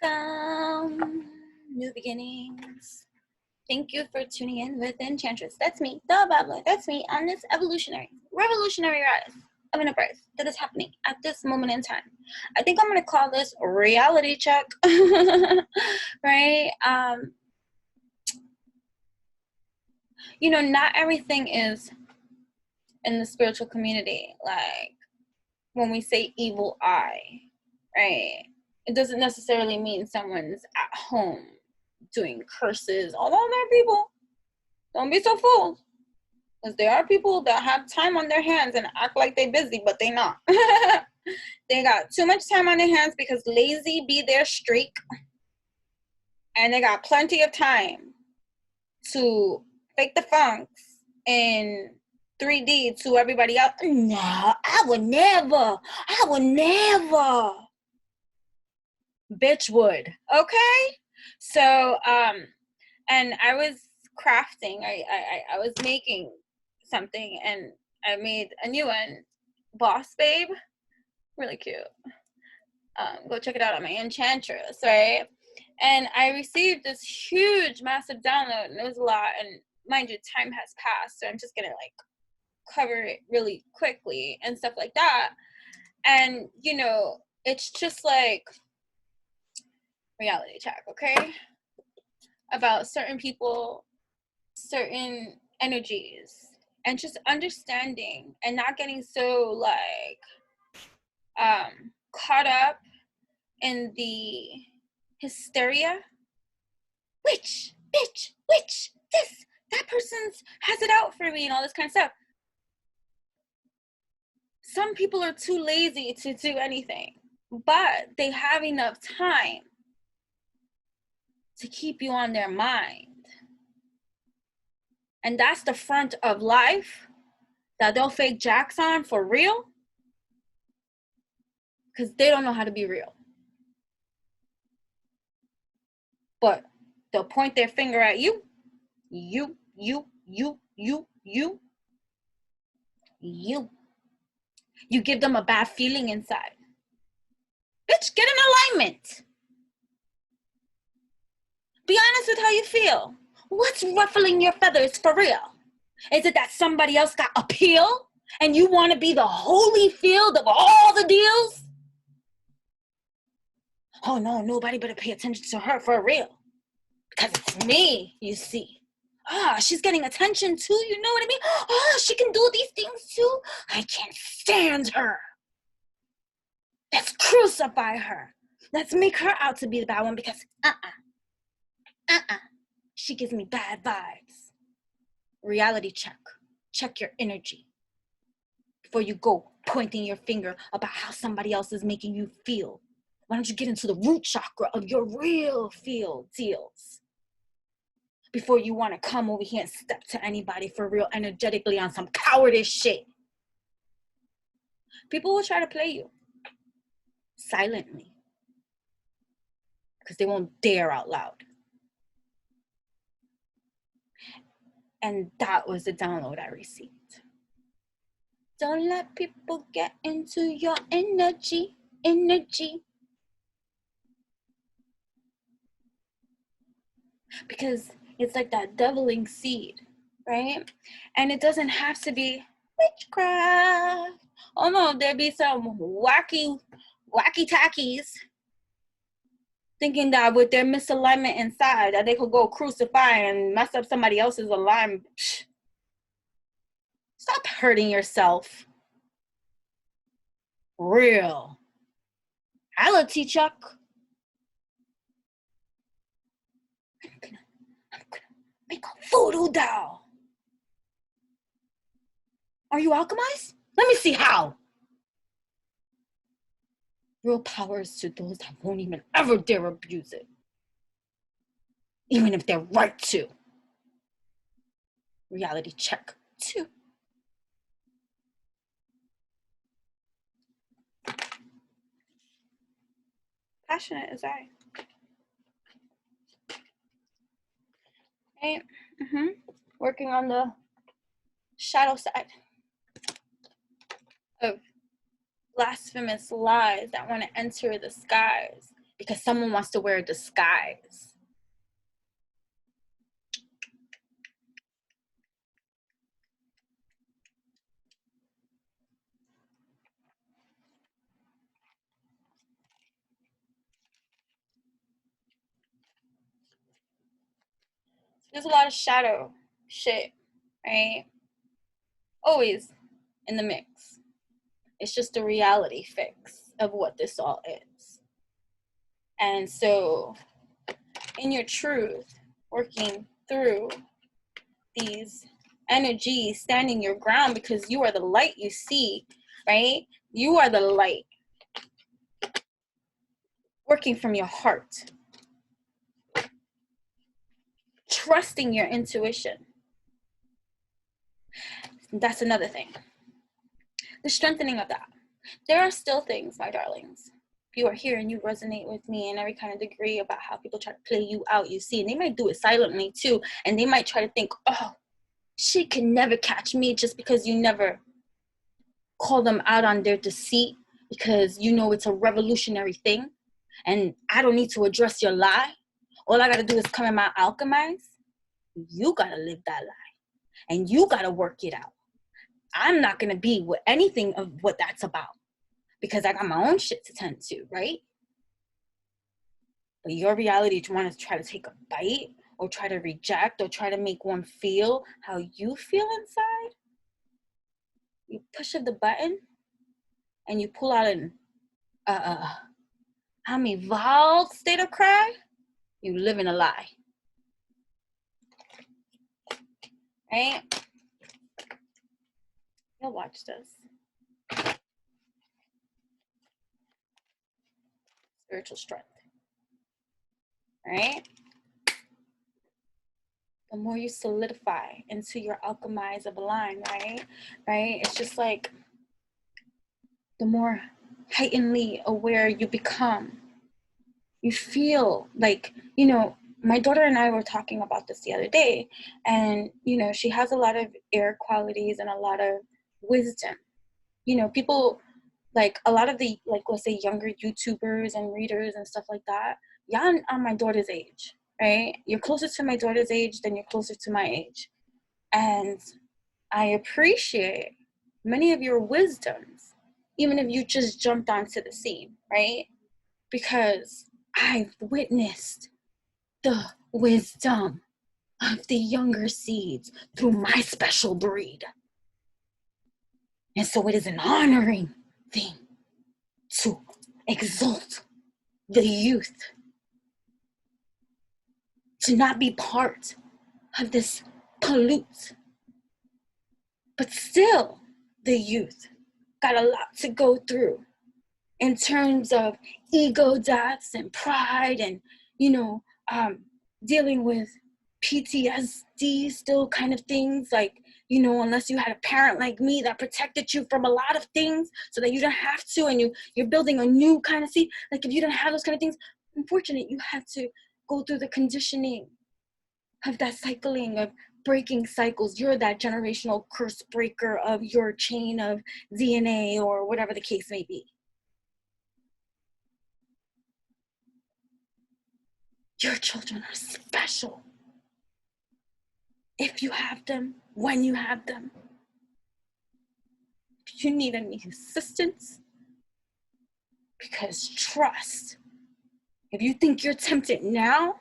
Welcome, new beginnings. Thank you for tuning in with Enchantress. That's me, the Babbler. That's me on this evolutionary, revolutionary rise of an birth that is happening at this moment in time. I think I'm going to call this a reality check, right? You know, not everything is in the spiritual community. Like when we say evil eye, right? It doesn't necessarily mean someone's at home doing curses. Although there are people, don't be so fooled. Because there are people that have time on their hands and act like they busy, but they not. They got too much time on their hands because lazy be their streak. And they got plenty of time to fake the funks in 3D to everybody else. No, I would never. Bitch would. Okay? So, and I was crafting. I was making something, and I made a new one. Boss Babe. Really cute. Go check it out on my Enchantress, right? And I received this huge, massive download, and it was a lot. And mind you, time has passed, so I'm just gonna like cover it really quickly and stuff like that. And you know, it's just like reality check, okay? About certain people, certain energies, and just understanding and not getting so like caught up in the hysteria. Witch, bitch, witch, this, that person's has it out for me and all this kind of stuff. Some people are too lazy to do anything, but they have enough time to keep you on their mind. And that's the front of life that they'll fake jacks on for real, because they don't know how to be real. But they'll point their finger at you. You. You give them a bad feeling inside. Bitch, get in alignment. Be honest with how you feel. What's ruffling your feathers for real? Is it that somebody else got appeal and you want to be the holy field of all the deals? Oh no, nobody better pay attention to her for real. Because it's me, you see. She's getting attention too, you know what I mean? She can do these things too. I can't stand her. Let's crucify her. Let's make her out to be the bad one because she gives me bad vibes. Reality check. Check your energy before you go pointing your finger about how somebody else is making you feel. Why don't you get into the root chakra of your real feel deals before you want to come over here and step to anybody for real energetically on some cowardice shit. People will try to play you silently because they won't dare out loud. And that was the download I received. Don't let people get into your energy. Because it's like that deviling seed, right? And it doesn't have to be witchcraft. Oh no, there be some wacky tackies thinking that with their misalignment inside that they could go crucify and mess up somebody else's alignment. Stop hurting yourself. Real. Reality check. I'm gonna make a voodoo doll. Are you alchemized? Let me see how. Real power is to those that won't even ever dare abuse it. Even if they're right to. Reality check 2. Passionate as I. Right? Working on the shadow side of blasphemous lies that want to enter the skies because someone wants to wear a disguise. There's a lot of shadow shit, right? Always in the mix. It's just a reality fix of what this all is. And so, in your truth, working through these energies, standing your ground, because you are the light you see, right? You are the light. Working from your heart. Trusting your intuition. That's another thing. The strengthening of that. There are still things, my darlings. If you are here and you resonate with me in every kind of degree about how people try to play you out, you see, and they might do it silently too, and they might try to think, oh, she can never catch me, just because you never call them out on their deceit, because you know it's a revolutionary thing, and I don't need to address your lie. All I gotta do is come in my alchemize. You gotta live that lie, and you gotta work it out. I'm not gonna be with anything of what that's about, because I got my own shit to tend to, right? But your reality to want to try to take a bite, or try to reject, or try to make one feel how you feel inside, you push of the button and you pull out an I'm evolved state of cry, you live in a lie. Right? You'll watch this. Spiritual strength. Right? The more you solidify into your alchemize of a line, right? Right? It's just like the more heightenedly aware you become, you feel like, you know, my daughter and I were talking about this the other day, and, you know, she has a lot of air qualities and a lot of wisdom. You know, people, like a lot of the, like, let's say younger YouTubers and readers and stuff like that, y'all are my daughter's age, right? You're closer to my daughter's age than you're closer to my age. And I appreciate many of your wisdoms, even if you just jumped onto the scene, right? Because I've witnessed the wisdom of the younger seeds through my special breed. And so it is an honoring thing to exalt the youth, to not be part of this pollute. But still, the youth got a lot to go through in terms of ego deaths and pride, and, you know, dealing with PTSD still kind of things, like, you know, unless you had a parent like me that protected you from a lot of things so that you don't have to, and you're building a new kind of seed. Like, if you didn't have those kind of things, unfortunate, you had to go through the conditioning of that cycling, of breaking cycles. You're that generational curse breaker of your chain of DNA, or whatever the case may be. Your children are special. If you have them, when you have them. If you need any assistance, because trust, if you think you're tempted now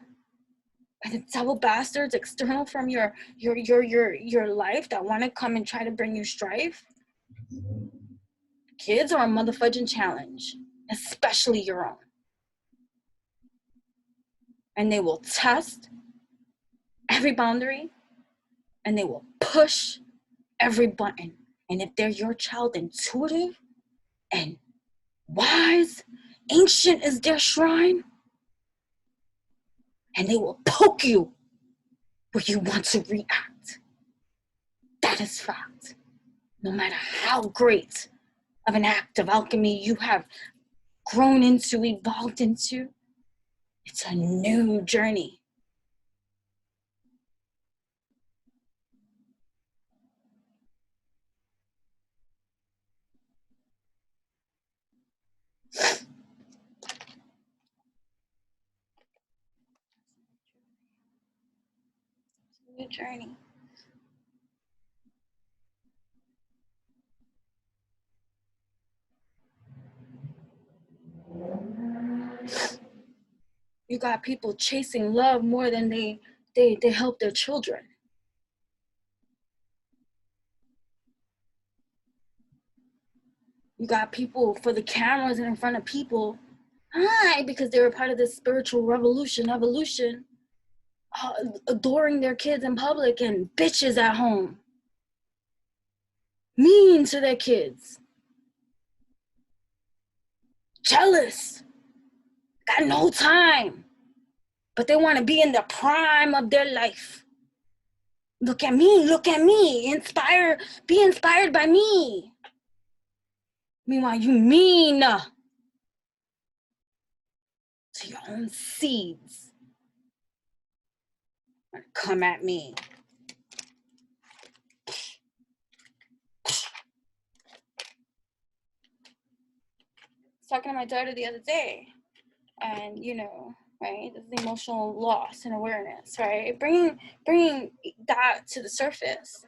by the devil bastards external from your life that want to come and try to bring you strife, kids are a motherfudging challenge, especially your own. And they will test every boundary, and they will push every button. And if they're your child, intuitive and wise, ancient is their shrine, and they will poke you where you want to react. That is fact. No matter how great of an act of alchemy you have grown into, evolved into, it's a new journey. journey. You got people chasing love more than they help their children. You got people for the cameras and in front of people, hi, because they were part of this spiritual evolution, adoring their kids in public and bitches at home. Mean to their kids. Jealous. Got no time. But they want to be in the prime of their life. Look at me. Be inspired by me. Meanwhile, you mean to your own seeds. Come at me. Talking to my daughter the other day, and right, this is emotional loss and awareness, right? Bringing that to the surface.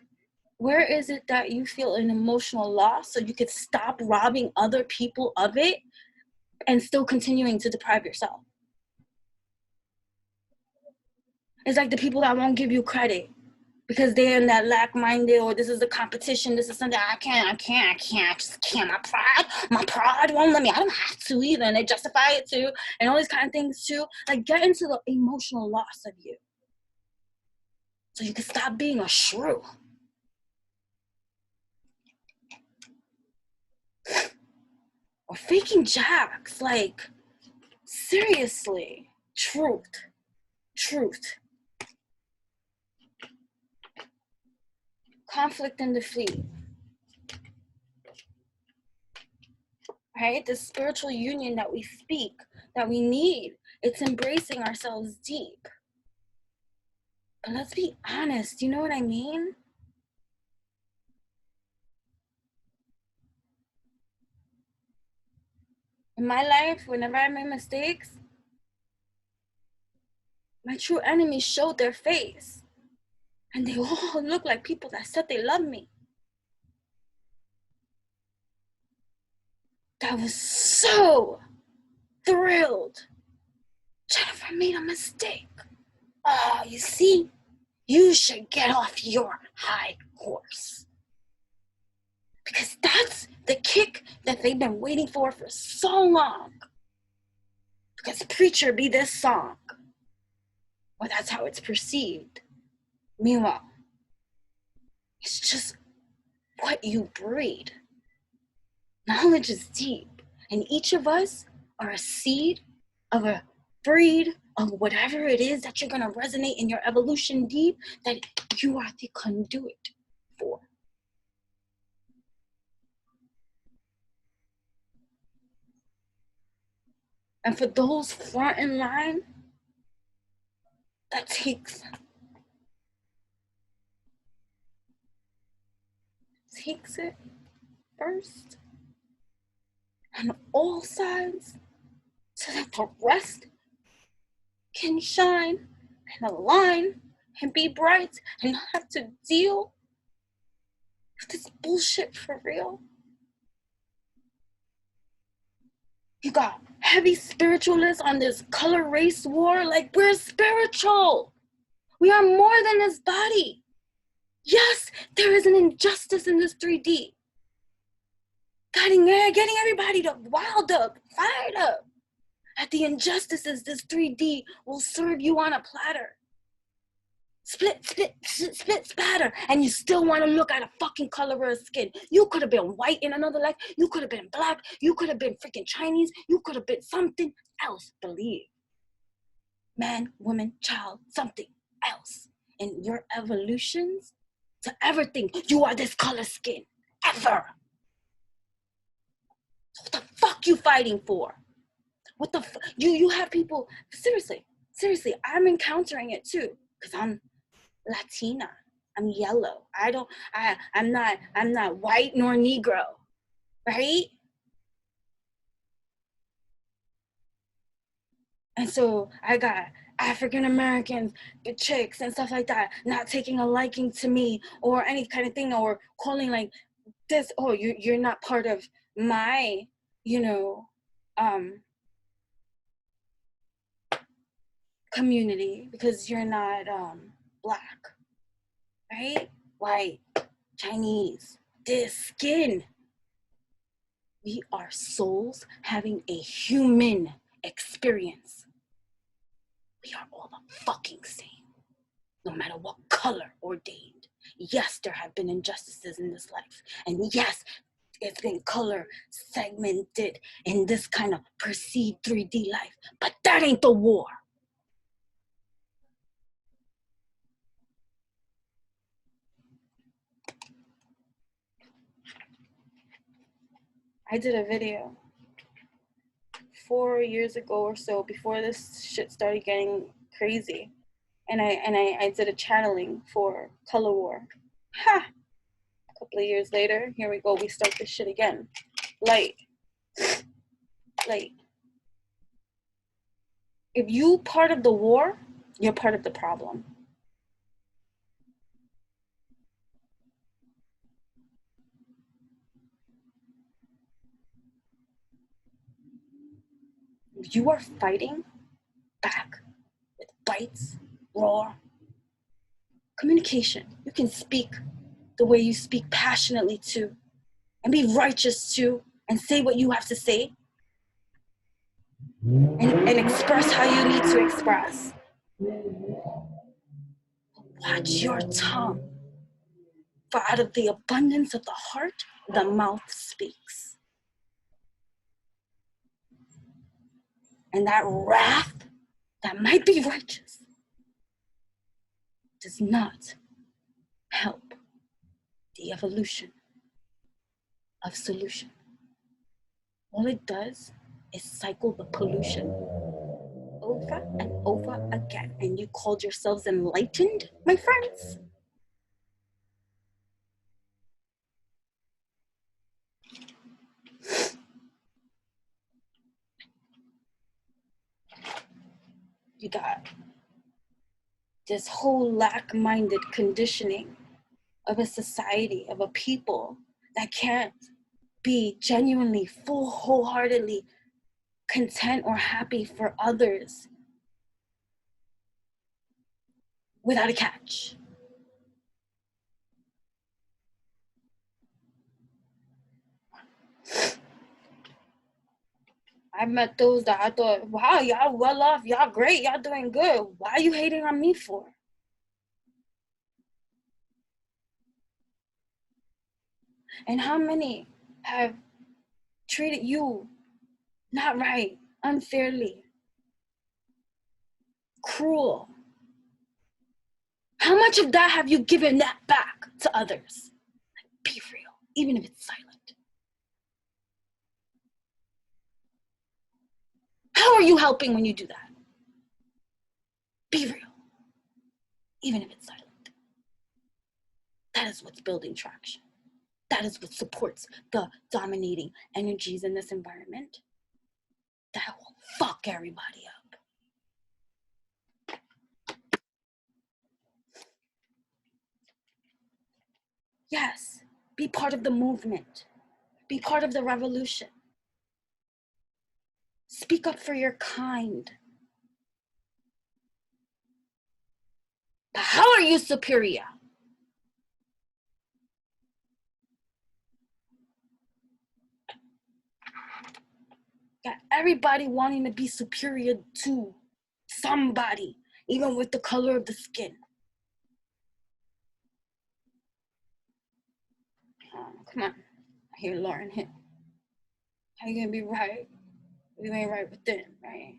Where is it that you feel an emotional loss so you could stop robbing other people of it and still continuing to deprive yourself? It's like the people that won't give you credit because they're in that lack-minded, or this is a competition, this is something I just can't. My pride won't let me. I don't have to either, and they justify it too, and all these kind of things too. Like, get into the emotional loss of you so you can stop being a shrew. Or faking jacks. Like, seriously. Truth. Conflict and defeat. Right? The spiritual union that we speak, that we need, it's embracing ourselves deep. But let's be honest, you know what I mean? In my life, whenever I made mistakes, my true enemies showed their face. And they all looked like people that said they loved me. That was so thrilled. Jennifer made a mistake. Oh, you see, you should get off your high horse. Because that's the kick that they've been waiting for so long. Because preacher be this song. Well, that's how it's perceived. Meanwhile, it's just what you breed. Knowledge is deep, and each of us are a seed of a breed of whatever it is that you're going to resonate in your evolution deep, that you are the conduit for. And for those front in line, that takes it first on all sides so that the rest can shine and align and be bright and not have to deal with this bullshit for real. You got heavy spiritualists on this color race war. Like, we're spiritual. We are more than this body. Yes, there is an injustice in this 3D. Getting everybody to wild up, fired up at the injustices this 3D will serve you on a platter. Split, splatter, and you still want to look at a fucking color of skin. You could have been white in another life. You could have been black. You could have been freaking Chinese. You could have been something else. Believe. Man, woman, child, something else. In your evolutions, to ever think you are this color skin. Ever. So what the fuck you fighting for? What the fuck? You have people, seriously, I'm encountering it too. Because I'm Latina. I'm yellow. I'm not white nor Negro, right? And so I got African Americans, the chicks and stuff like that, not taking a liking to me or any kind of thing, or calling like this, oh, you're not part of my, community because you're not black, right? White, Chinese, this skin. We are souls having a human experience. We are all the fucking same, no matter what color ordained. Yes, there have been injustices in this life. And yes, it's been color segmented in this kind of perceived 3D life. But that ain't the war. I did a video 4 years ago or so, before this shit started getting crazy. And I did a channeling for color war. Ha! A couple of years later, here we go, we start this shit again. Light. If you part of the war, you're part of the problem. If you are fighting back with bites, roar, communication. You can speak the way you speak passionately too, and be righteous too, and say what you have to say, and express how you need to express. Watch your tongue, for out of the abundance of the heart, the mouth speaks. And that wrath that might be righteous does not help the evolution of solution. All it does is cycle the pollution over and over again. And you called yourselves enlightened, my friends? You got this whole lack-minded conditioning of a society, of a people that can't be genuinely, wholeheartedly content or happy for others without a catch. I met those that I thought, wow, y'all well off, y'all great, y'all doing good. Why are you hating on me for? And how many have treated you not right, unfairly, cruel? How much of that have you given that back to others? Be real, even if it's silent. How are you helping when you do that? Be real, even if it's silent. That is what's building traction. That is what supports the dominating energies in this environment. That will fuck everybody up. Yes, be part of the movement. Be part of the revolution. Speak up for your kind. But how are you superior? Got everybody wanting to be superior to somebody, even with the color of the skin. Come on, I hear Lauren Hill. How you gonna be right if you ain't right within, right?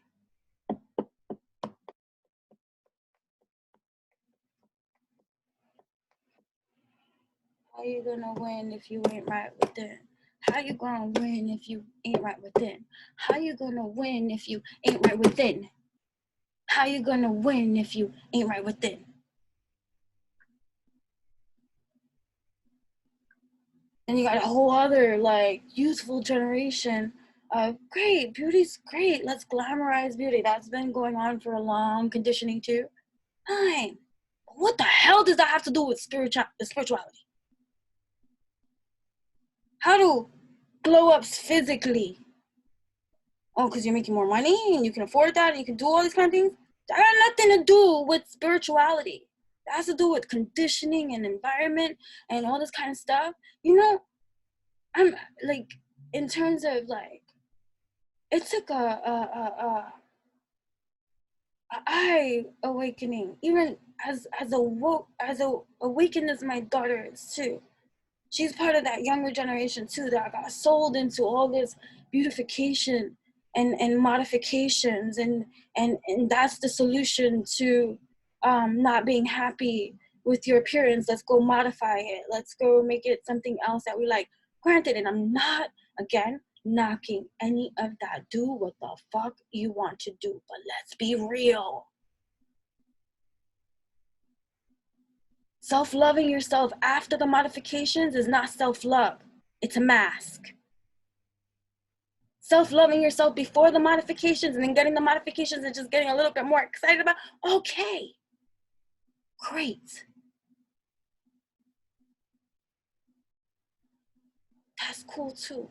How you gonna win if you ain't right within? How you gonna win if you ain't right within? How you gonna win if you ain't right within? How you gonna win if you ain't right within? And you got a whole other like youthful generation Great, beauty's great. Let's glamorize beauty. That's been going on for a long conditioning too. Fine. But what the hell does that have to do with spirituality? How do glow ups physically? Oh, because you're making more money and you can afford that and you can do all these kind of things? That got nothing to do with spirituality. That has to do with conditioning and environment and all this kind of stuff. You know, I'm like, in terms of like, it took a eye awakening, even as awakened as my daughter is too. She's part of that younger generation too that got sold into all this beautification and modifications and that's the solution to not being happy with your appearance. Let's go modify it. Let's go make it something else that we like. Granted, and I'm not, again, knocking any of that. Do what the fuck you want to do, but let's be real. Self-loving yourself after the modifications is not self-love. It's a mask. Self-loving yourself before the modifications and then getting the modifications and just getting a little bit more excited about, okay, great. That's cool too.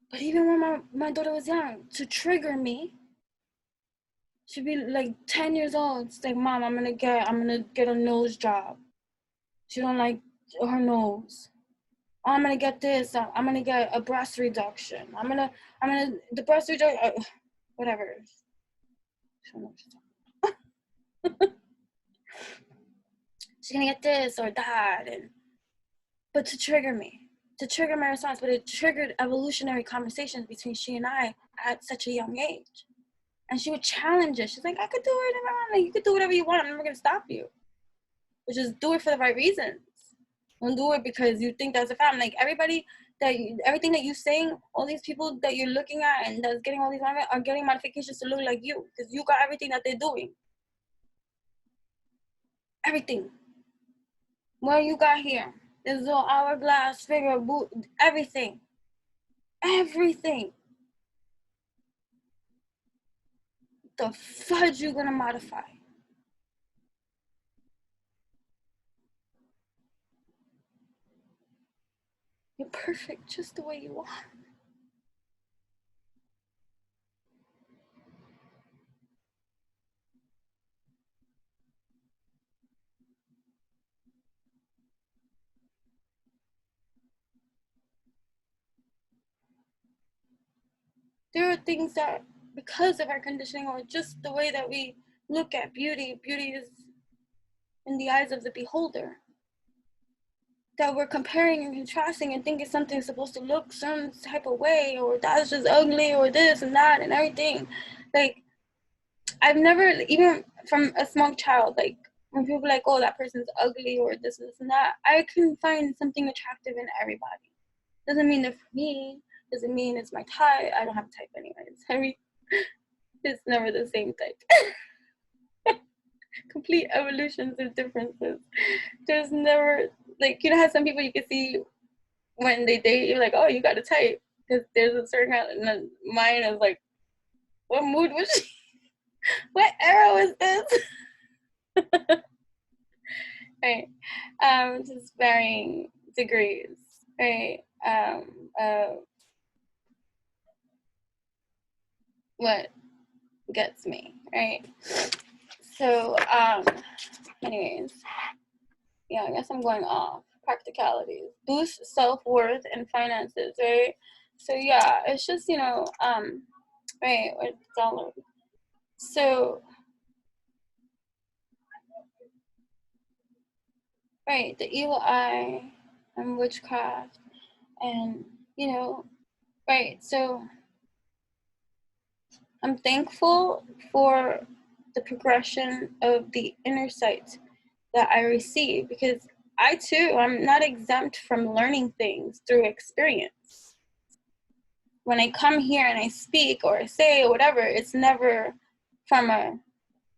But even when my daughter was young, to trigger me, she'd be like 10 years old. It's like, Mom, I'm gonna get a nose job. She don't like her nose. Oh, I'm gonna get this. I'm gonna get a breast reduction. The breast reduction, whatever. She's gonna get this or that, but to trigger my response. But it triggered evolutionary conversations between she and I at such a young age. And she would challenge us. She's like, I could do whatever I want. Like, you could do whatever you want. I'm never gonna stop you. But just do it for the right reasons. Don't do it because you think that's a fact. Like everything that you saying, all these people that you're looking at and that's getting all these are getting modifications to look like you because you got everything that they're doing. Everything. What you got here? This little hourglass figure, boot, everything. Everything. The fudge you gonna modify? You're perfect just the way you are. There are things that, because of our conditioning or just the way that we look at beauty is in the eyes of the beholder, that we're comparing and contrasting and thinking something's supposed to look some type of way, or that's just ugly, or this and that and everything. Like, I've never, even from a small child, like when people are like, oh, that person's ugly or this and that, I can find something attractive in everybody. Doesn't mean they're for me. Doesn't mean it's my type. I don't have a type anyways. I mean, it's never the same type. Complete evolutions of differences. There's never, like, you know how some people you can see when they date, you're like, oh, you got a type. Because there's a certain kind of, and then mine is like, what mood was she? What era was this? Right. Just varying degrees. Right. What gets me, right? So, anyways, yeah, I guess I'm going off. Practicalities. Boost self-worth and finances, right? So, yeah, it's just, right, it's all over. So, right, the evil eye and witchcraft and, right, so I'm thankful for the progression of the inner sight that I receive, because I too, I'm not exempt from learning things through experience. When I come here and I speak or I say or whatever, it's never from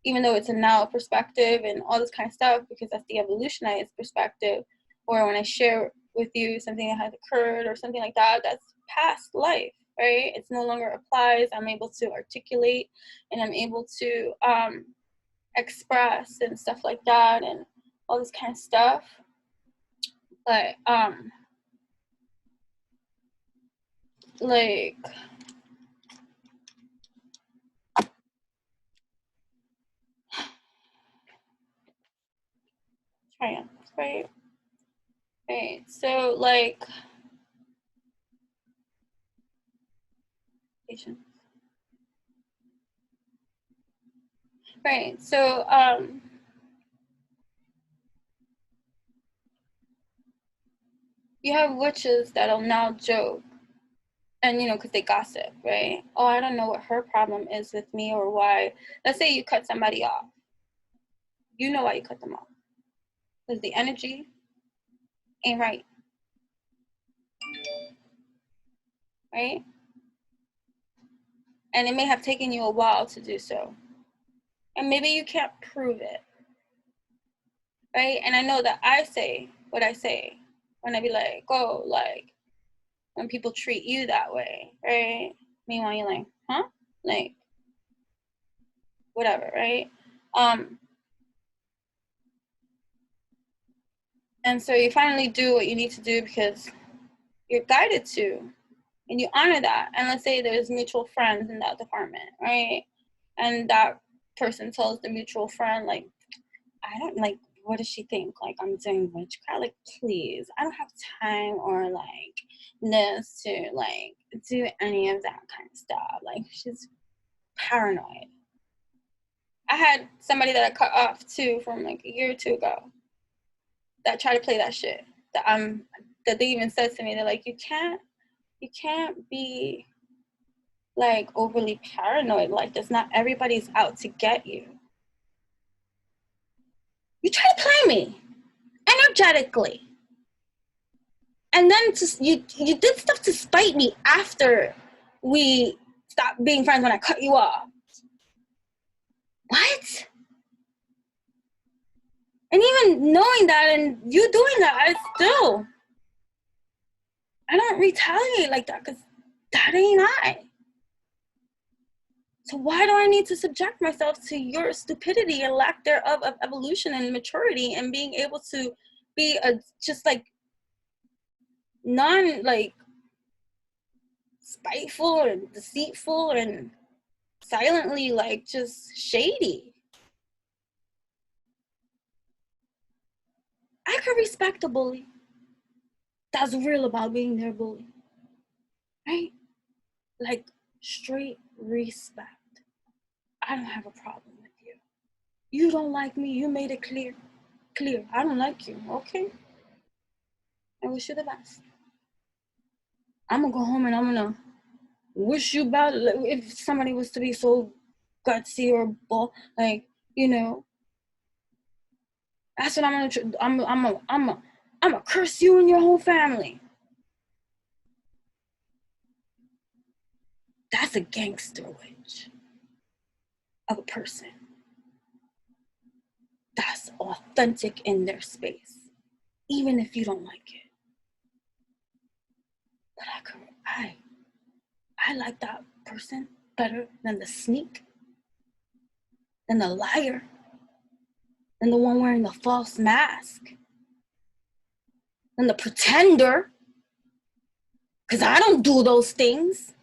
even though it's a now perspective and all this kind of stuff, because that's the evolutionized perspective, or when I share with you, something that has occurred or something like that, that's past life, right? It's no longer applies. I'm able to articulate and I'm able to express and stuff like that and all this kind of stuff. But like triumph, right? Right. So like patience. Right. So you have witches that'll now joke. And, you know, because they gossip, right? Oh, I don't know what her problem is with me or why. Let's say you cut somebody off. You know why you cut them off. Because the energy ain't right. Right? And it may have taken you a while to do so. And maybe you can't prove it. Right? And I know that I say what I say when I be like, oh, like, when people treat you that way, right? Meanwhile, you're like, huh? Like, whatever, right? And so you finally do what you need to do because you're guided to, and you honor that. And let's say there's mutual friends in that department, right? And that person tells the mutual friend, like, I don't like, what does she think? Like, I'm doing witchcraft? Like, please, I don't have time or like this to like do any of that kind of stuff. Like, she's paranoid. I had somebody that I cut off too from like a year or two ago that tried to play that shit. That they even said to me, they're like, you can't be like overly paranoid like this. Not everybody's out to get you. You try to play me energetically. And then you did stuff to spite me after we stopped being friends when I cut you off. What? And even knowing that and you doing that, I don't retaliate like that because that ain't I. So why do I need to subject myself to your stupidity and lack thereof of evolution and maturity and being able to be just like like spiteful and deceitful and silently like just shady? I could respect a bully that's real about being their bully, right? Like straight respect. I don't have a problem with you. You don't like me. You made it clear. I don't like you. Okay. I wish you the best. I'm gonna go home and I'm gonna wish you bad. If somebody was to be so gutsy or like, you know, that's what I'm gonna. I'm gonna curse you and your whole family. That's a gangster witch of a person. That's authentic in their space, even if you don't like it. But I like that person better than the sneak, than the liar, than the one wearing the false mask, than the pretender. Because I don't do those things.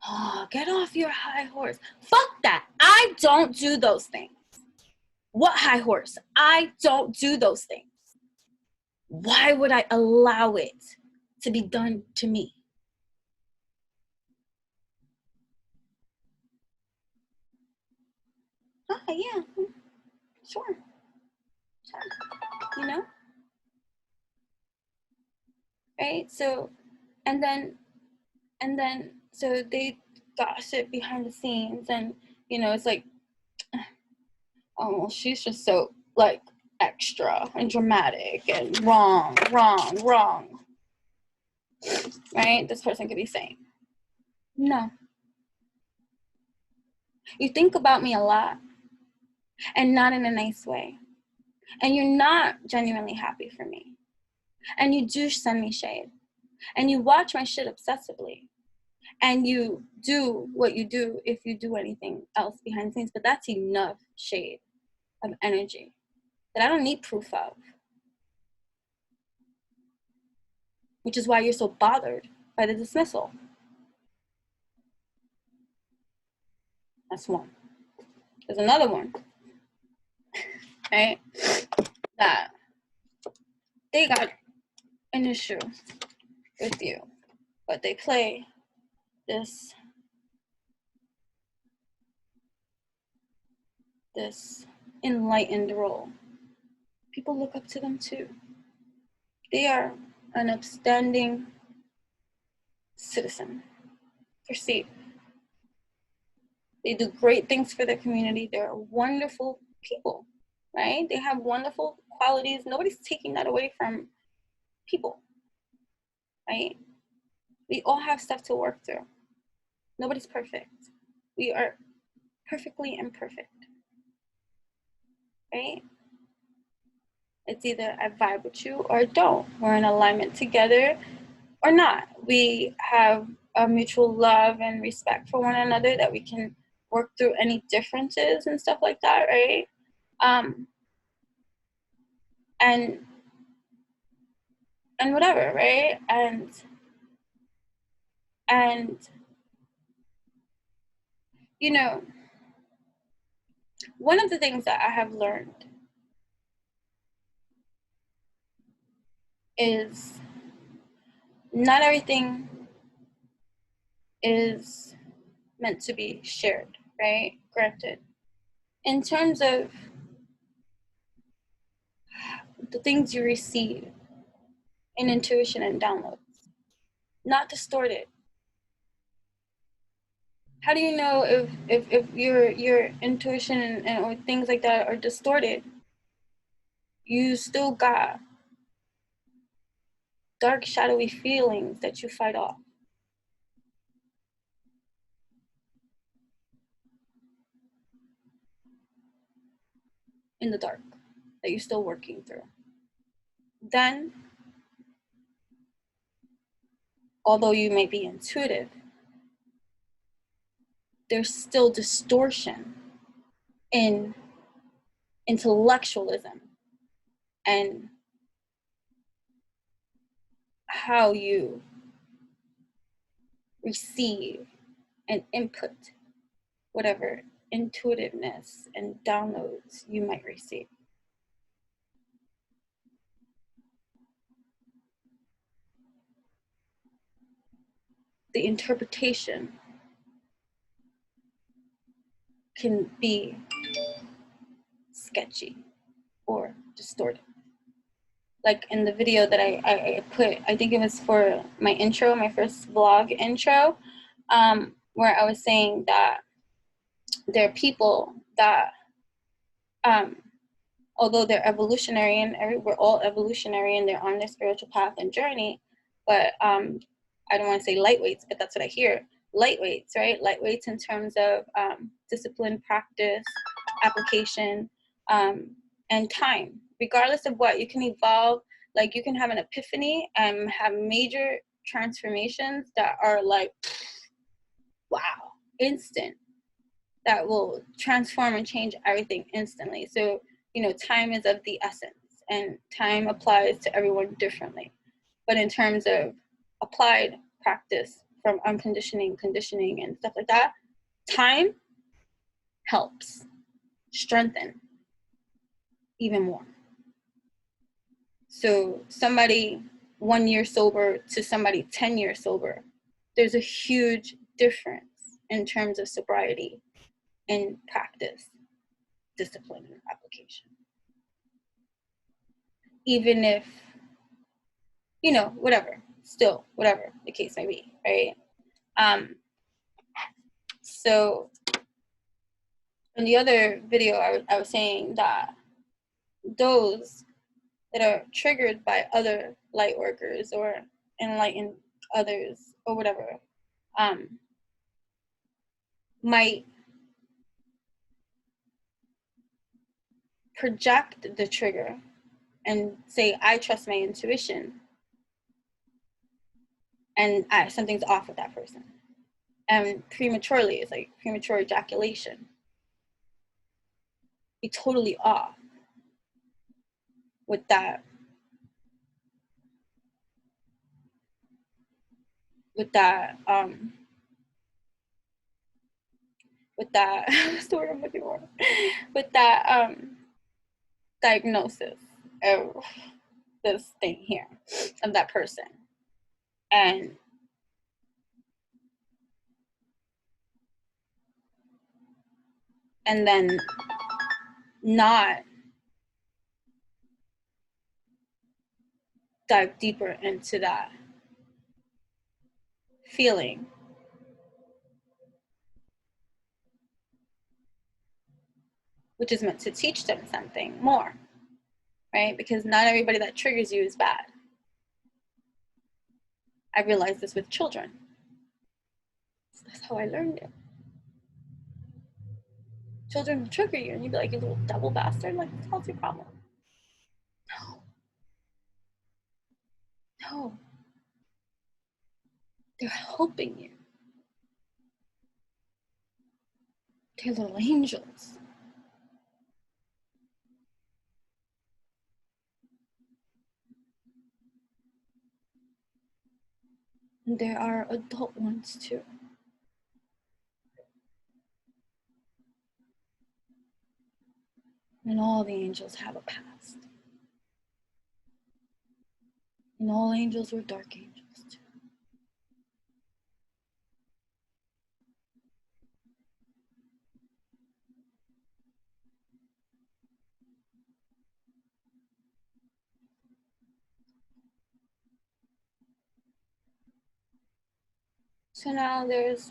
Oh, get off your high horse. Fuck that. I don't do those things. What high horse? I don't do those things. Why would I allow it to be done to me? Oh, yeah. Sure. You know? Right? So, and then, so they gossip behind the scenes and, you know, it's like, oh, well, she's just so, like, extra and dramatic and wrong. Right? This person could be saying, no. You think about me a lot and not in a nice way. and you're not genuinely happy for me, and you do send me shade, and you watch my shit obsessively, and you do what you do if you do anything else behind the scenes, but that's enough shade of energy that I don't need proof of, which is why you're so bothered by the dismissal. That's one. There's another one, right? That they got an issue with you, but they play this enlightened role. People look up to them too. They are an upstanding citizen. Perceive. They do great things for their community. They're wonderful people, right? They have wonderful qualities. Nobody's taking that away from people, right? We all have stuff to work through. Nobody's perfect. We are perfectly imperfect, right? It's either I vibe with you or I don't. We're in alignment together or not. We have a mutual love and respect for one another that we can work through any differences and stuff like that, right? And whatever, right? And you know, one of the things that I have learned is not everything is meant to be shared, right? Granted. In terms of the things you receive in intuition and downloads, not distorted. How do you know if your intuition and or things like that are distorted? You still got dark, shadowy feelings that you fight off. In the dark, that you're still working through. Then, although you may be intuitive, there's still distortion in intellectualism and how you receive and input whatever intuitiveness and downloads you might receive. The interpretation can be sketchy or distorted. Like in the video that I put, I think it was for my intro, my first vlog intro, where I was saying that there are people that, although they're evolutionary and we're all evolutionary and they're on their spiritual path and journey, but I don't want to say lightweights, but that's what I hear. Lightweights, right? Lightweights in terms of discipline, practice, application, and time. Regardless of what, you can evolve. Like you can have an epiphany and have major transformations that are like, wow, instant. That will transform and change everything instantly. So, you know, time is of the essence and time applies to everyone differently. But in terms of applied practice from unconditioning, conditioning, and stuff like that, time helps strengthen even more. So somebody 1 year sober to somebody 10 years sober, there's a huge difference in terms of sobriety and practice, discipline, and application. Even if, you know, whatever, still, whatever the case may be, right? So in the other video, I was saying that those that are triggered by other light workers or enlightened others or whatever, might project the trigger and say, I trust my intuition, and something's off with that person. And prematurely, it's like premature ejaculation. Be totally off with that, what's the word I'm looking for? With that diagnosis of this thing here, of that person. And then not dive deeper into that feeling. Which is meant to teach them something more, right? Because not everybody that triggers you is bad. I realized this with children. That's how I learned it. Children will trigger you and you'd be like, you little devil bastard, like, what's your problem? No. They're helping you. They're little angels. And there are adult ones too. And all the angels have a past. And all angels were dark angels too. So now there's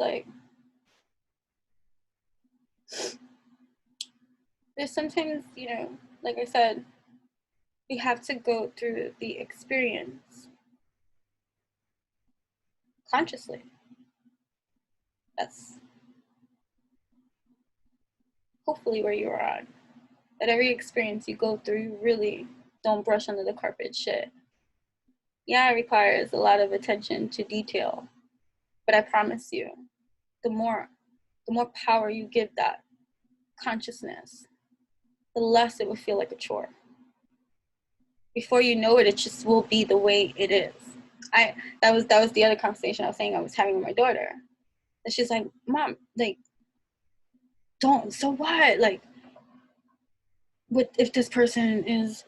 sometimes, like I said, we have to go through the experience consciously. That's hopefully where you are on. That every experience you go through, you really don't brush under the carpet shit. Yeah, it requires a lot of attention to detail, but I promise you, the more power you give that consciousness, the less it will feel like a chore. Before you know it, it just will be the way it is. That was the other conversation I was saying I was having with my daughter. And she's like, Mom, like, don't, so what? Like, what if this person is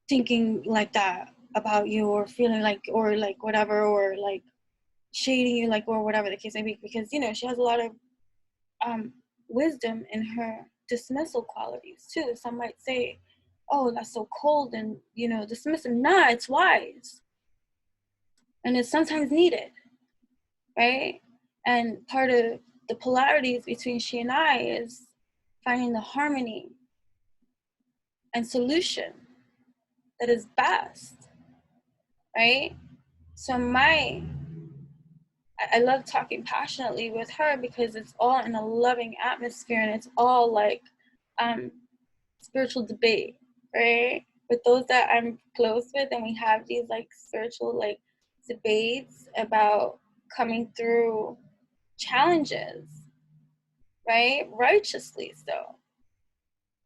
thinking like that about you, or feeling like, or like whatever, or like shading you, like, or whatever the case may be, because she has a lot of wisdom in her dismissal qualities too. Some might say, oh, that's so cold and dismissive. Nah, it's wise, and it's sometimes needed, right? And part of the polarities between she and I is finding the harmony and solution that is best, right? So I love talking passionately with her because it's all in a loving atmosphere, and it's all like spiritual debate, right? With those that I'm close with, and we have these like spiritual like debates about coming through challenges, right? Righteously so.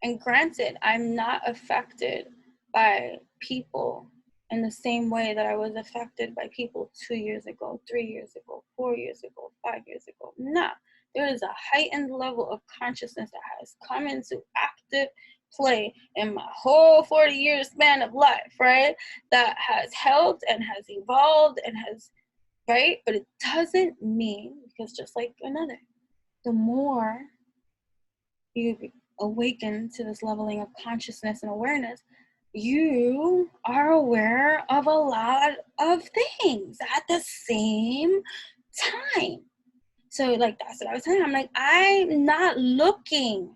And granted, I'm not affected by people in the same way that I was affected by people 2 years ago, 3 years ago, 4 years ago, 5 years ago. Nah, there is a heightened level of consciousness that has come into active play in my whole 40-year span of life, right? That has helped and has evolved and has, right? But it doesn't mean, because just like another, the more you awaken to this leveling of consciousness and awareness, you are aware of a lot of things at the same time. So like that's what I was saying. I'm like, I'm not looking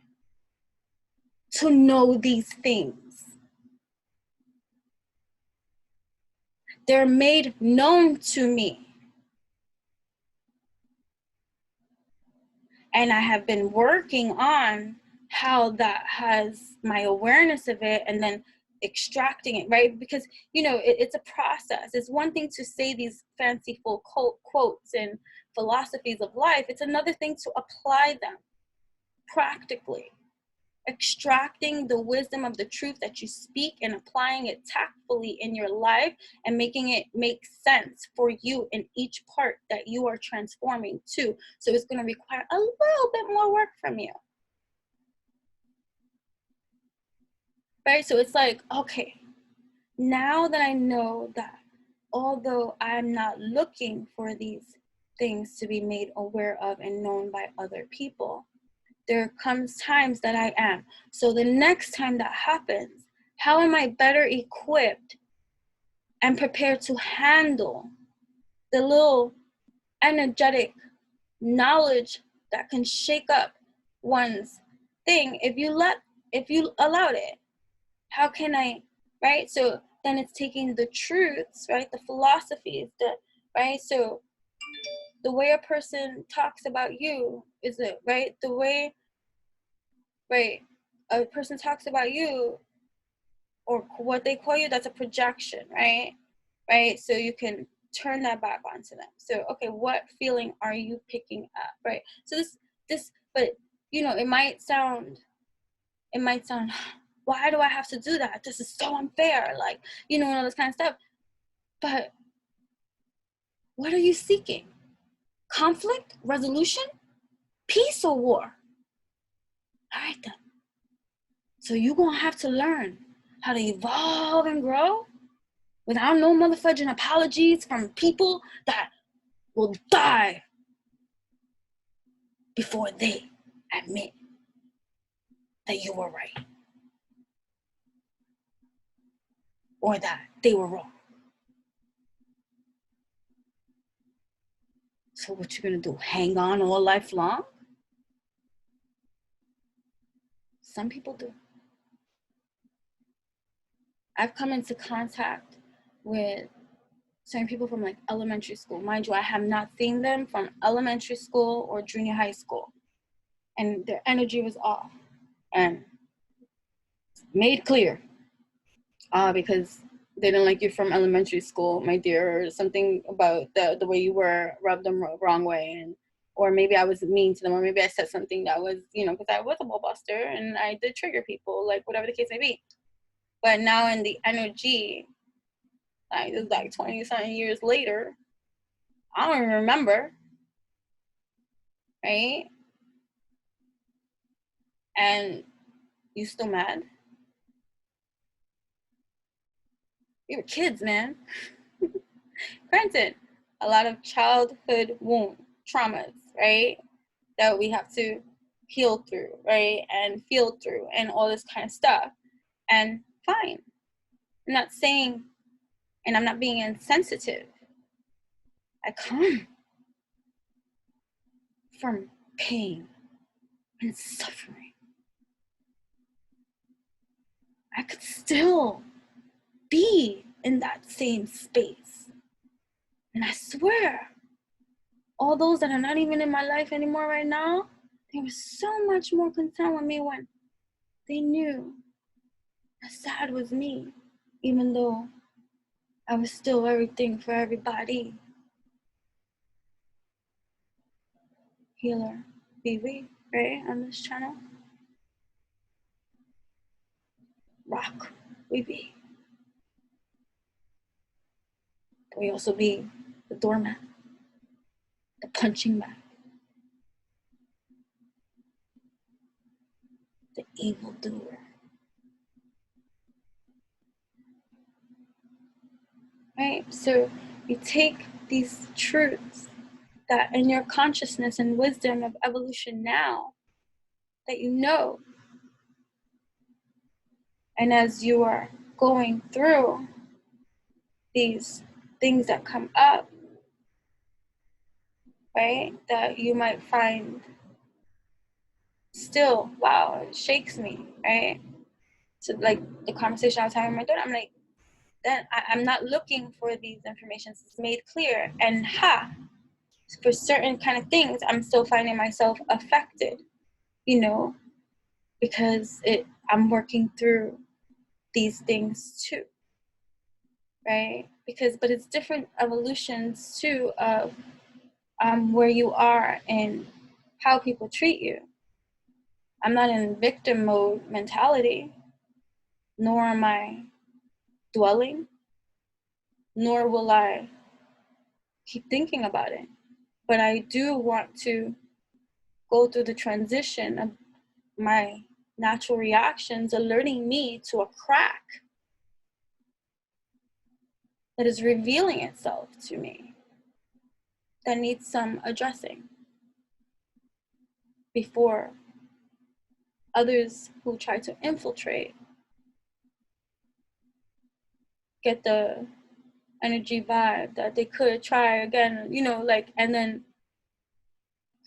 to know these things. They're made known to me. And I have been working on how that has my awareness of it, and then extracting it, right? Because, it's a process. It's one thing to say these fanciful quotes and philosophies of life. It's another thing to apply them practically, extracting the wisdom of the truth that you speak and applying it tactfully in your life and making it make sense for you in each part that you are transforming to. So it's going to require a little bit more work from you. Right? So it's like, okay, now that I know that although I'm not looking for these things to be made aware of and known by other people, there comes times that I am. So the next time that happens, how am I better equipped and prepared to handle the little energetic knowledge that can shake up one's thing if you allowed it? How can I, right? So then it's taking the truths, right? The philosophies, right? So the way a person talks about you is it, right? The way, right, a person talks about you or what they call you, that's a projection, right? Right? So you can turn that back onto them. So, okay, what feeling are you picking up, right? So but it might sound, why do I have to do that? This is so unfair, like, and all this kind of stuff. But what are you seeking? Conflict? Resolution? Peace or war? All right then. So you're going to have to learn how to evolve and grow without no motherfucking apologies from people that will die before they admit that you were right or that they were wrong. So what you gonna do? Hang on all life long? Some people do. I've come into contact with certain people from like elementary school. Mind you, I have not seen them from elementary school or junior high school. And their energy was off and made clear because they didn't like you from elementary school, my dear, or something about the way you were rubbed them wrong way. And or maybe I was mean to them, or maybe I said something that was, because I was a ball buster and I did trigger people, like whatever the case may be. But now in the energy, like it's like 20-something years later, I don't even remember, right? And you still mad? We were kids, man. Granted, a lot of childhood wound traumas, right? That we have to heal through, right? And feel through and all this kind of stuff. And fine. I'm not saying, and I'm not being insensitive. I come from pain and suffering. I could still be in that same space. And I swear, all those that are not even in my life anymore right now, they were so much more concerned with me when they knew that sad was me, even though I was still everything for everybody. Healer, Vivi, right, on this channel. Rock, Vivi. But we also be the doormat, the punching bag, the evildoer. Right? So you take these truths that in your consciousness and wisdom of evolution now, that you know, and as you are going through these things that come up, right, that you might find still, wow, it shakes me, right? So like the conversation I was having with my daughter, I'm like, then I'm not looking for these informations. It's made clear. And for certain kind of things, I'm still finding myself affected, because I'm working through these things too, right? But it's different evolutions too of where you are and how people treat you. I'm not in victim mode mentality, nor am I dwelling, nor will I keep thinking about it. But I do want to go through the transition of my natural reactions alerting me to a crack that is revealing itself to me that needs some addressing before others who try to infiltrate get the energy vibe that they could try again, and then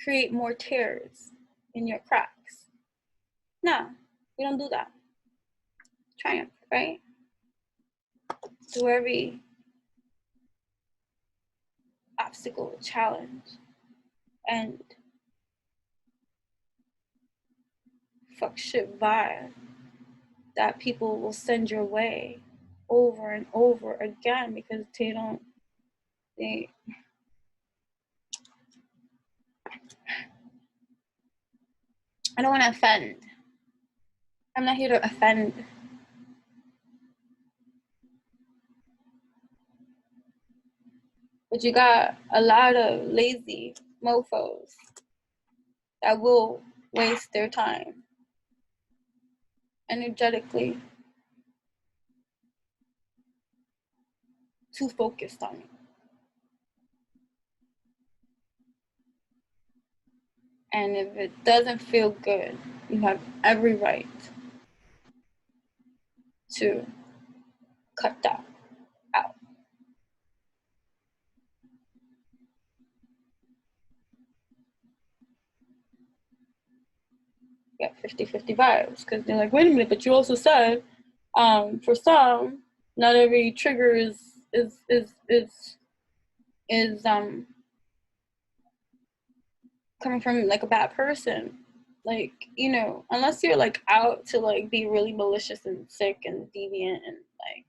create more tears in your cracks. No, we don't do that. Triumph, right? Through every obstacle, challenge, and fuck shit vibe that people will send your way over and over again because they I don't want to offend. I'm not here to offend. But you got a lot of lazy mofos that will waste their time energetically too focused on it. And if it doesn't feel good, you have every right to cut that out. Get 50-50 vibes because they're like, wait a minute, but you also said for some, not every trigger is coming from like a bad person. Like, unless you're like out to like be really malicious and sick and deviant and like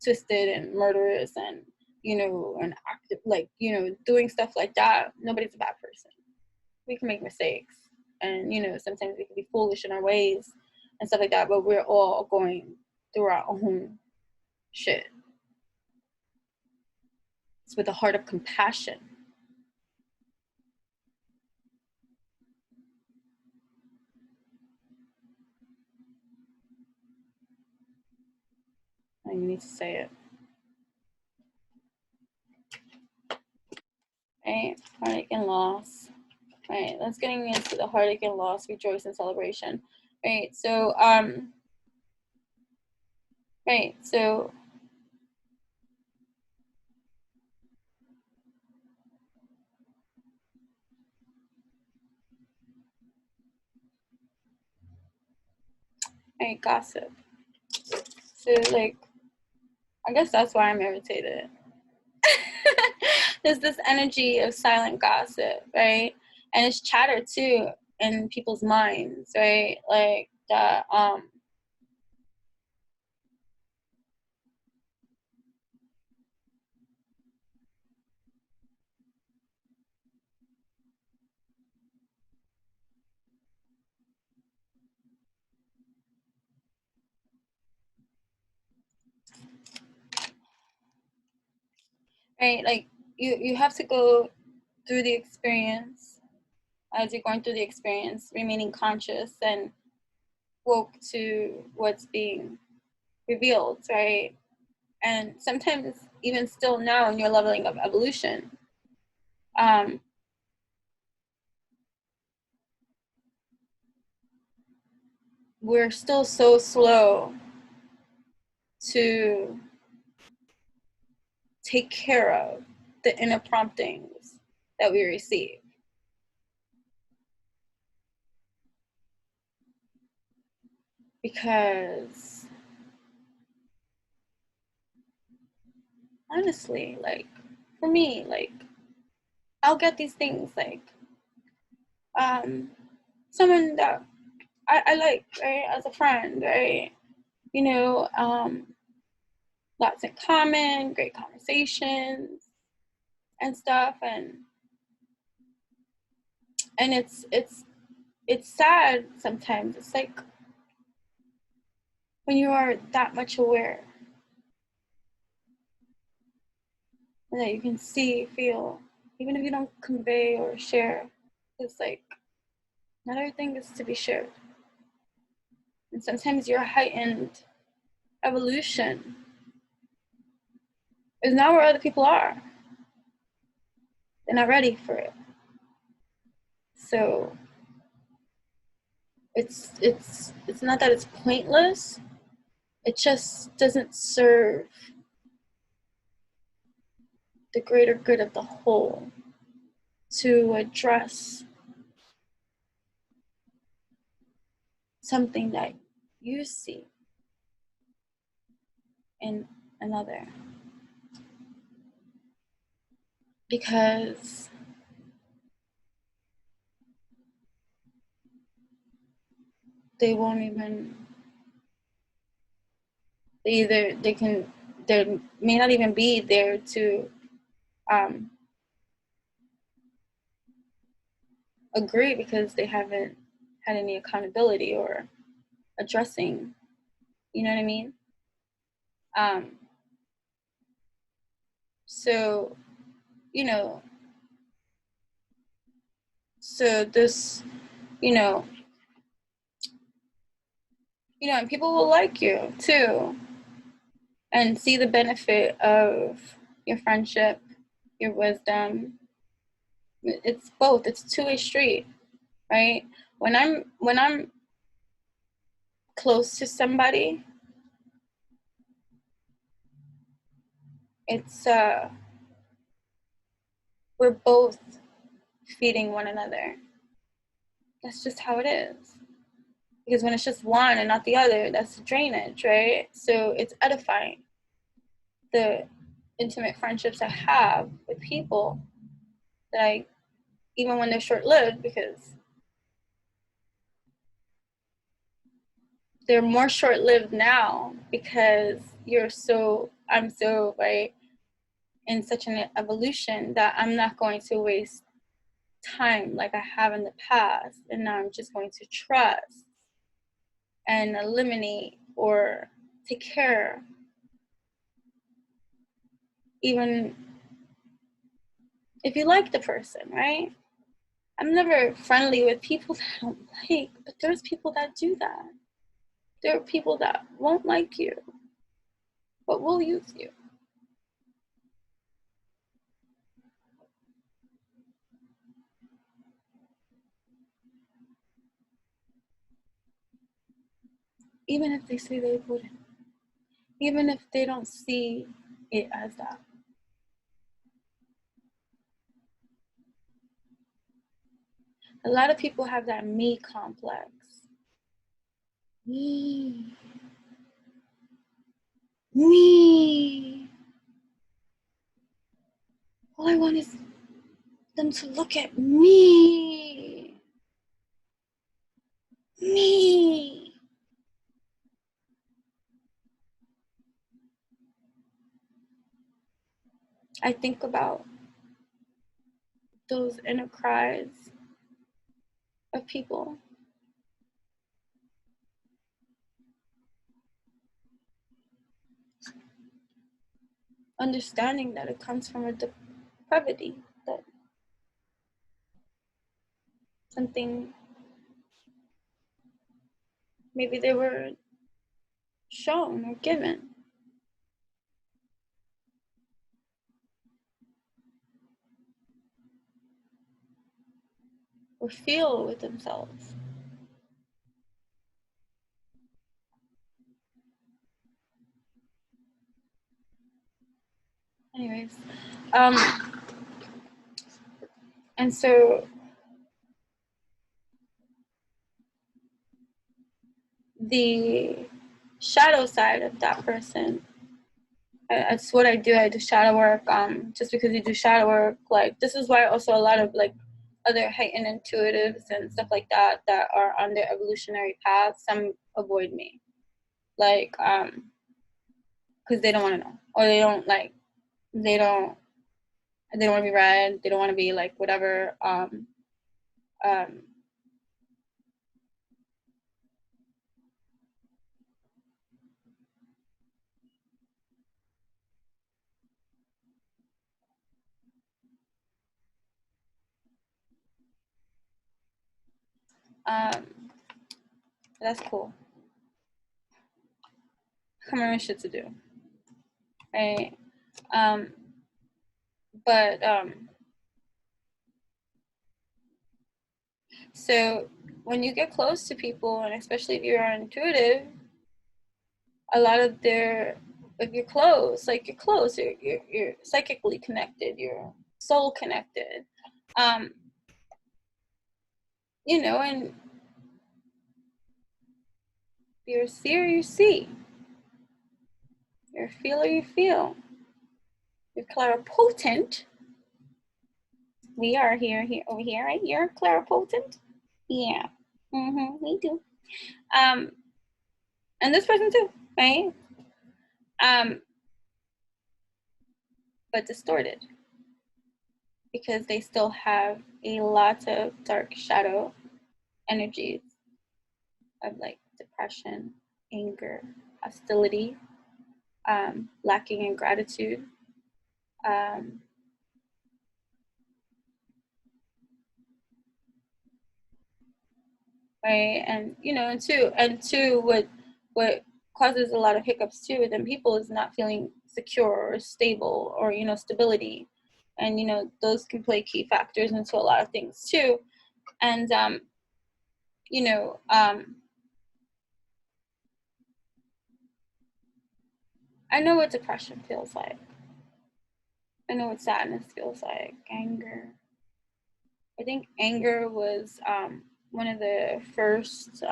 twisted and murderous and and active, like doing stuff like that, nobody's a bad person. We can make mistakes, and sometimes we can be foolish in our ways and stuff like that, but we're all going through our own shit. It's with a heart of compassion. And you need to say it. Right? Heartache and loss. Right, let's getting into the heartache and loss, rejoice and celebration. Right, so gossip. So like, I guess that's why I'm irritated. There's this energy of silent gossip, right? And it's chatter too in people's minds, right? Like that right? Like you have to go through the experience. As you're going through the experience, remaining conscious and woke to what's being revealed, right? And sometimes even still now in your leveling of evolution, we're still so slow to take care of the inner promptings that we receive. Because honestly, like for me, like I'll get these things like someone that I like, right, as a friend, right? You know, lots in common, great conversations and stuff, and it's sad sometimes. It's like when you are that much aware and that you can see, feel, even if you don't convey or share, it's like not everything is to be shared. And sometimes your heightened evolution is not where other people are. They're not ready for it. So it's not that it's pointless. It just doesn't serve the greater good of the whole to address something that you see in another. Because they won't even, they may not even be there to agree because they haven't had any accountability or addressing, you know what I mean? So, you know, so this, you know, and people will like you too and see the benefit of your friendship, your wisdom. It's both. It's a two-way street, right? When I'm close to somebody, it's we're both feeding one another. That's just how it is. Because when it's just one and not the other, that's drainage, right? So it's edifying. The intimate friendships I have with people that I, even when they're short-lived, because they're more short-lived now because I'm so, right, in such an evolution that I'm not going to waste time like I have in the past, and now I'm just going to trust and eliminate or take care, even if you like the person, right? I'm never friendly with people that I don't like, but there's people that do that. There are people that won't like you, but will use you. Even if they say they wouldn't. Even if they don't see it as that. A lot of people have that me complex. Me. Me. All I want is them to look at me. Me. I think about those inner cries of people. Understanding that it comes from a depravity, that something maybe they were shown or given or feel with themselves. Anyways, and so the shadow side of that person, that's what I do. I do shadow work. Just because you do shadow work, like, this is why also a lot of like other heightened intuitives and stuff like that that are on their evolutionary path, some avoid me, like because they don't want to know, or they don't want to be read, they don't want to be like whatever. That's cool. Come on, shit to do, right? But so when you get close to people, and especially if you're intuitive, a lot of if you're close, like you're close, you're psychically connected, you're soul connected, you know, and you're a seer, you see, you're a feeler, you feel, you're claripotent. We are here over here, right? You're claripotent. Yeah. We do. And this person too, right? But distorted, because they still have a lot of dark shadow energies of like depression, anger, hostility, lacking in gratitude, right? And you know, and two, what causes a lot of hiccups too within people is not feeling secure or stable, or you know, stability, and you know, those can play key factors into a lot of things too. And you know, I know what depression feels like. I know what sadness feels like. Anger. I think anger was one of the first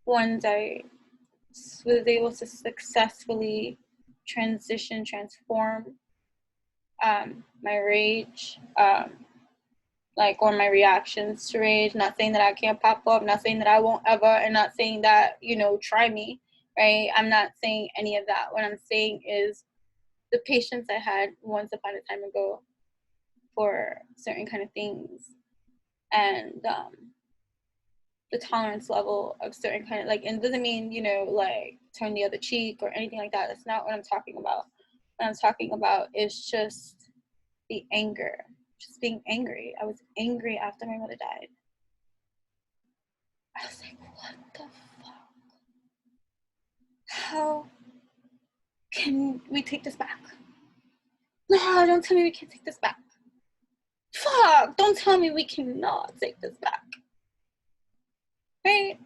ones I was able to successfully transform my rage, like, or my reactions to rage. Not saying that I can't pop up, not saying that I won't ever, and not saying that, you know, try me, right? I'm not saying any of that. What I'm saying is the patience I had once upon a time ago for certain kind of things, and the tolerance level of certain kind of, like, and it doesn't mean, you know, like turn the other cheek or anything like that. That's not what I'm talking about. What I'm talking about is just the anger, just being angry. I was angry after my mother died. I was like, what the fuck? How can we take this back? No, don't tell me we can't take this back. Fuck, don't tell me we cannot take this back. Right?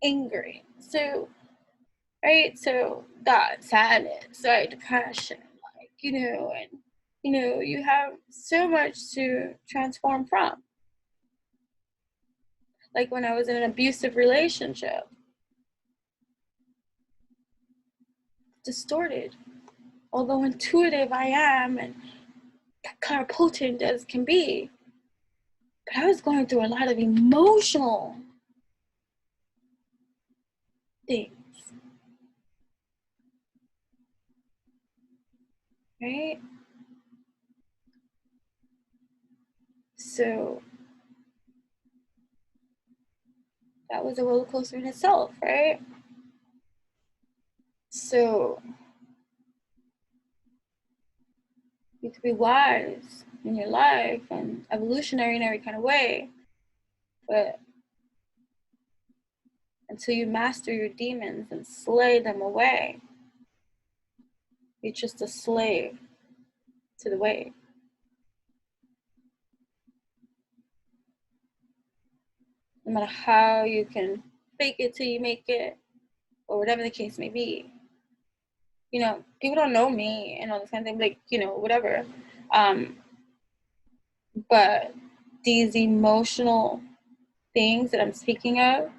Angry. So, right? So that sadness, right? Depression, like, you know, and, you know, you have so much to transform from. Like when I was in an abusive relationship, distorted, although intuitive I am and clairpotent as can be, but I was going through a lot of emotional things, right? So that was a roller coaster in itself, right? So you could be wise in your life and evolutionary in every kind of way, but until you master your demons and slay them away, you're just a slave to the way. No matter how you can fake it till you make it, or whatever the case may be. You know, people don't know me and all this kind of thing, like, you know, whatever. But these emotional things that I'm speaking of,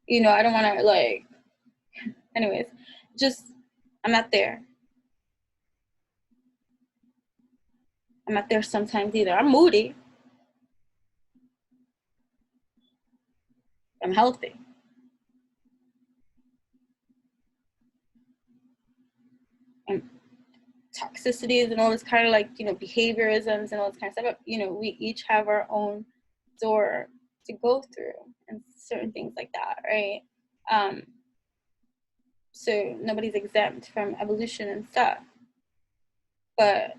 you know, I don't want to, like, anyways, just, I'm not there. I'm not there sometimes either. I'm moody. I'm healthy. And toxicities and all this kind of like, you know, behaviorisms and all this kind of stuff. But, you know, we each have our own door to go through and certain things like that, right? So nobody's exempt from evolution and stuff. But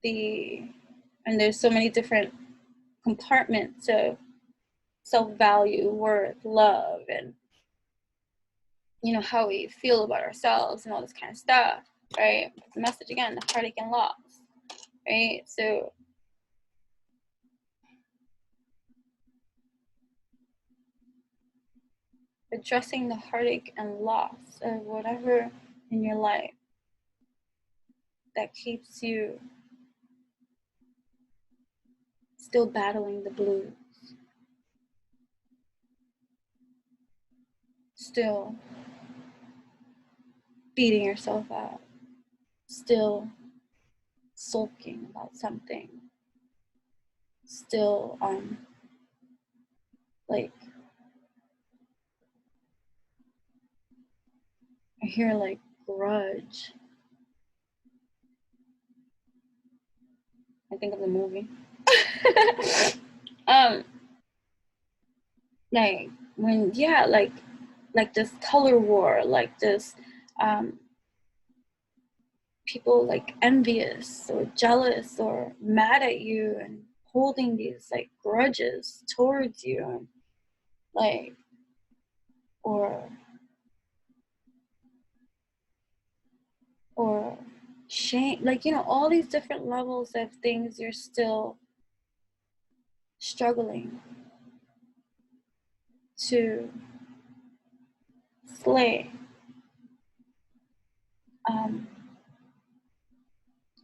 and there's so many different compartments of self-value, worth, love, and, you know, how we feel about ourselves and all this kind of stuff, right? The message again, the heartache and loss, right? So addressing the heartache and loss of whatever in your life that keeps you still battling the blues, still beating yourself up, still sulking about something, still like, I hear like grudge. I think of the movie. Like when, yeah, like this color war, like this people like envious or jealous or mad at you and holding these like grudges towards you, and like, or shame, like, you know, all these different levels of things you're still struggling to slay.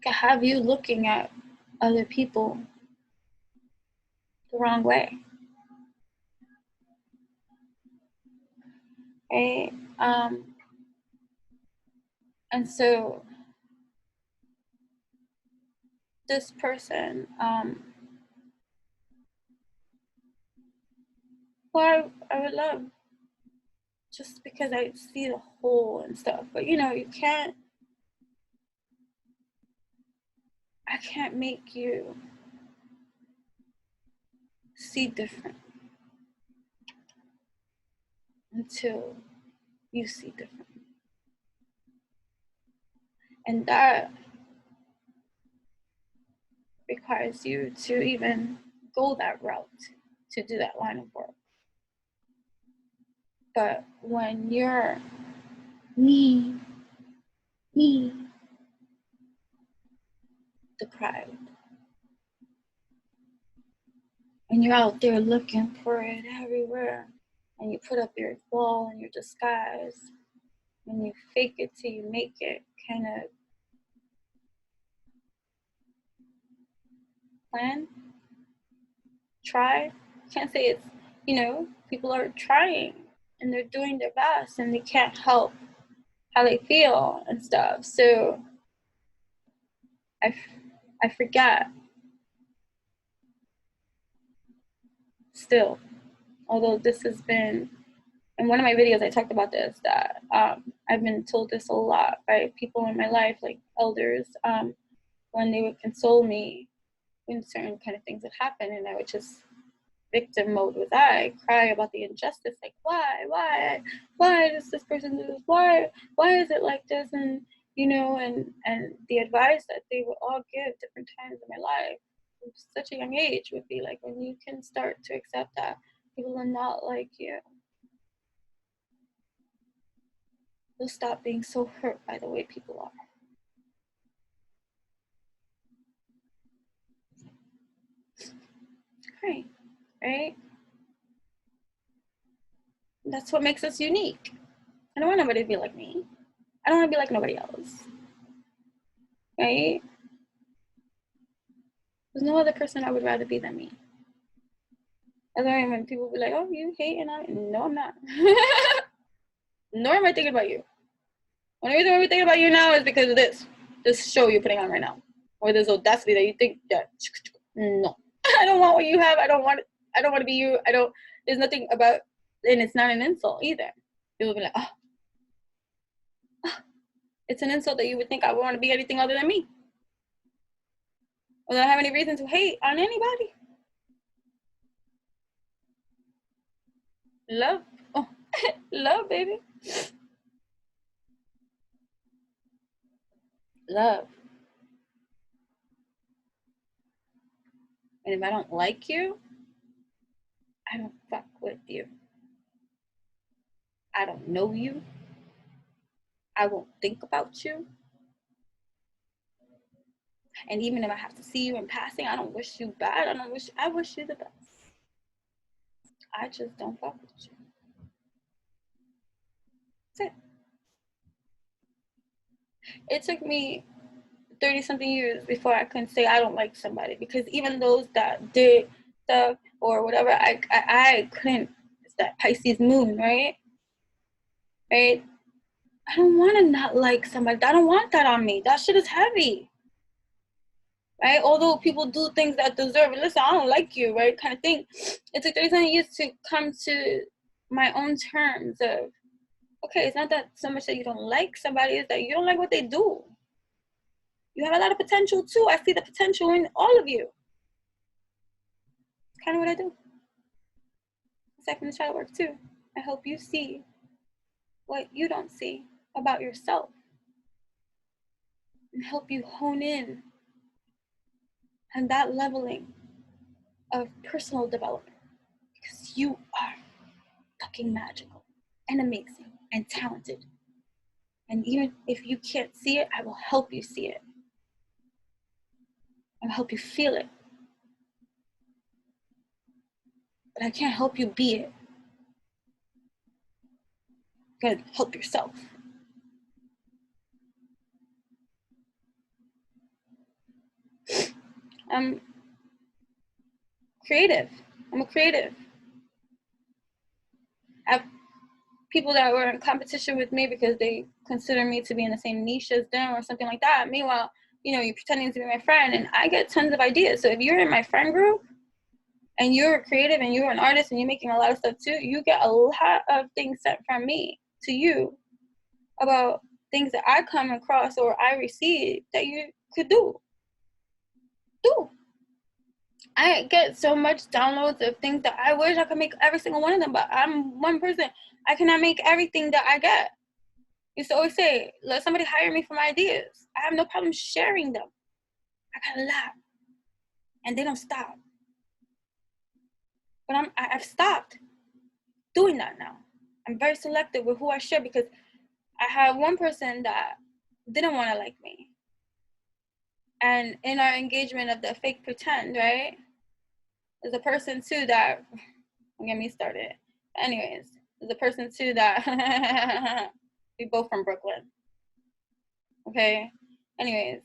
Can have you looking at other people the wrong way, right? And so this person, who I would love, just because I see the whole and stuff, but you know, I can't make you see different until you see different. And that requires you to even go that route, to do that line of work. But when you're me deprived, and you're out there looking for it everywhere, and you put up your wall and your disguise, and you fake it till you make it kind of plan, try. Can't say it's, you know, people are trying and they're doing their best and they can't help how they feel and stuff. So I forget still, although this has been, in one of my videos I talked about this, that I've been told this a lot by people in my life, like elders, when they would console me when certain kind of things would happen, and I would just victim mode with that. I cry about the injustice, like why does this person do this? Why is it like this? And you know, and the advice that they would all give different times in my life from such a young age would be like, when you can start to accept that people are not like you, you'll stop being so hurt by the way people are. Right? That's what makes us unique. I don't want nobody to be like me. I don't want to be like nobody else. Right? There's no other person I would rather be than me. That's why when people be like, oh, you hate, and no, I'm not. Nor am I thinking about you. Only reason I'm thinking about you now is because of this. this show you're putting on right now, or this audacity that you think that, no, I don't want what you have. I don't want to be you. There's nothing about, and it's not an insult either. People will be like, oh, it's an insult that you would think I would want to be anything other than me. I don't have any reason to hate on anybody. Love. Oh, love, baby. Love. And if I don't like you, I don't fuck with you. I don't know you. I won't think about you. And even if I have to see you in passing, I don't wish you bad. I wish you the best. I just don't fuck with you. That's it. It took me 30-something years before I couldn't say I don't like somebody, because even those that did stuff or whatever, I couldn't. It's that Pisces moon, right? Right? I don't want to not like somebody. I don't want that on me. That shit is heavy. Right? Although people do things that deserve it. Listen, I don't like you, right? Kind of thing. It took 30-something years to come to my own terms of, okay, it's not that so much that you don't like somebody, it's that you don't like what they do. You have a lot of potential too. I see the potential in all of you. It's kind of what I do. Aside from the shadow work too. I help you see what you don't see about yourself, and help you hone in on that leveling of personal development, because you are fucking magical and amazing and talented. And even if you can't see it, I will help you see it. I'll help you feel it. But I can't help you be it. You gotta help yourself. I'm creative. I'm a creative. I have people that were in competition with me because they consider me to be in the same niche as them or something like that. Meanwhile, you're pretending to be my friend, and I get tons of ideas. So if you're in my friend group and you're creative and you're an artist and you're making a lot of stuff too, you get a lot of things sent from me to you about things that I come across or I receive that you could do. I get so much downloads of things that I wish I could make every single one of them, but I'm one person. I cannot make everything that I get. I used to always say, let somebody hire me for my ideas. I have no problem sharing them. I got a lot. And they don't stop. But I've stopped doing that now. I'm very selective with who I share, because I have one person that didn't want to like me. And in our engagement of the fake pretend, right? There's a person too that, don't get me started. Anyways, there's a person too that, we both from Brooklyn. Okay? Anyways,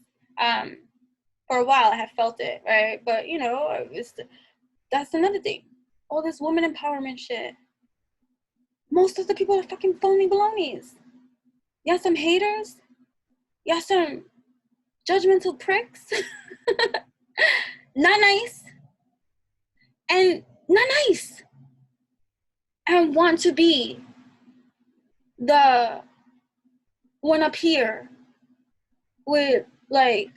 for a while I have felt it, right? But, that's another thing. All this woman empowerment shit. Most of the people are fucking phony balonies. Yeah, some haters. Yeah, some judgmental pricks. Not nice. And not nice. And want to be the one up here with, like,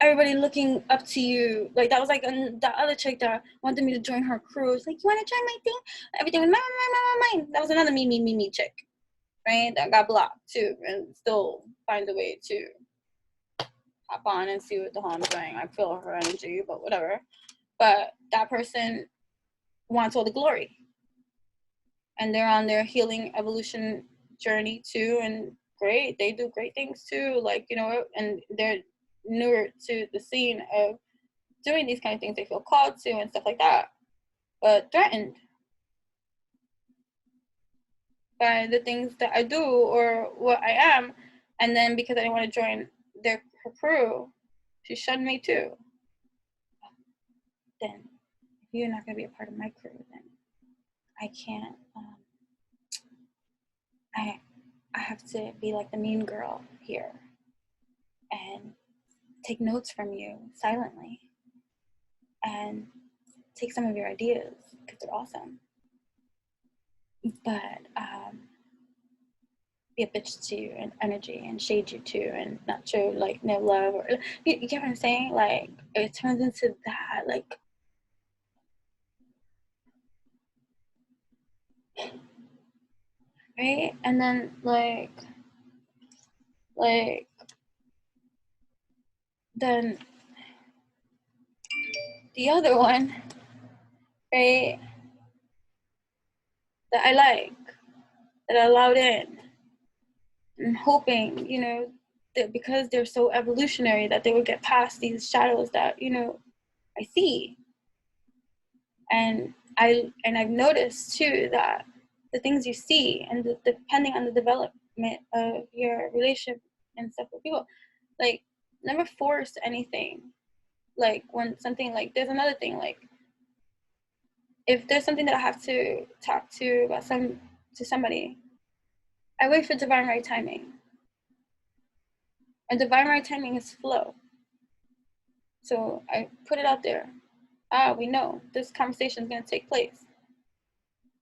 everybody looking up to you. Like, that was like the other chick that wanted me to join her crew. It's like, you want to join my thing? Everything was mine. That was another me chick, right? That got blocked too, and still find a way to hop on and see what the hell I'm doing. I feel her energy, but whatever. But that person wants all the glory, and they're on their healing evolution journey too, and great, they do great things too, like, and they're newer to the scene of doing these kind of things they feel called to and stuff like that, but threatened by the things that I do or what I am. And then because I didn't want to join her crew, she shunned me too. Then if you're not going to be a part of my crew, then I can't, I have to be like the mean girl here. and take notes from you silently and take some of your ideas because they're awesome. But be a bitch to you and energy and shade you too and not show like no love or you get what I'm saying? Like it turns into that like right? And then like then the other one, right, that I like, that I allowed in, and hoping, you know, that because they're so evolutionary that they would get past these shadows that, you know, I see. And I've noticed too that the things you see and depending on the development of your relationship and stuff with people, like never force anything. Like when something like there's another thing, like if there's something that I have to talk to about to somebody, I wait for divine right timing. And divine right timing is flow. So I put it out there. We know this conversation is going to take place.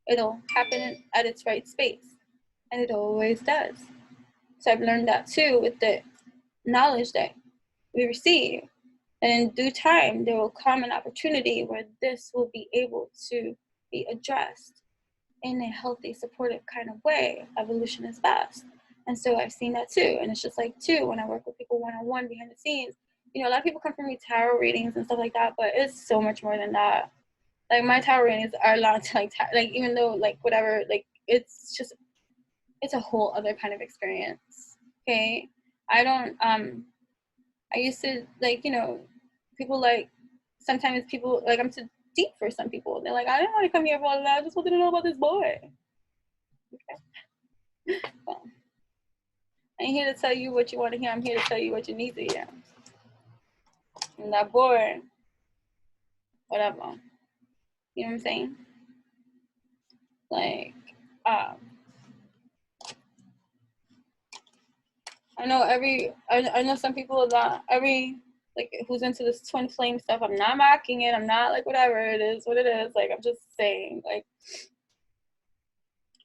It'll happen at its right space. And it always does. So I've learned that too with the knowledge that we receive. And in due time, there will come an opportunity where this will be able to be addressed in a healthy, supportive kind of way. Evolution is best. And so I've seen that too. And it's just like too, when I work with people one-on-one behind the scenes, you know, a lot of people come from me tarot readings and stuff like that, but it's so much more than that. Like my tarot readings are not like even though like whatever, like it's a whole other kind of experience. Okay. I used to like, you know, people like sometimes people like I'm too deep for some people. They're like, I didn't want to come here for all that. I just wanted to know about this boy. Okay. Well, I ain't here to tell you what you want to hear. I'm here to tell you what you need to hear. I'm not bored. Whatever. You know what I'm saying? Like, I know some people that like who's into this twin flame stuff. I'm not mocking it. I'm not like whatever it is, what it is. Like I'm just saying, like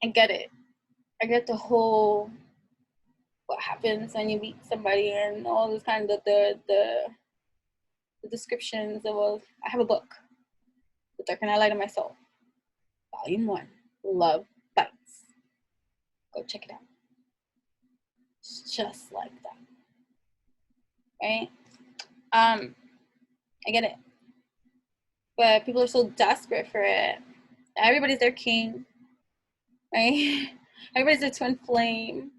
I get it. I get the whole what happens when you meet somebody and all this kind of the descriptions of I have a book, The Dark and Light of My Soul, Volume 1, Love Bites. Go check it out. It's just like that. Right? I get it. But people are so desperate for it. Everybody's their king, right? Everybody's their twin flame.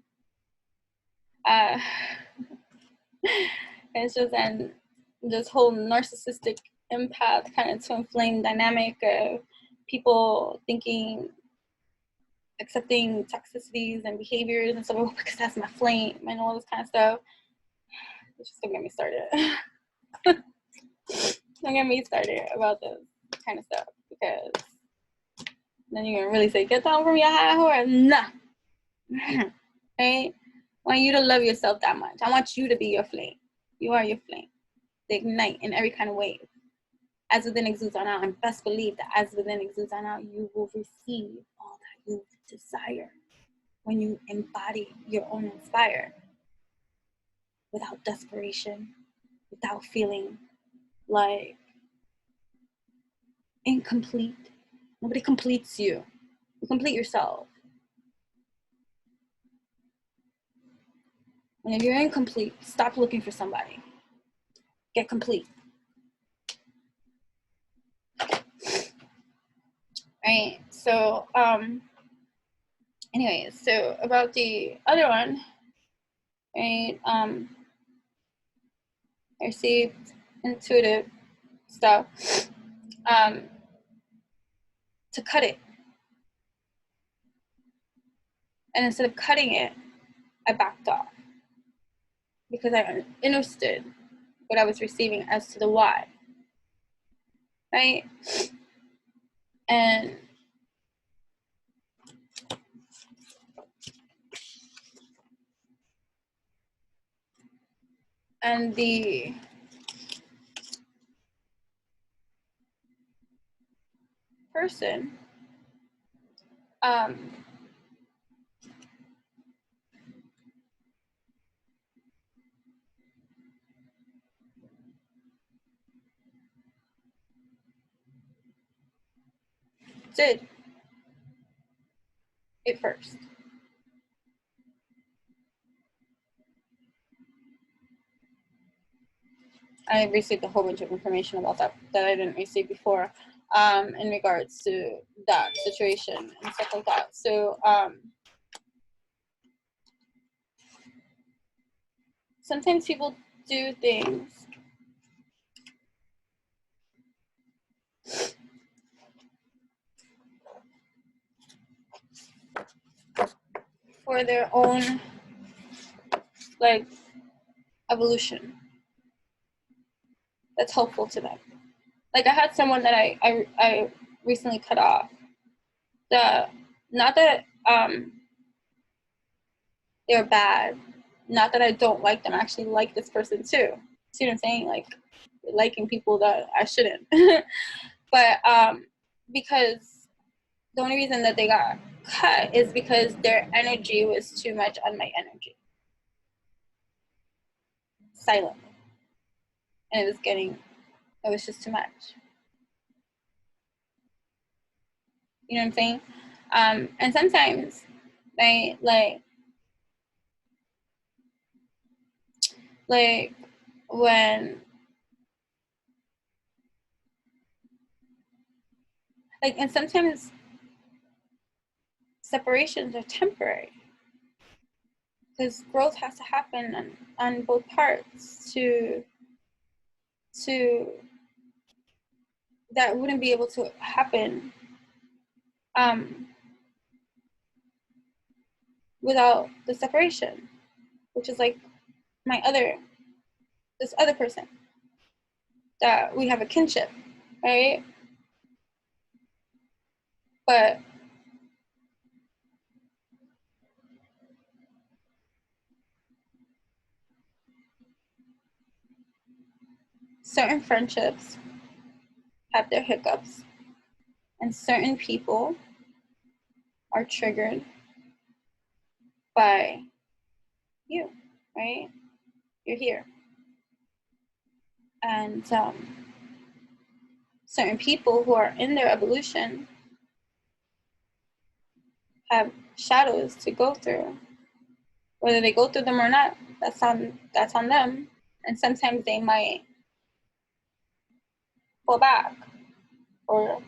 It's just and this whole narcissistic empath kind of twin flame dynamic of people thinking, accepting toxicities and behaviors and stuff, oh, because that's my flame and all this kind of stuff. It's just gonna get me started. Don't get me started about this kind of stuff because then you're gonna really say, get down from your high horse. Nah. Right? I want you to love yourself that much. I want you to be your flame. You are your flame. They ignite in every kind of way. As within exudes on out, and best believe that as within exudes on out, you will receive all that you desire when you embody your own inspire without desperation, without feeling like incomplete. Nobody completes you. You complete yourself. And if you're incomplete, stop looking for somebody. Get complete. Right? So, anyways, so about the other one, right? I received intuitive stuff to cut it. And instead of cutting it, I backed off because I understood what I was receiving as to the why. Right? And and the person did it first. I received a whole bunch of information about that I didn't receive before, in regards to that situation and stuff like that. So sometimes people do things for their own, like, evolution that's helpful to them. Like, I had someone that I recently cut off. Not that they're bad, not that I don't like them. I actually like this person too. See what I'm saying? Like, liking people that I shouldn't. But because the only reason that they got cut is because their energy was too much on my energy. Silent. And it was just too much. You know what I'm saying? And sometimes, right, like when, like, and sometimes separations are temporary because growth has to happen on both parts to that wouldn't be able to happen without the separation, which is like this other person that we have a kinship, right? But certain friendships have their hiccups, and certain people are triggered by you, right? You're here. And certain people who are in their evolution have shadows to go through. Whether they go through them or not, that's on them. And sometimes they might pull back or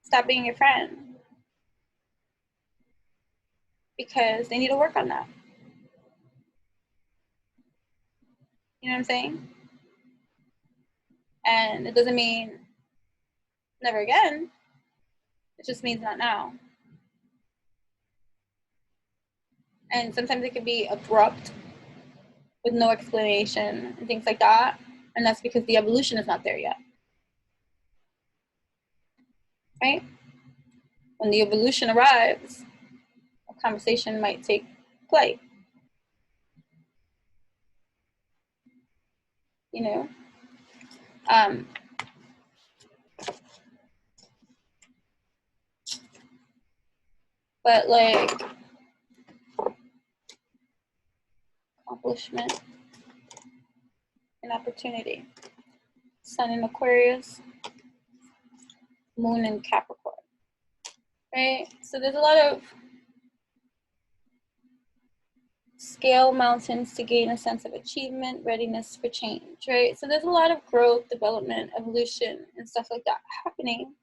stop being your friend because they need to work on that. You know what I'm saying? And it doesn't mean never again. It just means not now. And sometimes it can be abrupt with no explanation and things like that. And that's because the evolution is not there yet. Right? When the evolution arrives, a conversation might take place. You know? But like accomplishment and opportunity. Sun in Aquarius, Moon in Capricorn. Right? So there's a lot of scale mountains to gain a sense of achievement, readiness for change, right? So there's a lot of growth, development, evolution, and stuff like that happening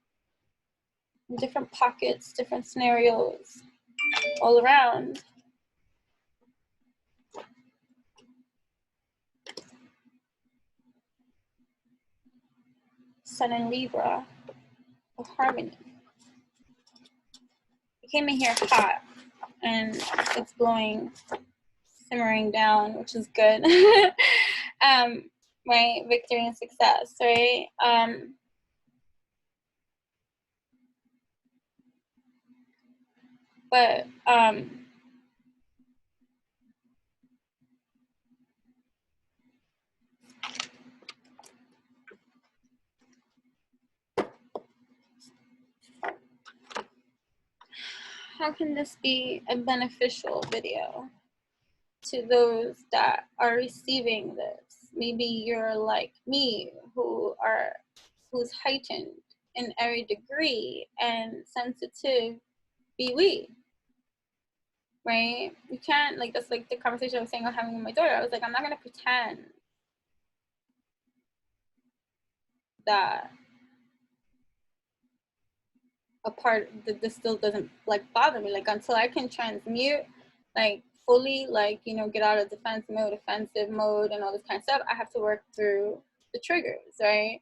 in different pockets, different scenarios, all around. Sun in Libra, of harmony. It came in here hot, and it's blowing, simmering down, which is good. Right, victory and success, right? But how can this be a beneficial video to those that are receiving this? Maybe you're like me, who's heightened in every degree and sensitive, be we, right? You can't, like, that's like the conversation I was saying I'm having with my daughter. I was like, I'm not gonna pretend that a part that this still doesn't like bother me, like until I can transmute like fully, like, you know, get out of defense mode, offensive mode, and all this kind of stuff. I have to work through the triggers, right?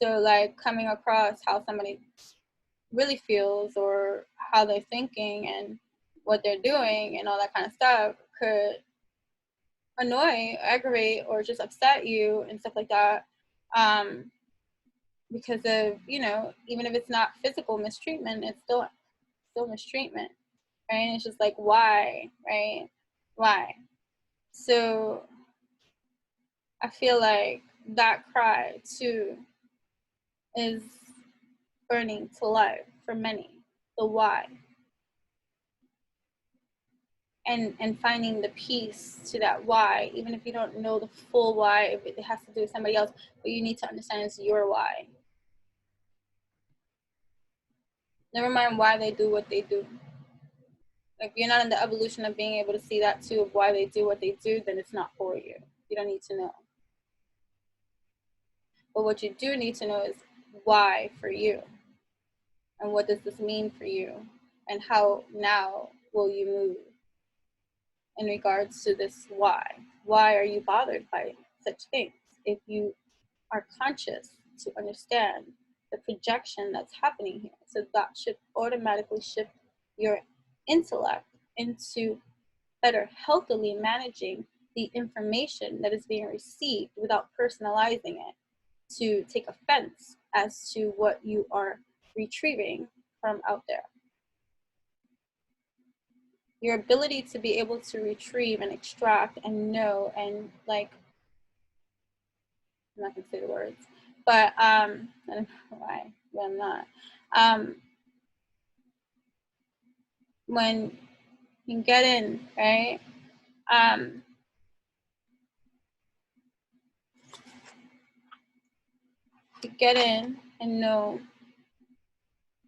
So like coming across how somebody really feels or how they're thinking and what they're doing and all that kind of stuff could annoy, aggravate, or just upset you and stuff like that, because of, you know, even if it's not physical mistreatment, it's still mistreatment, right? And it's just like, why, right? Why? So I feel like that cry too is burning to life for many, the why, and finding the peace to that why, even if you don't know the full why, if it has to do with somebody else, but you need to understand it's your why. Never mind why they do what they do. If you're not in the evolution of being able to see that too, of why they do what they do, then it's not for you. You don't need to know. But what you do need to know is why for you. And what does this mean for you? And how now will you move in regards to this why? Why are you bothered by such things? If you are conscious to understand the projection that's happening here. So that should automatically shift your intellect into better healthily managing the information that is being received without personalizing it to take offense as to what you are retrieving from out there. Your ability to be able to retrieve and extract and know and, like, I'm not gonna say the words, but I don't know why, but I'm not. When you get in, right? To get in and know,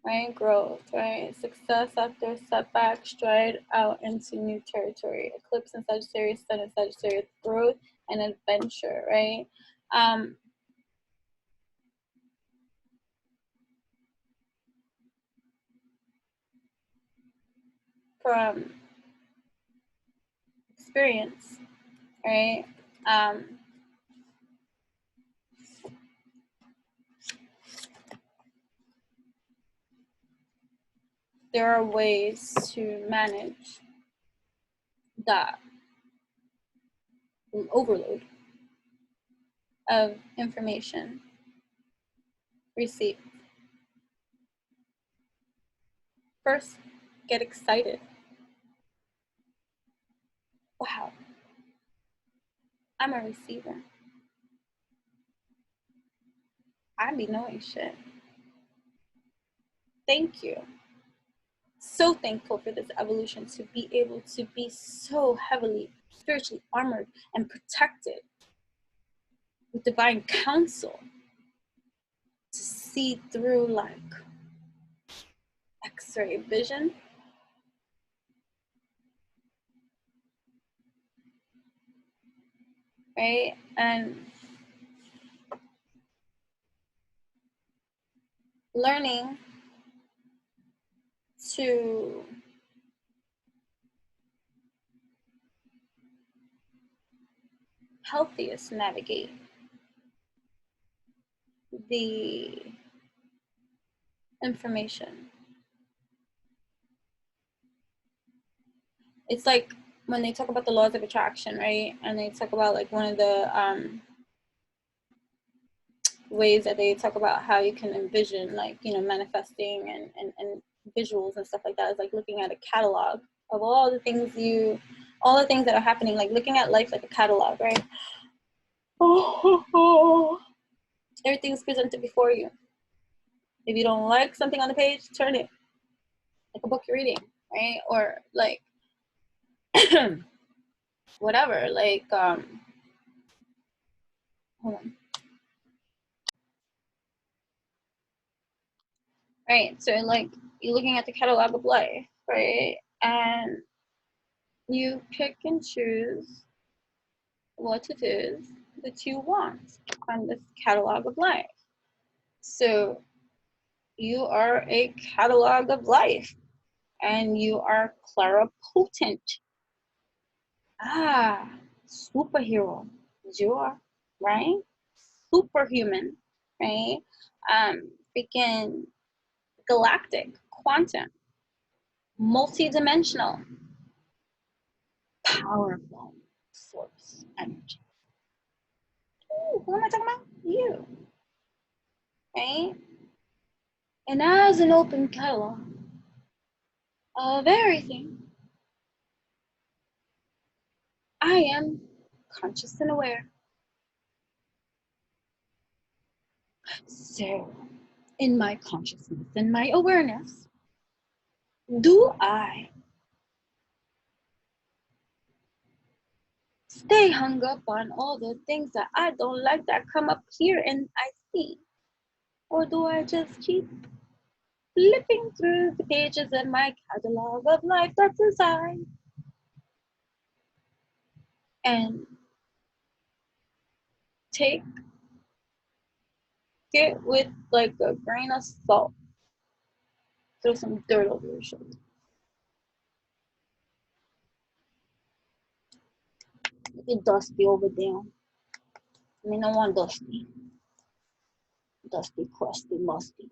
right? Growth, right? Success after setback, stride out into new territory. Eclipse in Sagittarius, Sun in Sagittarius, growth and adventure, right? From experience, right? There are ways to manage that overload of information received. First, get excited. Wow, I'm a receiver. I be knowing shit. Thank you. So thankful for this evolution to be able to be so heavily spiritually armored and protected with divine counsel to see through like X-ray vision. Right? And learning to healthiest navigate the information. It's like when they talk about the laws of attraction, right? And they talk about like one of the ways that they talk about how you can envision, like, you know, manifesting and visuals and stuff like that is like looking at a catalog of all the things that are happening, like looking at life like a catalog, right? Everything's presented before you. If you don't like something on the page, turn it. Like a book you're reading. right? Or like whatever, like hold on. Right, so like you're looking at the catalog of life, right? And you pick and choose what it is that you want from this catalog of life. So you are a catalog of life, and you are claripotent. Ah, superhero. You are, right? Superhuman, right? Freaking galactic, quantum, multi-dimensional, powerful source energy. Ooh, who am I talking about? You, right? And as an open catalog of everything, I am conscious and aware. So, in my consciousness and my awareness, do I stay hung up on all the things that I don't like that come up here and I see? Or do I just keep flipping through the pages of my catalog of life that's inside and take it with like a grain of salt, throw some dirt over your shoulder? It's dusty over there. I mean, I want dusty. Dusty, crusty, musty.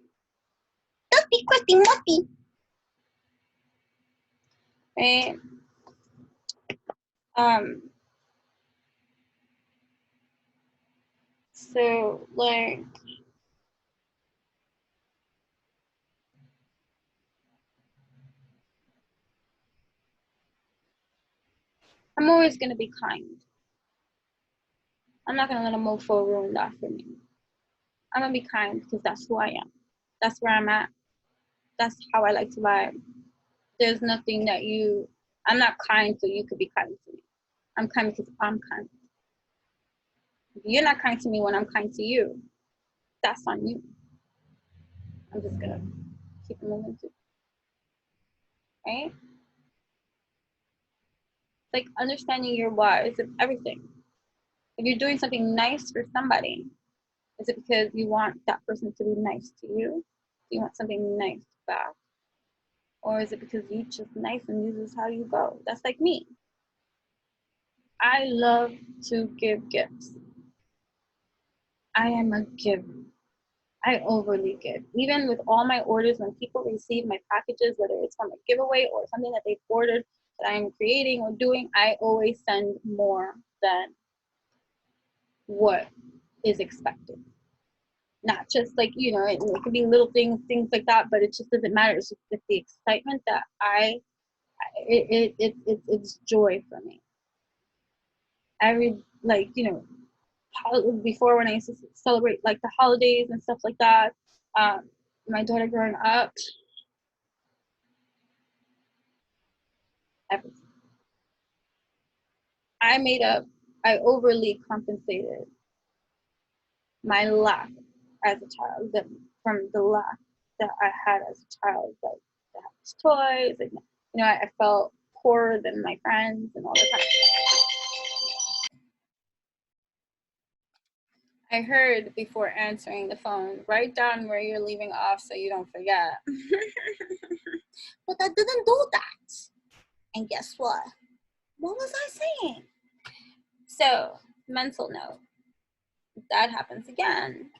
Dusty, crusty, musty. Right? Um, so like I'm always gonna be kind. I'm not gonna let a mofo ruin that for me. I'm gonna be kind because that's who I am. That's where I'm at. That's how I like to vibe. There's nothing that I'm not kind so you could be kind to me. I'm kind because I'm kind. If you're not kind to me when I'm kind to you, that's on you. I'm just gonna keep it moving too. Right? Like understanding your whys of everything. If you're doing something nice for somebody, is it because you want that person to be nice to you? Do you want something nice back? Or is it because you just nice and this is how you go? That's like me. I love to give gifts. I am a giver. I overly give. Even with all my orders, when people receive my packages, whether it's from a giveaway or something that they've ordered that I'm creating or doing, I always send more than what is expected. Not just like, it could be little things like that, but it just doesn't matter. It's just the excitement that it's joy for me. Every, like, before when I used to celebrate like the holidays and stuff like that, my daughter growing up, everything. I overly compensated my lack as a child from the lack that I had as a child, like I had toys, and I felt poorer than my friends and all that kind of stuff. I heard before answering the phone, write down where you're leaving off so you don't forget. But I didn't do that. And guess what? What was I saying? So, mental note. If that happens again,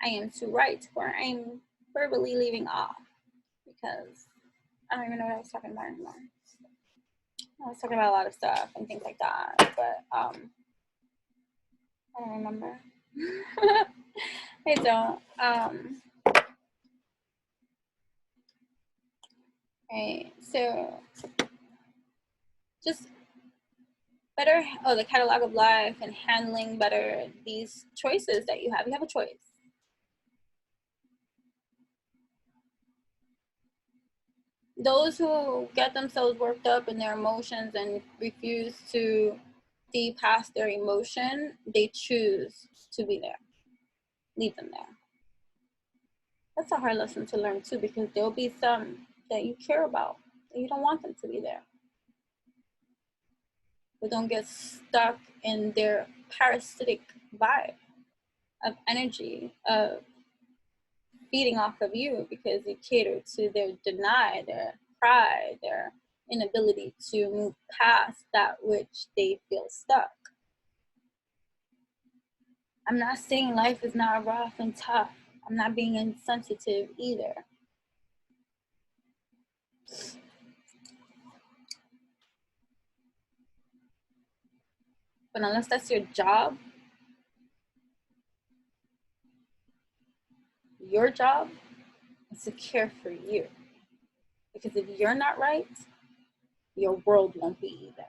I am to write where I'm verbally leaving off because I don't even know what I was talking about anymore. I was talking about a lot of stuff and things like that, but I don't remember. I don't. Right. So just better. Oh, the catalog of life and handling better these choices that you have. You have a choice. those who get themselves worked up in their emotions and refuse to see past their emotion, they choose to be there. Leave them there. That's a hard lesson to learn too, because there'll be some that you care about and you don't want them to be there. But don't get stuck in their parasitic vibe of energy, of feeding off of you, because you cater to their deny, their pride, their inability to move past that which they feel stuck. I'm not saying life is not rough and tough. I'm not being insensitive either. But unless that's your job is to care for you. Because if you're not right, your world won't be either.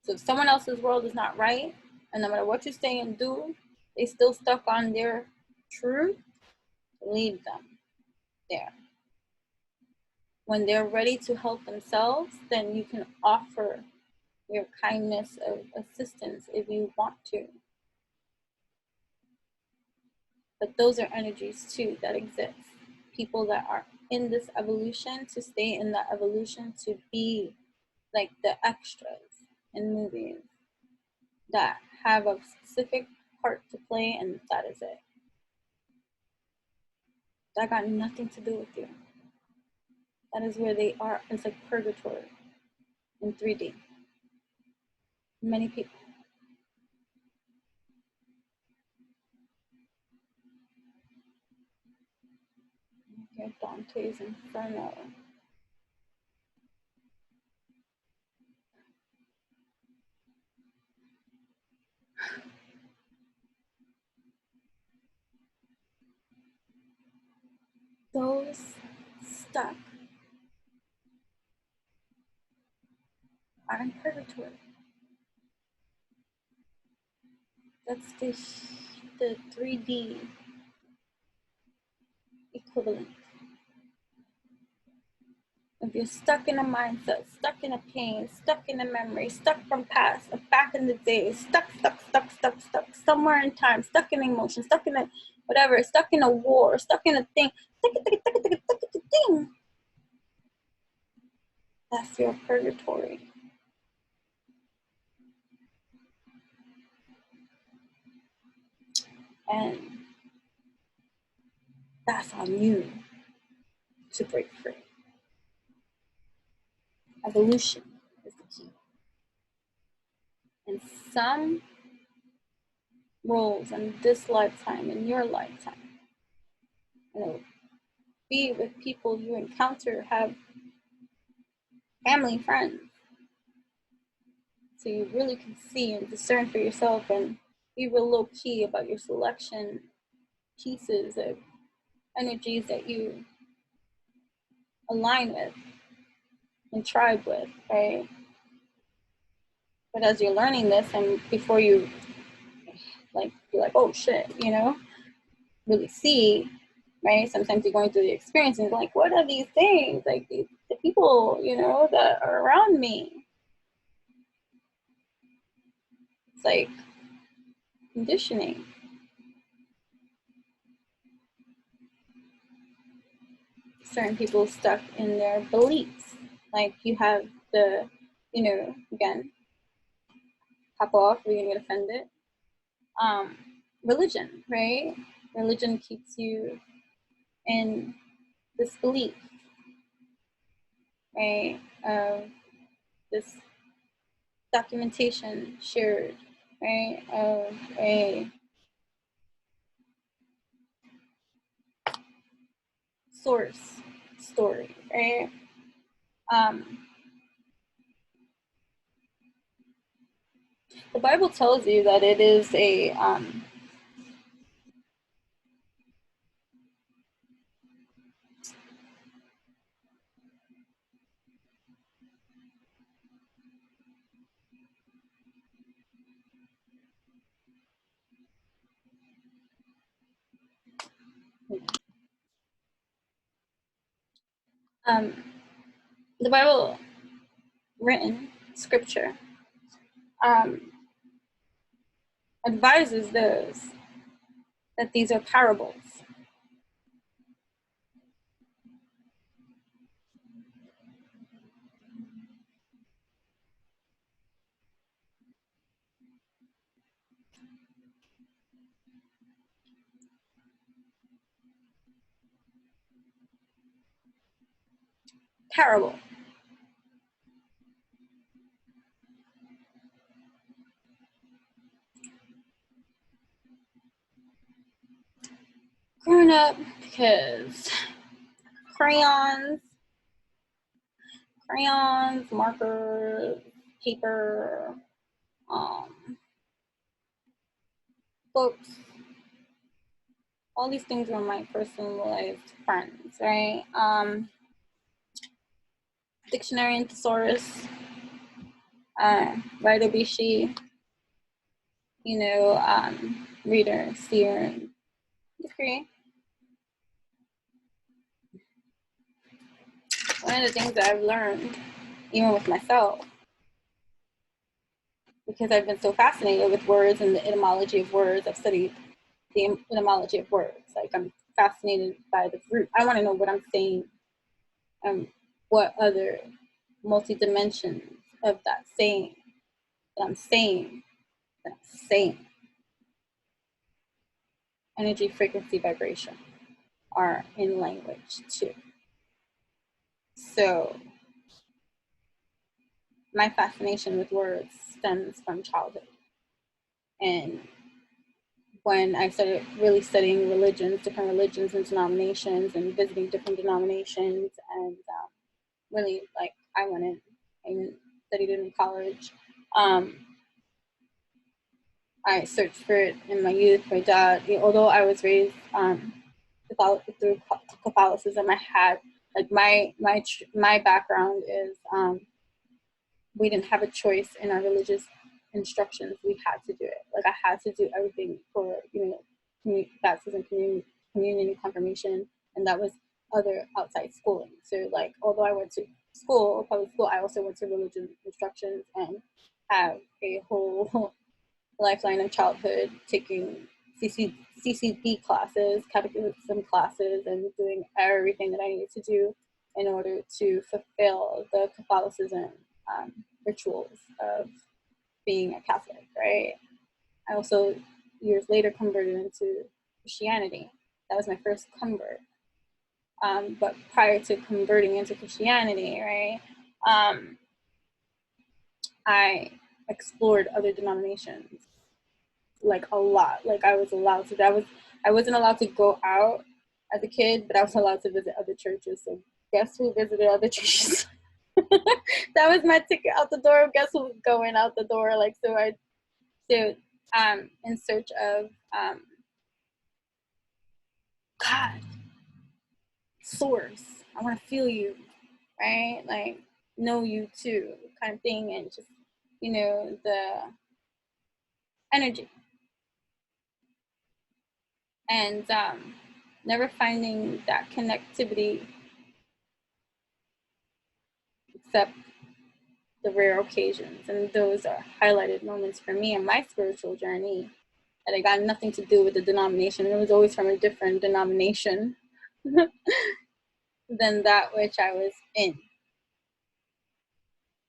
So if someone else's world is not right, and no matter what you say and do, they still stuck on their truth, leave them there. When they're ready to help themselves, then you can offer your kindness of assistance if you want to. But those are energies too that exist. People that are in this evolution, to stay in that evolution, to be like the extras in movies that have a specific part to play, and that is it. That got nothing to do with you. That is where they are. It's like purgatory in 3D. Many people. Okay, Dante's Inferno. Those stuck are in purgatory. That's the 3D equivalent. If you're stuck in a mindset, stuck in a pain, stuck in a memory, stuck from past, back in the day, stuck, somewhere in time, stuck in emotion, stuck in a whatever, stuck in a war, stuck in a thing, stuck in a thing. That's your purgatory. And that's on you to break free. Evolution is the key. And some roles in this lifetime, in your lifetime, be with people you encounter, have family, friends, so you really can see and discern for yourself and be real low key about your selection pieces of energies that you align with and tribe with, right? But as you're learning this, and before you be like, oh shit, really see, right? Sometimes you're going through the experience and like, what are these things? Like the people, that are around me. It's like conditioning. Certain people stuck in their beliefs. Like you have the, again, pop off, you're gonna get offended. Religion, right? Religion keeps you in this belief, right? Of this documentation shared, right? Of a source story, right? The Bible tells you that it is a The Bible, written scripture, advises those that these are parables. Parable. Growing up, because crayons, markers, paper, books, all these things were my personalized friends, right? Dictionary and thesaurus, writer bishi, reader, seer, degree. One of the things that I've learned, even with myself, because I've been so fascinated with words and the etymology of words, I've studied the etymology of words. Like, I'm fascinated by the root. I want to know what I'm saying and what other multi-dimensions of that saying that I'm saying. Energy, frequency, vibration are in language too. So my fascination with words stems from childhood. And when I started really studying religions, different religions and denominations, and visiting different denominations, and really, like, I went in and studied it in college. I searched for it in my youth. My dad, although I was raised through Catholicism, I had, like, my background is we didn't have a choice in our religious instructions. We had to do it. Like, I had to do everything for, baptism, communion, and confirmation, and that was other outside schooling. So, like, although I went to school, public school, I also went to religion instructions and have a whole lifeline of childhood taking CCD classes, catechism classes, and doing everything that I needed to do in order to fulfill the Catholicism rituals of being a Catholic, right? I also, years later, converted into Christianity. That was my first convert. But prior to converting into Christianity, right, I explored other denominations, like, a lot. Like, I was allowed to. I wasn't allowed to go out as a kid, but I was allowed to visit other churches. So guess who visited other churches? That was my ticket out the door. Guess who was going out the door? Like, so in search of God, source. I want to feel you, right? Like, know you too, kind of thing, and just, the energy. And never finding that connectivity except the rare occasions. And those are highlighted moments for me in my spiritual journey that I got nothing to do with the denomination. It was always from a different denomination than that which I was in.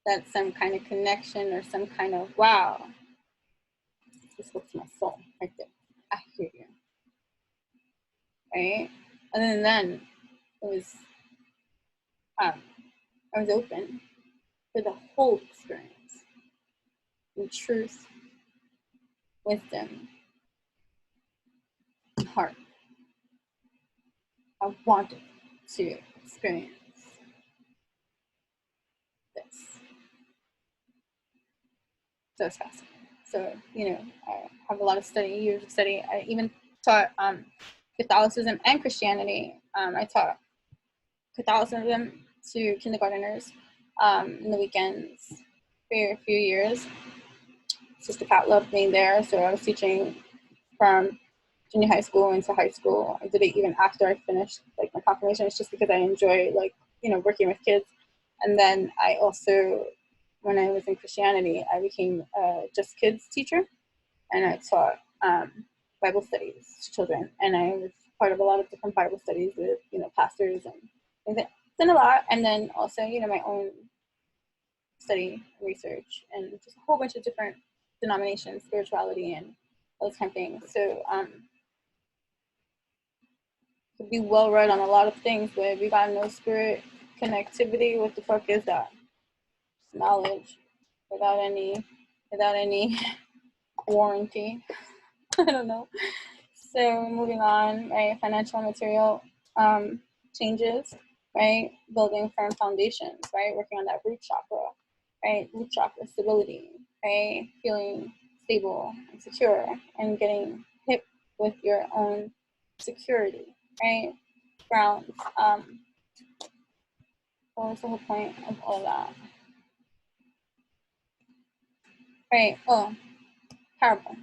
That's some kind of connection or some kind of, wow, this spoke to my soul right there. I hear you. Right? And then it was, I was open for the whole experience in truth, wisdom, and heart. I wanted to experience this. So it's fascinating. So, I have a lot of years of study. I even taught Catholicism and Christianity. I taught Catholicism to kindergarteners in the weekends for a few years. Sister Pat loved me there, so I was teaching from junior high school into high school. I did it even after I finished, like, my confirmation. It's just because I enjoy, like, working with kids. And then I also, when I was in Christianity, I became a just kids teacher, and I taught Bible studies to children. And I was part of a lot of different Bible studies with, pastors and things. It's been a lot. And then also, my own study, research, and just a whole bunch of different denominations, spirituality, and those kind of things. So to be well read on a lot of things, but if you got no spirit connectivity, what the fuck is that? It's knowledge without any warranty. I don't know. So moving on, right? Financial and material changes, right? Building firm foundations, right? Working on that root chakra, right? Root chakra stability, right? Feeling stable and secure, and getting hip with your own security, right? Grounds. What was the whole point of all that? Right. Oh, parable.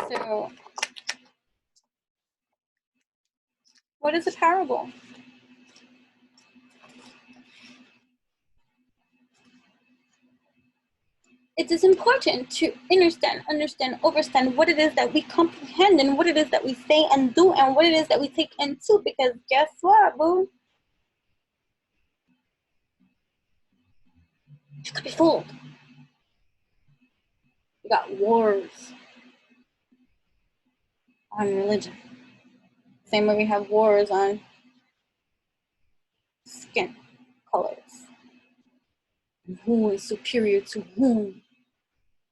So, what is a parable? It is important to understand, overstand what it is that we comprehend, and what it is that we say and do, and what it is that we take into, because guess what, boo? You could be fooled. You got wars on religion. Same way we have wars on skin colors. And who is superior to whom?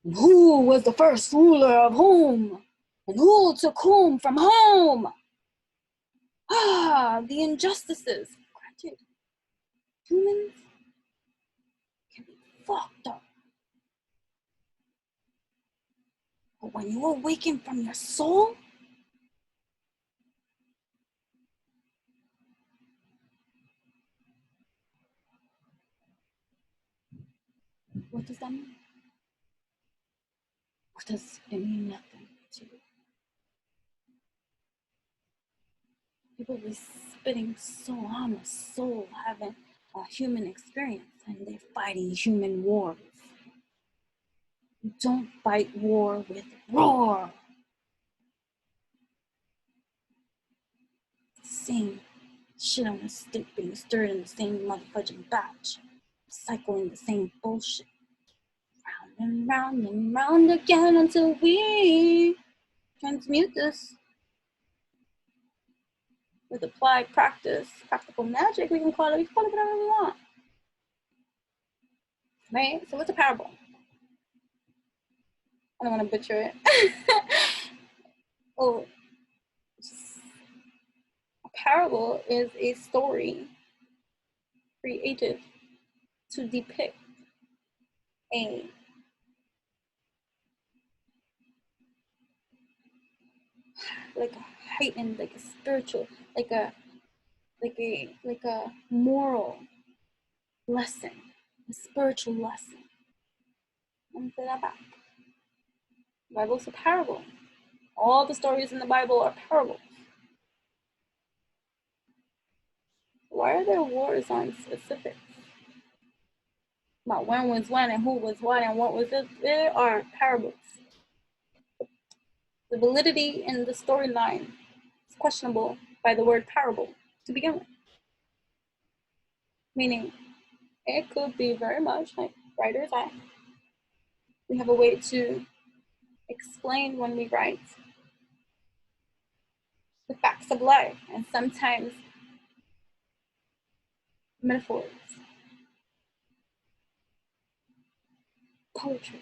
And who was the first ruler of whom? And who took whom from whom? The injustices. Granted, humans can be fucked up. But when you awaken from your soul, what does that mean? What does it mean? Nothing to you. People be spitting so on the soul, having a human experience, and they're fighting human wars. You don't fight war with roar. Same shit on the stick being stirred in the same motherfucking batch. Cycling the same bullshit. Round and round again until we transmute this with applied practice, practical magic, we can call it whatever we want. Right? So what's a parable? I don't want to butcher it. Oh, a parable is a story created to depict a heightened, a spiritual, like a moral lesson, a spiritual lesson. Let me say that back. The Bible's a parable. All the stories in the Bible are parables. Why are there wars on specifics? About when was when and who was what and what was it? There are parables. The validity in the storyline is questionable by the word parable to begin with. Meaning, it could be very much like writer's eye. We have a way to explain when we write the facts of life, and sometimes metaphors, poetry,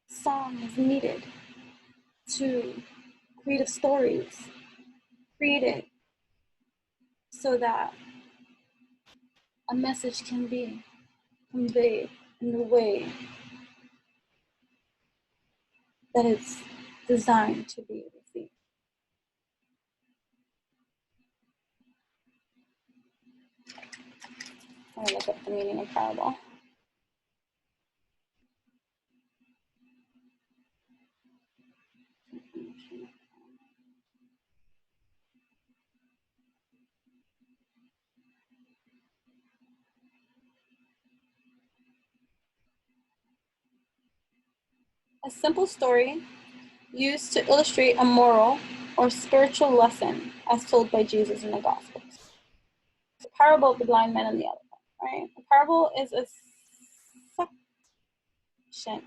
song is needed to create stories, created so that a message can be conveyed in the way that it's designed to be received. I'm gonna look up the meaning of parable. A simple story used to illustrate a moral or spiritual lesson as told by Jesus in the Gospels. The parable of the blind man and the elephant, right? A parable is a succinct,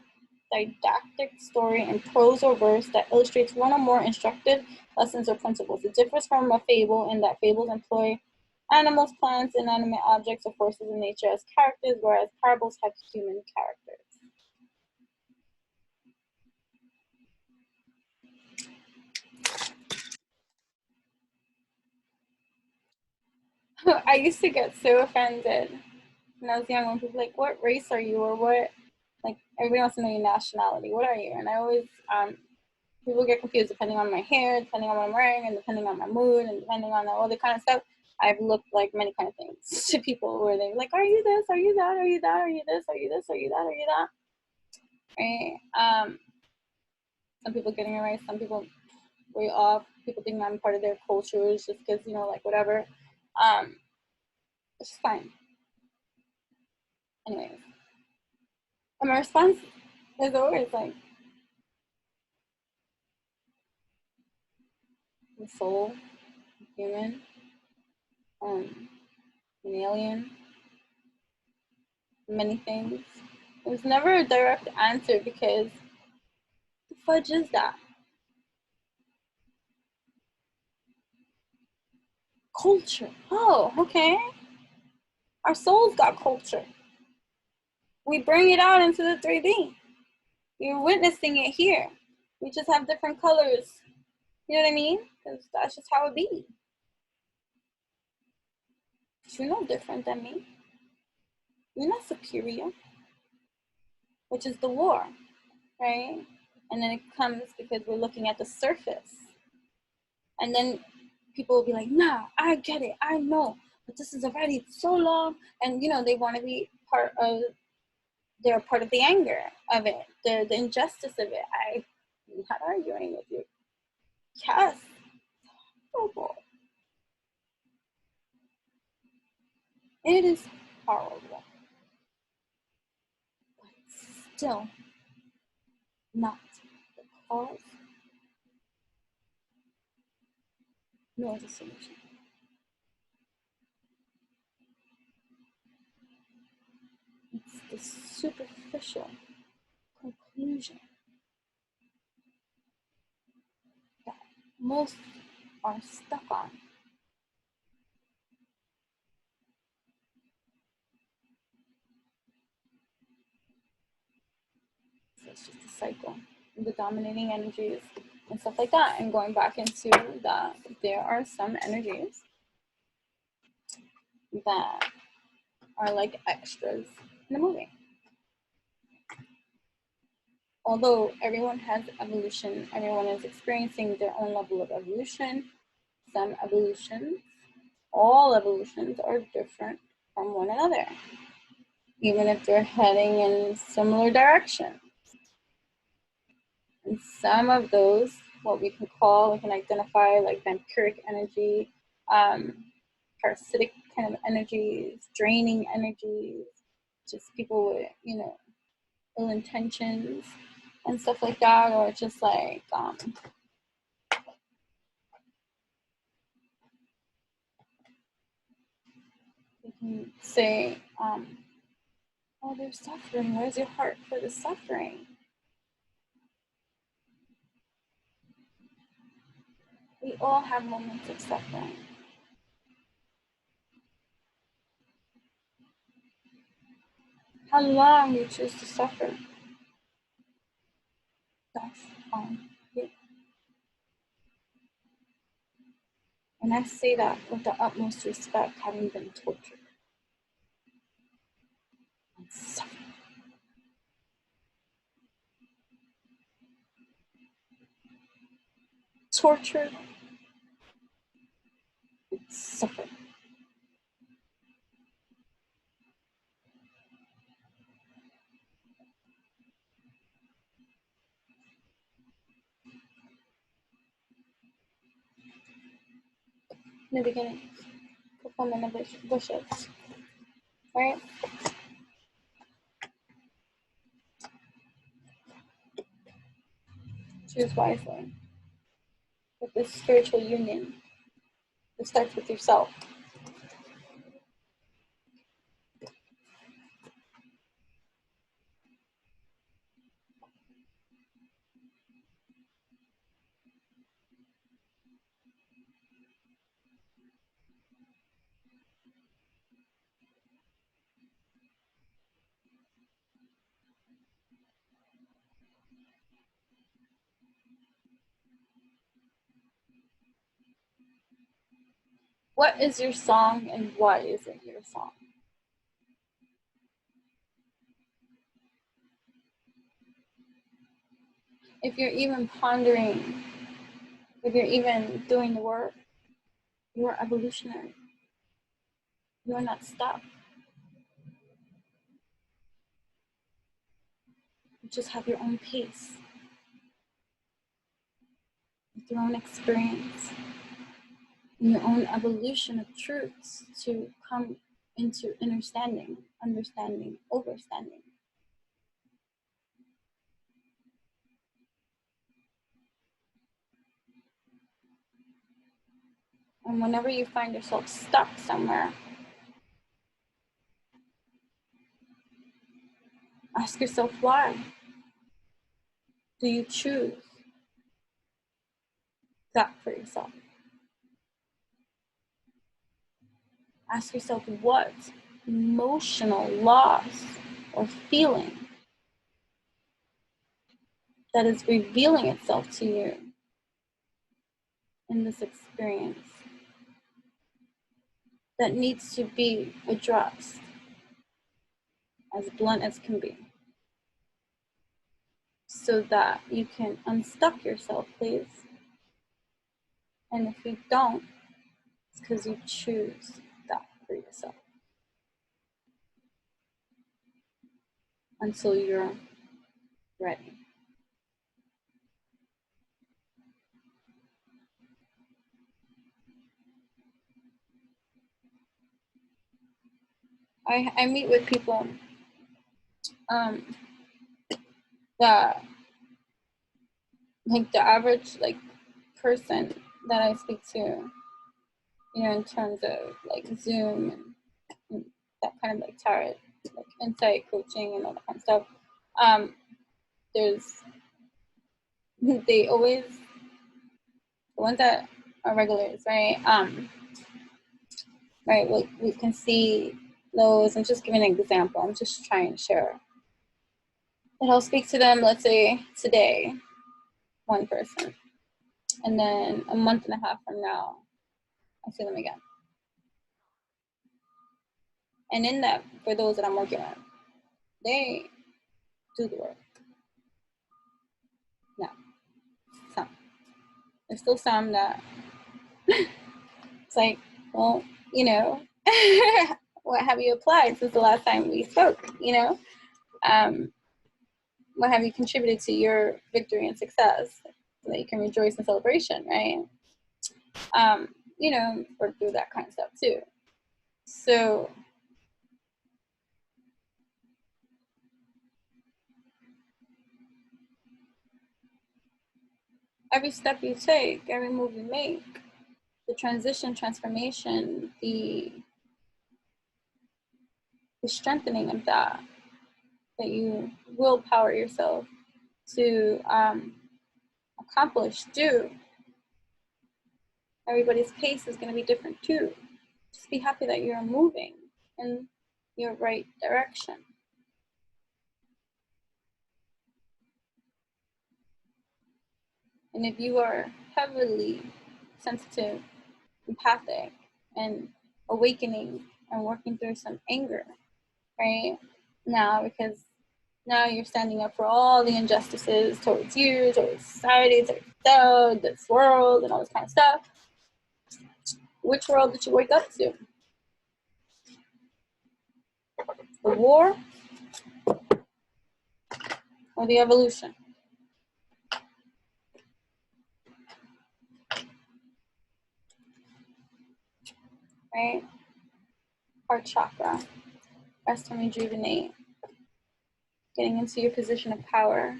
didactic story in prose or verse that illustrates one or more instructive lessons or principles. It differs from a fable in that fables employ animals, plants, inanimate objects, or forces in nature as characters, whereas parables have human characters. I used to get so offended when I was young when people like, what race are you, or what, like, everybody wants to know your nationality, what are you? And I always, people get confused depending on my hair, depending on what I'm wearing, and depending on my mood, and depending on all the kind of stuff. I've looked like many kind of things to people where they're like, are you this, are you that, are you that, are you this, are you this, are you that, are you that? Right? Some people getting it right, some people way off, people think I'm part of their cultures just because, you know, like whatever. It's fine. Anyways. And my response is always like, the soul, human, an alien, many things. There's never a direct answer because the fudge is that? Culture. Oh, okay. Our soul's got culture. We bring it out into the 3D. You're witnessing it here. We just have different colors. You know what I mean? Because that's just how it be. You're no different than me. You're not superior. Which is the war, right? And then it comes because we're looking at the surface. And then people will be like, nah, I get it, I know, but this is already so long. And, you know, they want to be part of, they're part of the anger of it, the injustice of it. I'm not arguing with you. Yes, horrible. It is horrible. But still not the cause nor the solution. It's the superficial conclusion that most are stuck on. So it's just a cycle. The dominating energies and stuff like that. And going back into that, there are some energies that are like extras in the movie. Although everyone has evolution, everyone is experiencing their own level of evolution. Some evolutions, all evolutions are different from one another, even if they're heading in similar directions. And some of those, what we can call, we can identify like vampiric energy, parasitic kind of energies, draining energies, just people with, you know, ill intentions and stuff like that, or just like you can say, oh, they're suffering. Where's your heart for the suffering? We all have moments of suffering. How long you choose to suffer, that's on you. And I say that with the utmost respect, having been tortured and suffered. Tortured and suffered. In the beginning, fulfillment of wishes, right? Choose wisely. With this spiritual union, it starts with yourself. What is your song and why is it your song? If you're even pondering, if you're even doing the work, you are evolutionary. You are not stuck. You just have your own pace, with your own experience, and your own evolution of truths to come into understanding, overstanding. And whenever you find yourself stuck somewhere, ask yourself why. Do you choose that for yourself? Ask yourself what emotional loss or feeling that is revealing itself to you in this experience that needs to be addressed as blunt as can be, so that you can unstuck yourself, please. And if you don't, it's because you choose that for yourself until you're ready. I meet with people that, like, the average person that I speak to, in terms of like Zoom and that kind of like tarot, like insight coaching and all that kind of stuff. They always, the ones that are regulars, right? Right, we can see those. I'm just giving an example. I'm just trying to share. And I'll speak to them, let's say today, one person, and then a month and a half from now, I'll see them again. And in that, for those that I'm working with, they do the work. No, some. There's still some that it's like, well, what have you applied since the last time we spoke? What have you contributed to your victory and success so that you can rejoice in celebration, right? Or do that kind of stuff too. So every step you take, every move you make, the transition, transformation, the strengthening of that you willpower yourself to accomplish, do. Everybody's pace is going to be different too. Just be happy that you're moving in your right direction. And if you are heavily sensitive, empathic, and awakening and working through some anger, right? Because now you're standing up for all the injustices towards you, towards society, towards this world, and all this kind of stuff. Which world did you wake up to? The war or the evolution? Right? Heart chakra. Rest and rejuvenate. Getting into your position of power.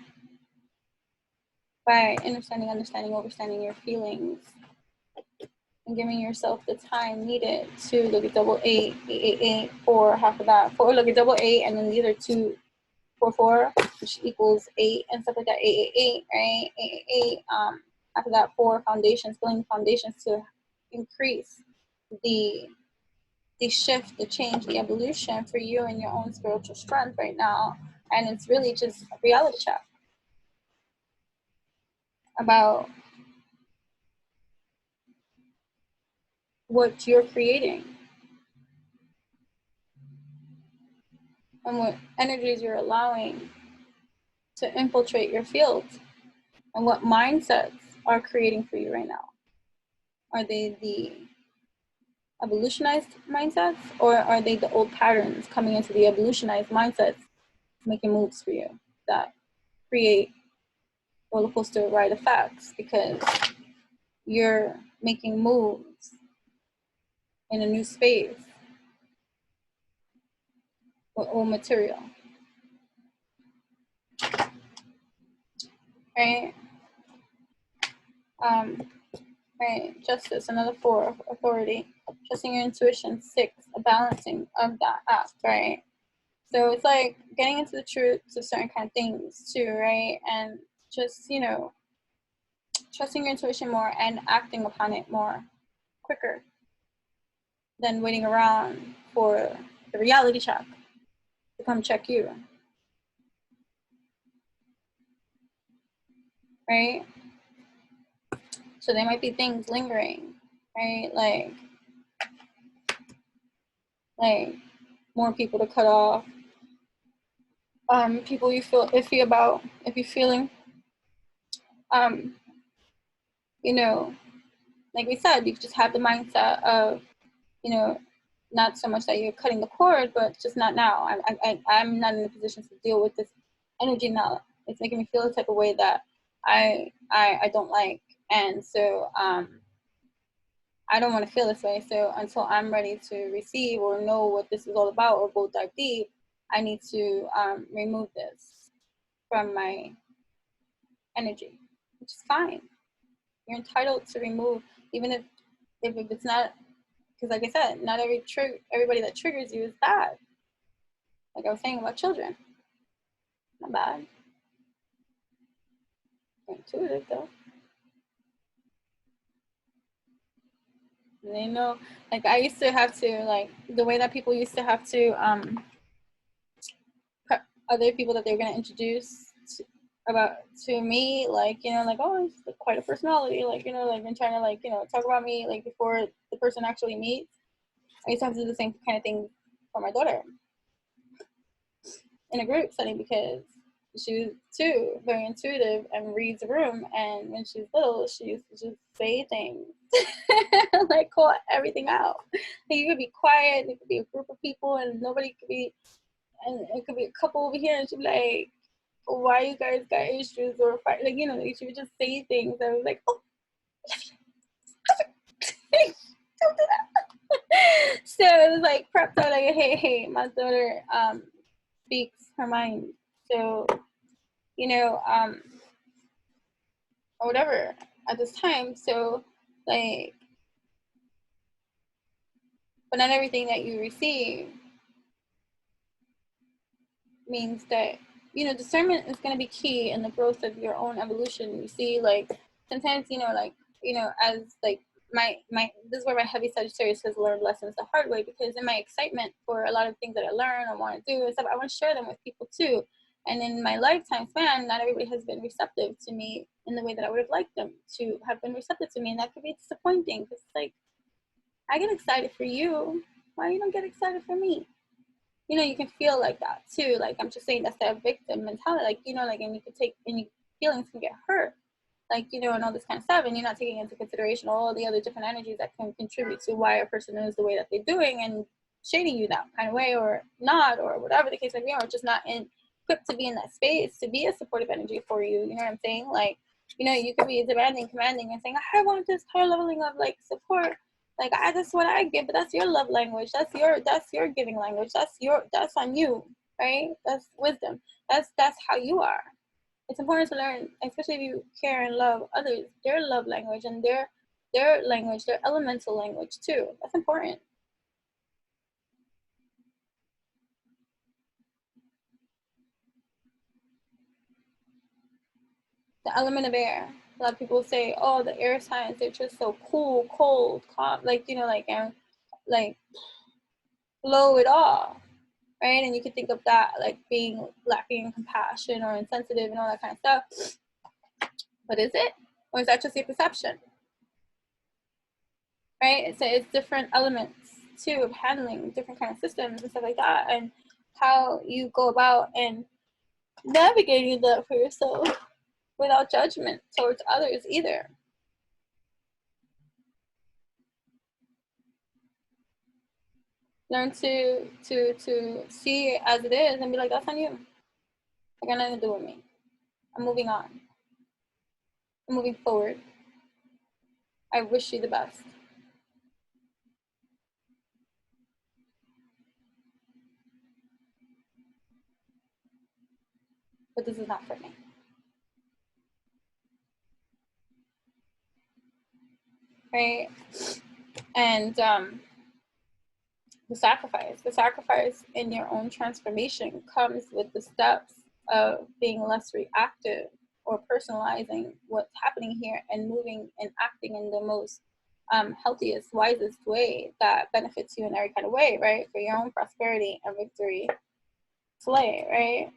by understanding, understanding your feelings, and giving yourself the time needed to look at double eight, 8, for half of that, four, look at double eight, and then the other 2, 4, 4, which equals 8 and stuff like that, 8, 8, 8, right? 8, 8, 8. After that, 4 foundations, building foundations to increase the shift, the change, the evolution for you and your own spiritual strength right now. And it's really just a reality check about what you're creating and what energies you're allowing to infiltrate your field, and what mindsets are creating for you right now. Are they the evolutionized mindsets, or are they the old patterns coming into the evolutionized mindsets, making moves for you that create roller coaster ride effects because you're making moves in a new space with old material, right? Right, justice, another 4, authority, trusting your intuition, 6, a balancing of that act, right? So it's like getting into the truth of certain kind of things too, right? And just, trusting your intuition more and acting upon it more quicker than waiting around for the reality check to come check you, right? So there might be things lingering, right? Like more people to cut off, people you feel iffy about, if you're feeling, like we said, you just have the mindset of, not so much that you're cutting the cord, but just not now. I'm not in a position to deal with this energy now. It's making me feel a type of way that I don't like, and so I don't want to feel this way. So until I'm ready to receive or know what this is all about or go dive deep, I need to remove this from my energy, which is fine. You're entitled to remove, even if it's not, because like I said, not everybody that triggers you is bad. Like I was saying about children, not bad. Intuitive though. And like I used to have to, like the way that people used to have to other people that they were gonna introduce to me, like like, oh, it's like quite a personality, like like been trying to like talk about me like before the person actually meets. I used to have to do the same kind of thing for my daughter in a group setting because she was too very intuitive and reads the room, and when she was little she used to just say things like call everything out. Like you could be quiet, it could be a group of people and nobody could be, and it could be a couple over here and she'd be like, why you guys got issues or fight, like she would just say things. I was like, oh, don't do that. So it was like prepped out like, hey, my daughter speaks her mind, so or whatever at this time. So like, but not everything that you receive means that discernment is going to be key in the growth of your own evolution. You see, like sometimes as like my this is where my heavy Sagittarius has learned lessons the hard way, because in my excitement for a lot of things that I learn and want to do and stuff, I want to share them with people too. And in my lifetime span, not everybody has been receptive to me in the way that I would have liked them to have been receptive to me, and that could be disappointing because like I get excited for you, why you don't get excited for me? You can feel like that too. Like I'm just saying, that's that victim mentality. Like like, and you could take any feelings can get hurt, like and all this kind of stuff, and you're not taking into consideration all the other different energies that can contribute to why a person is the way that they're doing and shading you that kind of way, or not, or whatever the case may be, or just not equipped to be in that space to be a supportive energy for you. You know what I'm saying? Like you could be demanding, commanding, and saying, I want this higher leveling of like support. Like that's what I give, but that's your love language. That's your giving language. That's on you, right? That's wisdom. That's how you are. It's important to learn, especially if you care and love others, their love language and their language, their elemental language too. That's important. The element of air. A lot of people say, oh, the air signs, they're just so cool, cold, calm, like, you know, and like blow it off, right? And you could think of that like being lacking in compassion or insensitive and all that kind of stuff. But is it? Or is that just your perception? Right? So it's different elements too of handling different kind of systems and stuff like that, and how you go about and navigating that for yourself without judgment towards others either. Learn to see it as it is and be like, that's on you. I got nothing to do with me. I'm moving on. I'm moving forward. I wish you the best. But this is not for me. Right? And the sacrifice in your own transformation comes with the steps of being less reactive or personalizing what's happening here and moving and acting in the most healthiest, wisest way that benefits you in every kind of way, right? For your own prosperity and victory. Slay, right?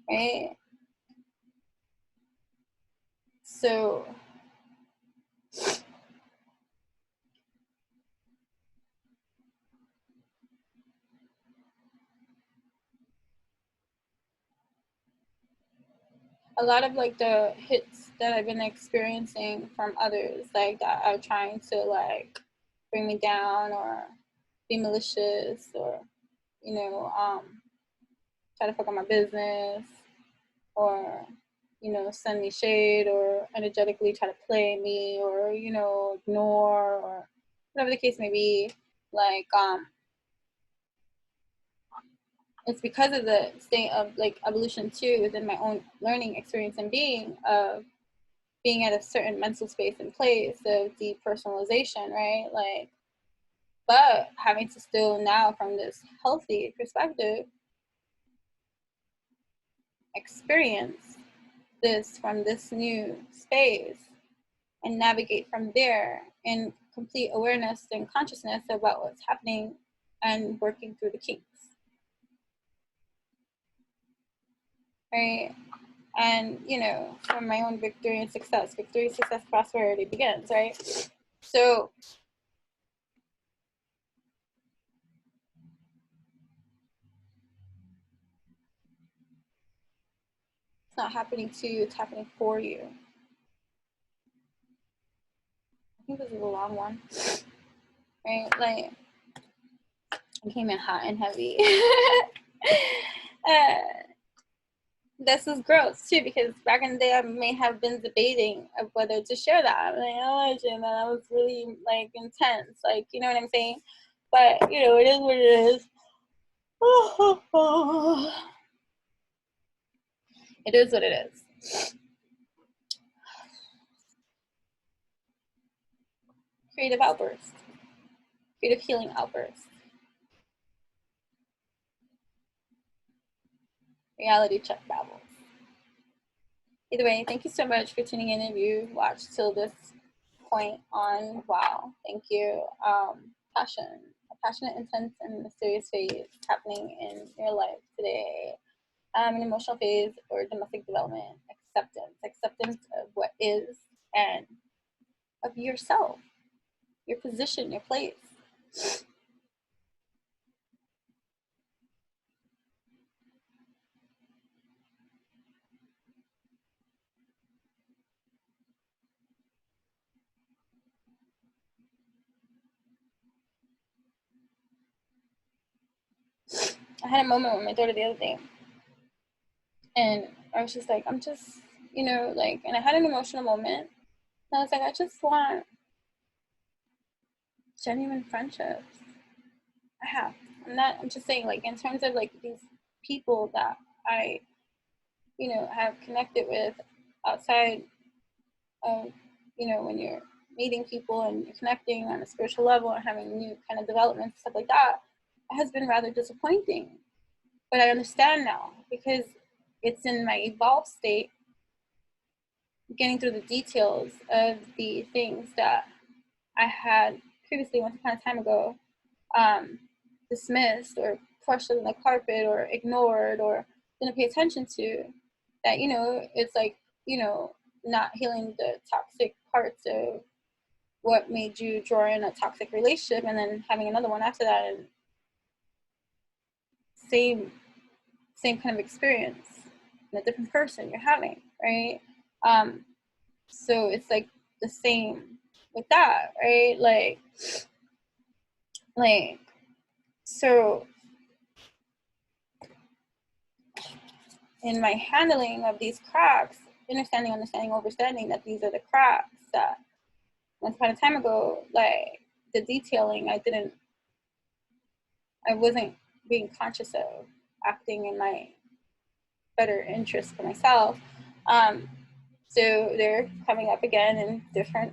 Right? So a lot of like the hits that I've been experiencing from others, like that are trying to like bring me down or be malicious or, you know, try to fuck up my business or, you know, send me shade or energetically try to play me or, you know, ignore or whatever the case may be. Like, it's because of the state of like evolution too within my own learning experience and being of being at a certain mental space and place of depersonalization, right? Like, but having to still now from this healthy perspective experience this from this new space and navigate from there in complete awareness and consciousness about what's happening and working through the kinks, right? And, you know, from my own victory, success, prosperity begins, right? So it's not happening to you, it's happening for you. I think this is a long one, right? Like, I came in hot and heavy. This is gross too, because back in the day I may have been debating of whether to share that. I'm like, oh, that was really like intense, like, you know what I'm saying? But you know, it is what it is. It is what it is. Creative outburst, creative healing outburst, reality check babble. Either way, thank you so much for tuning in. If you watched till this point on, wow, thank you. Passion, a passionate, intense, and mysterious phase happening in your life today. An emotional phase or domestic development, acceptance of what is and of yourself, your position, your place. I had a moment with my daughter the other day, and I was just like, I'm just, you know, like, and I had an emotional moment. And I was like, I just want genuine friendships. I'm just saying, like, in terms of like these people that I, have connected with outside of, when you're meeting people and you're connecting on a spiritual level and having new kind of developments, stuff like that, it has been rather disappointing. But I understand now because it's in my evolved state, getting through the details of the things that I had previously, once upon a time ago, dismissed or brushed under the carpet or ignored or didn't pay attention to, that, it's like, not healing the toxic parts of what made you draw in a toxic relationship and then having another one after that, and same kind of experience and a different person you're having, right? So it's like the same with that, right? Like so in my handling of these cracks, understanding, overstanding that these are the cracks that once upon a time ago, like the detailing, I wasn't being conscious of, acting in my better interest for myself. So they're coming up again in different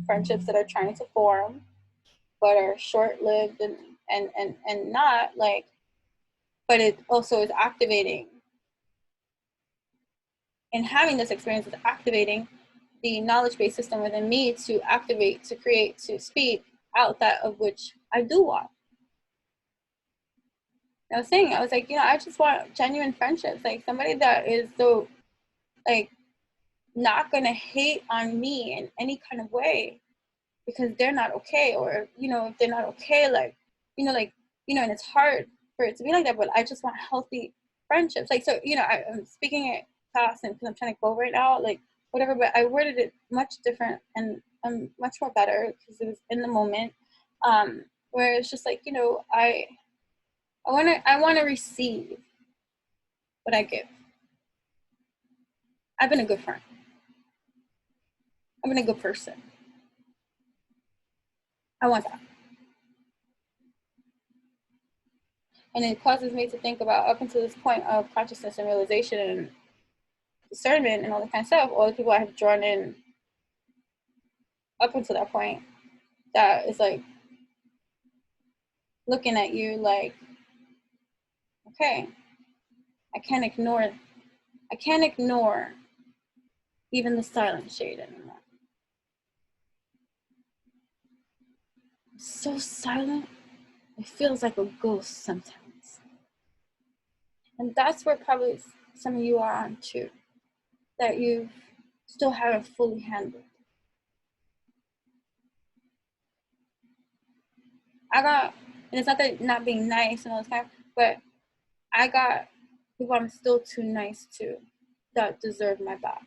friendships that are trying to form, but are short-lived and not like, but it also is activating. And having this experience is activating the knowledge-based system within me to activate, to create, to speak out that of which I do want. I was saying, I was like, I just want genuine friendships, like somebody that is so like not gonna hate on me in any kind of way because they're not okay, or if they're not okay, like and it's hard for it to be like that, but I just want healthy friendships. Like, so I'm speaking at class and because I'm trying to go right now, like whatever, but I worded it much different and much more better because it was in the moment, where it's just like I want to receive what I give. I've been a good friend. I've been a good person. I want that. And it causes me to think about, up until this point of consciousness and realization and discernment and all that kind of stuff, all the people I have drawn in up until that point, that is like looking at you like, okay, I can't ignore even the silent shade anymore. It's so silent, it feels like a ghost sometimes. And that's where probably some of you are on too, that you still haven't fully handled. And it's not that not being nice and all this kind of, but I got people I'm still too nice to that deserve my back.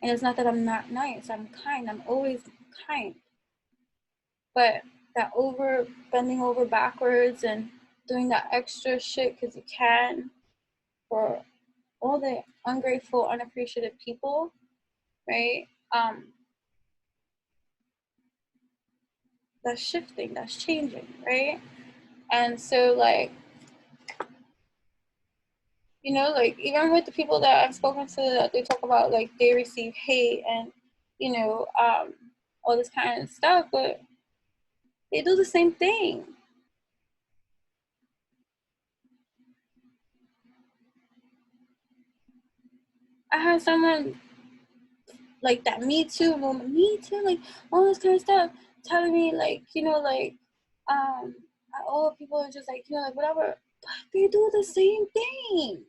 And it's not that I'm not nice, I'm kind, I'm always kind. But that bending over backwards and doing that extra shit because you can, for all the ungrateful, unappreciative people, right? That's shifting, that's changing, right? And so like, like even with the people that I've spoken to, that they talk about like they receive hate and all this kind of stuff, but they do the same thing. I had someone like that Me Too moment, Me Too, like all this kind of stuff, telling me like, all people are just like, like whatever, but they do the same thing.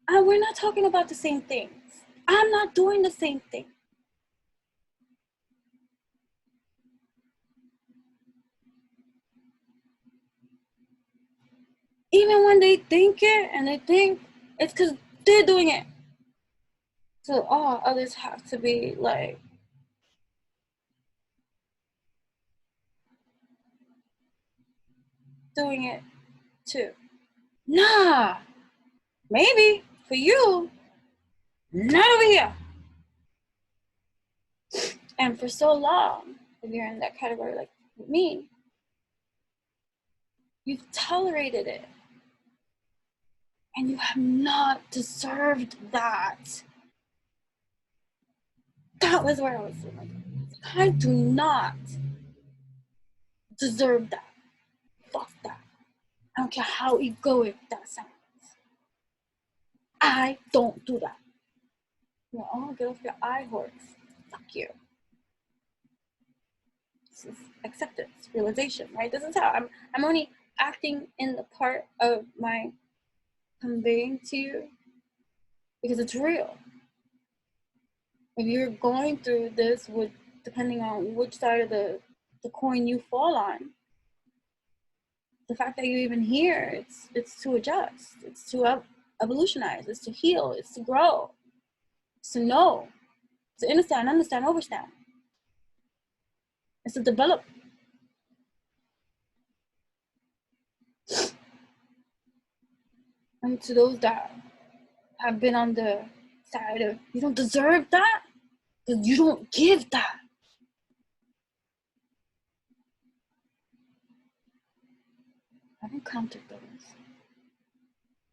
And we're not talking about the same things. I'm not doing the same thing. Even when they think it and they think it's because they're doing it. So others have to be like doing it too. Nah, maybe for you, not over here. And for so long, if you're in that category like me, You've tolerated it. And you have not deserved that. That was where I was like, I do not deserve that. Fuck that. I don't care how egoic that sounds. I don't do that. Well, oh, get off your eye horse. Fuck you. This is acceptance, realization, right? This is how I'm only acting in the part of my conveying to you because it's real. If you're going through this with, depending on which side of the coin you fall on, the fact that you're even here, it's to adjust, it's to evolutionize, it's to heal, it's to grow, it's to know, to understand, overstand. It's to develop. And to those that have been on the side of, you don't deserve that, because you don't give that. I've encountered those.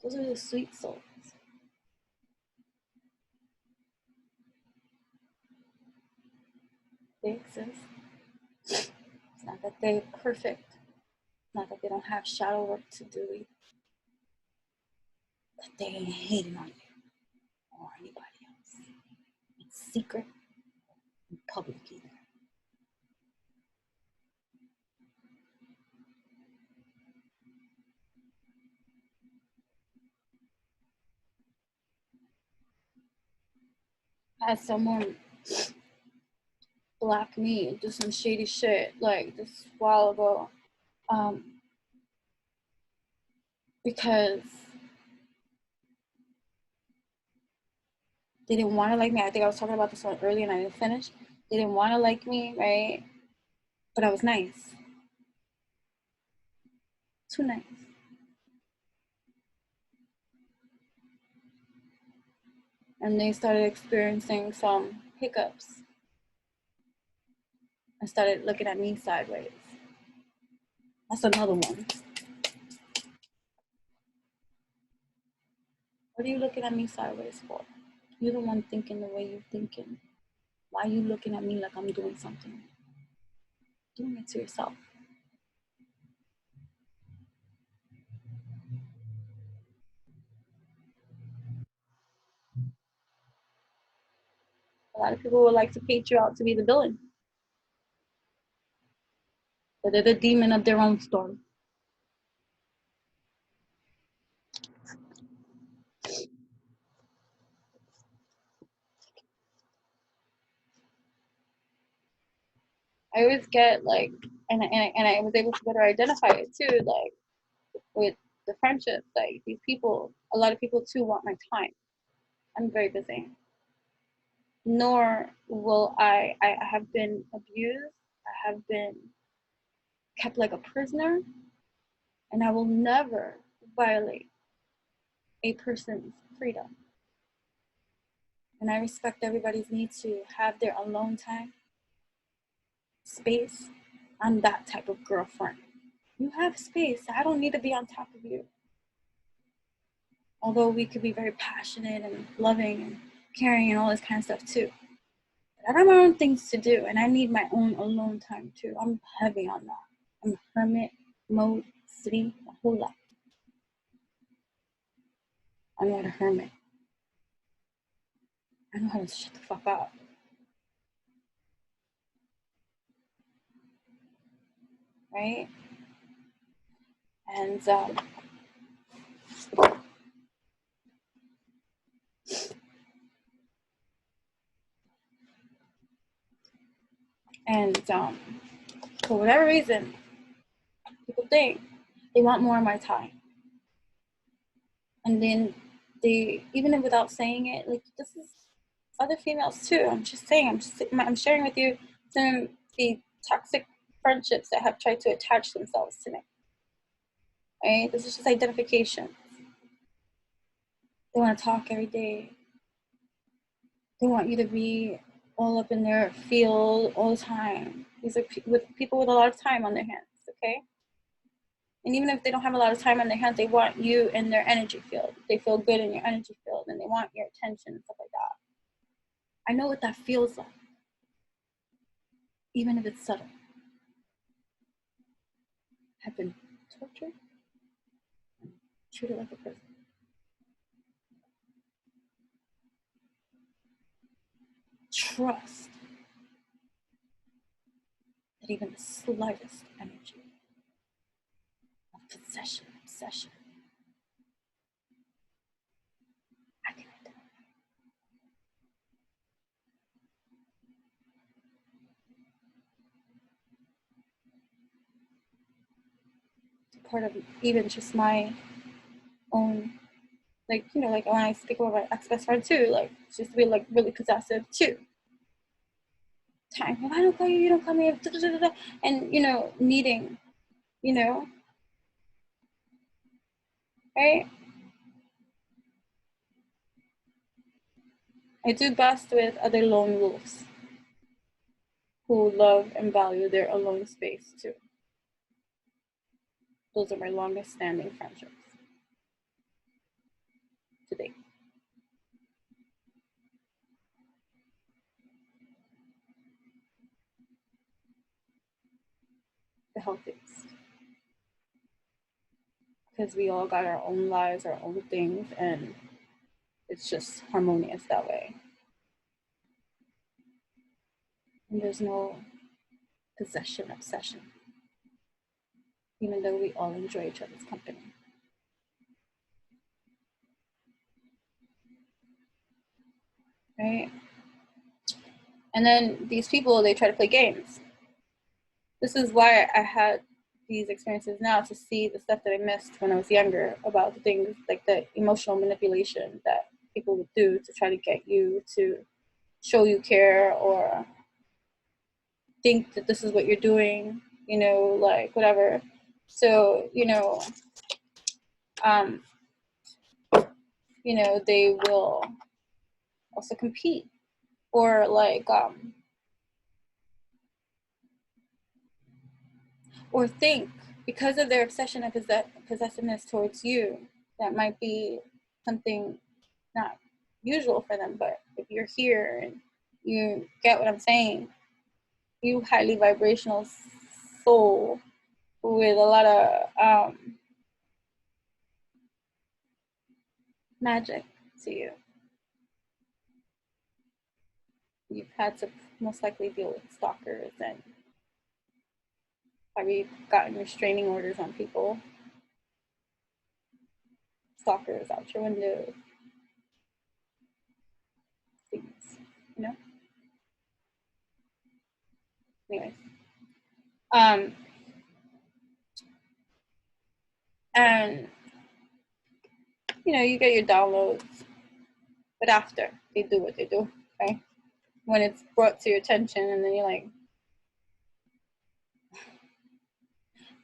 Those are the sweet souls. They exist. It's not that they're perfect. It's not that they don't have shadow work to do. But they ain't hating on you or anybody else. It's secret and public either. I had someone block me and do some shady shit like this a while ago, because they didn't want to like me. I think I was talking about this one earlier and I didn't finish. They didn't want to like me, right? But I was nice. Too nice. And they started experiencing some hiccups and started looking at me sideways. That's another one. What are you looking at me sideways for? You're the one thinking the way you're thinking. Why are you looking at me like I'm doing something? Doing it to yourself. A lot of people would like to paint you out to be the villain. But they're the demon of their own story. I always get like, and I was able to better identify it too, like with the friendships, like these people, a lot of people too want my time. I'm very busy. Nor will I have been abused. I have been kept like a prisoner, and I will never violate a person's freedom. And I respect everybody's need to have their alone time, space. I'm that type of girlfriend. You have space. I don't need to be on top of you. Although we could be very passionate and loving and caring and all this kind of stuff too. But I got my own things to do and I need my own alone time too. I'm heavy on that. I'm hermit mode, city, a whole lot. I'm not a hermit. I know how to shut the fuck up. Right? And for whatever reason, people think they want more of my time. And then they, even without saying it, like this is other females too. I'm just saying, I'm sharing with you some of the toxic friendships that have tried to attach themselves to me. Right? This is just identification. They want to talk every day. They want you to be all up in their field all the time. These are with people with a lot of time on their hands, okay? And even if they don't have a lot of time on their hands, they want you in their energy field. They feel good in your energy field and they want your attention and stuff like that. I know what that feels like, even if it's subtle. I've been tortured, treated like a person. Trust that even the slightest energy of possession, obsession, I can identify. It's part of even just my own, like, you know, like when I speak about my ex-best friend too, like, she used to be like really possessive too. Time, if I don't call you, you don't call me, and, you know, needing, you know, right? I do best with other lone wolves who love and value their alone space too. Those are my longest standing friendships to date. The healthiest. Because we all got our own lives, our own things, and it's just harmonious that way. And there's no possession, obsession, even though we all enjoy each other's company. Right? And then these people, they try to play games. This is why I had these experiences now, to see the stuff that I missed when I was younger about the things like the emotional manipulation that people would do to try to get you to show you care or think that this is what you're doing, you know, like whatever. So, you know, they will also compete or like or think, because of their obsession and possessiveness towards you, that might be something not usual for them. But if you're here and you get what I'm saying, you highly vibrational soul with a lot of magic to you. You've had to most likely deal with stalkers and probably gotten restraining orders on people. Stalkers out your window. Things, you know? Anyways. And, you know, you get your downloads, but after they do what they do, okay? When it's brought to your attention and then you're like,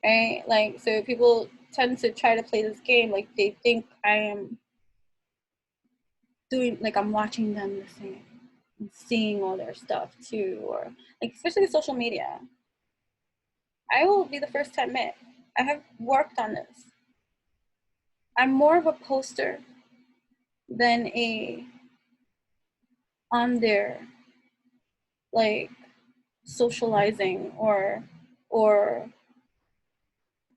right? Like, so people tend to try to play this game like they think I am doing, like I'm watching them the same and seeing all their stuff too, or like, especially with social media. I will be the first to admit, I have worked on this. I'm more of a poster than a on there, like socializing or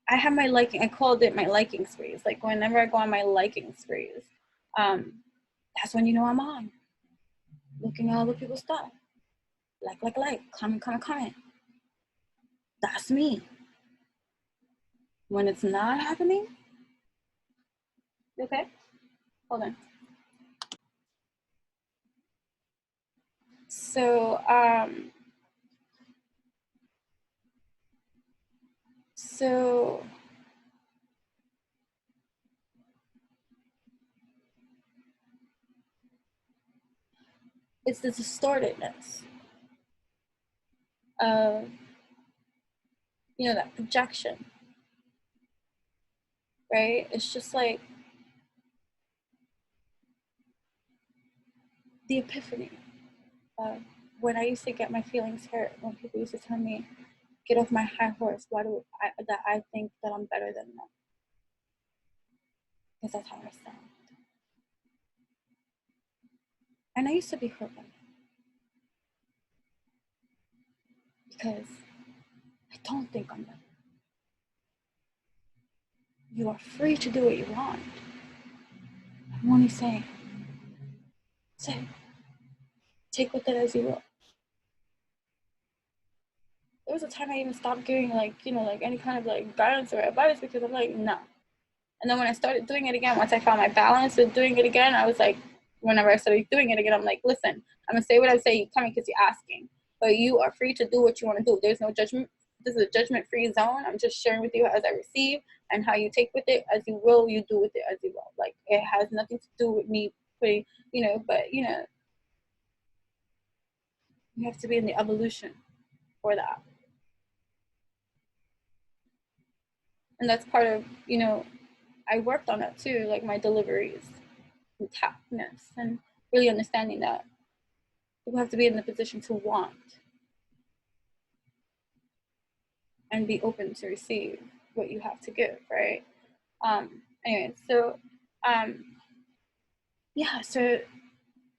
I have my liking. I called it my liking sprees. Like whenever I go on my liking sprees, that's when you know I'm on. Looking at other people's stuff. Like, comment. That's me. When it's not happening, okay? Hold on. So, it's the distortedness of, you know, that projection, right? It's just like the epiphany of when I used to get my feelings hurt when people used to tell me, get off my high horse. Why do I think that I'm better than them? Because that's how I sound. And I used to be hurt by that. Because I don't think I'm better. You are free to do what you want. I'm only saying, take with it as you will. There was a time I even stopped giving any kind of guidance or advice because I'm like, no. And then when I started doing it again, once I found my balance with doing it again, I was like, whenever I started doing it again, I'm like, listen, I'm gonna say what I say. You tell me because you're asking, but you are free to do what you want to do. There's no judgment. This is a judgment-free zone. I'm just sharing with you as I receive, and how you take with it as you will. You do with it as you will. Like, it has nothing to do with me putting, but you have to be in the evolution for that. And that's part of, I worked on that too, like my deliveries and tactness, and really understanding that people have to be in the position to want and be open to receive what you have to give, right? Anyway, so so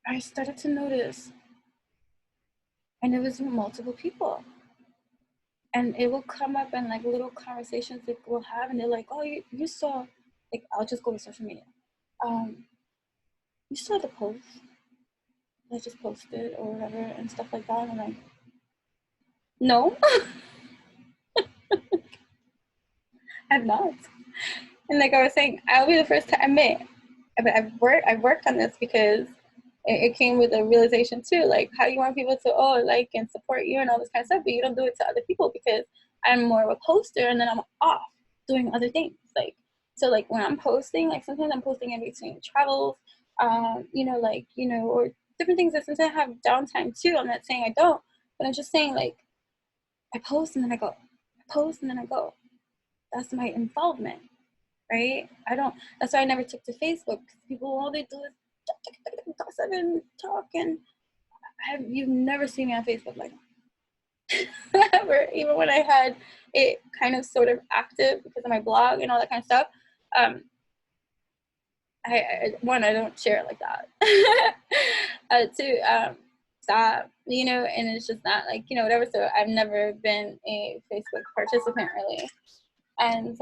I started to notice, and it was multiple people, and it will come up in like little conversations that we'll have, and they're like, oh, you saw, like, I'll just go with social media. You saw the post I just posted or whatever and stuff like that, and I'm like, no. I've not. And like I was saying, I'll be the first to admit, but I've worked on this because it came with a realization too, like how you want people to like and support you and all this kind of stuff, but you don't do it to other people because I'm more of a poster, and then I'm off doing other things. Like, so like when I'm posting, like sometimes I'm posting in between travels, or different things that sometimes I have downtime too. I'm not saying I don't, but I'm just saying, like, I post and then I go. I post and then I go. That's my involvement, right? That's why I never took to Facebook, because people, all they do is gossip and talk, and you've never seen me on Facebook like that. Ever. Even when I had it kind of sort of active because of my blog and all that kind of stuff, I don't share it like that. Two, stop, and it's just not like, whatever. So I've never been a Facebook participant really. And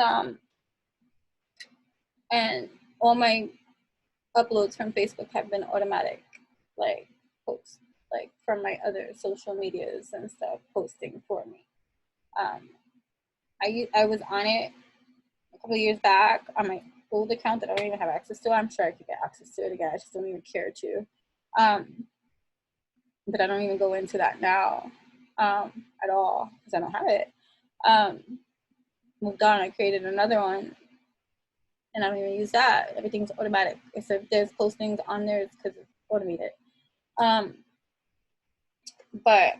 all my uploads from Facebook have been automatic, like, posts, like, from my other social medias and stuff, posting for me. I was on it a couple of years back on my old account that I don't even have access to. I'm sure I could get access to it again. I just don't even care to. But I don't even go into that now at all because I don't have it. Moved on. I created another one, and I don't even use that. Everything's automatic. If there's postings on there, it's because it's automated. But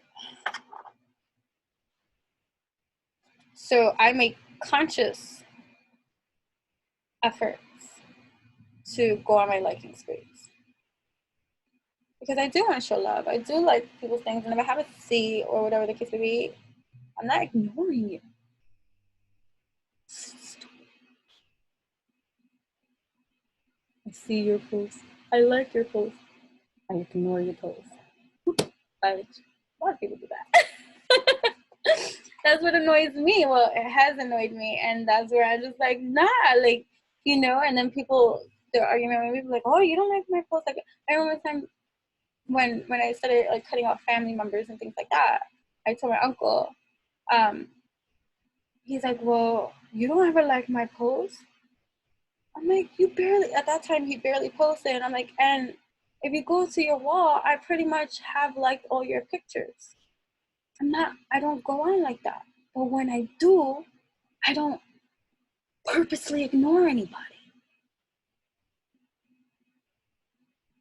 so I make conscious efforts to go on my liking space, because I do want to show love. I do like people's things, and if I have a C or whatever the case may be, I'm not ignoring you. I see your post. I like your post. I ignore your post. A lot of people do that. That's what annoys me. Well, it has annoyed me, and that's where I'm just like, nah, like, and then they're arguing with me, like, oh, you don't like my post. Like, I remember the time when I started like cutting off family members and things like that. I told my uncle, he's like, well, you don't ever like my post. I'm like, at that time he barely posted, and I'm like, and if you go to your wall, I pretty much have liked all your pictures. I don't go on like that. But when I do, I don't purposely ignore anybody.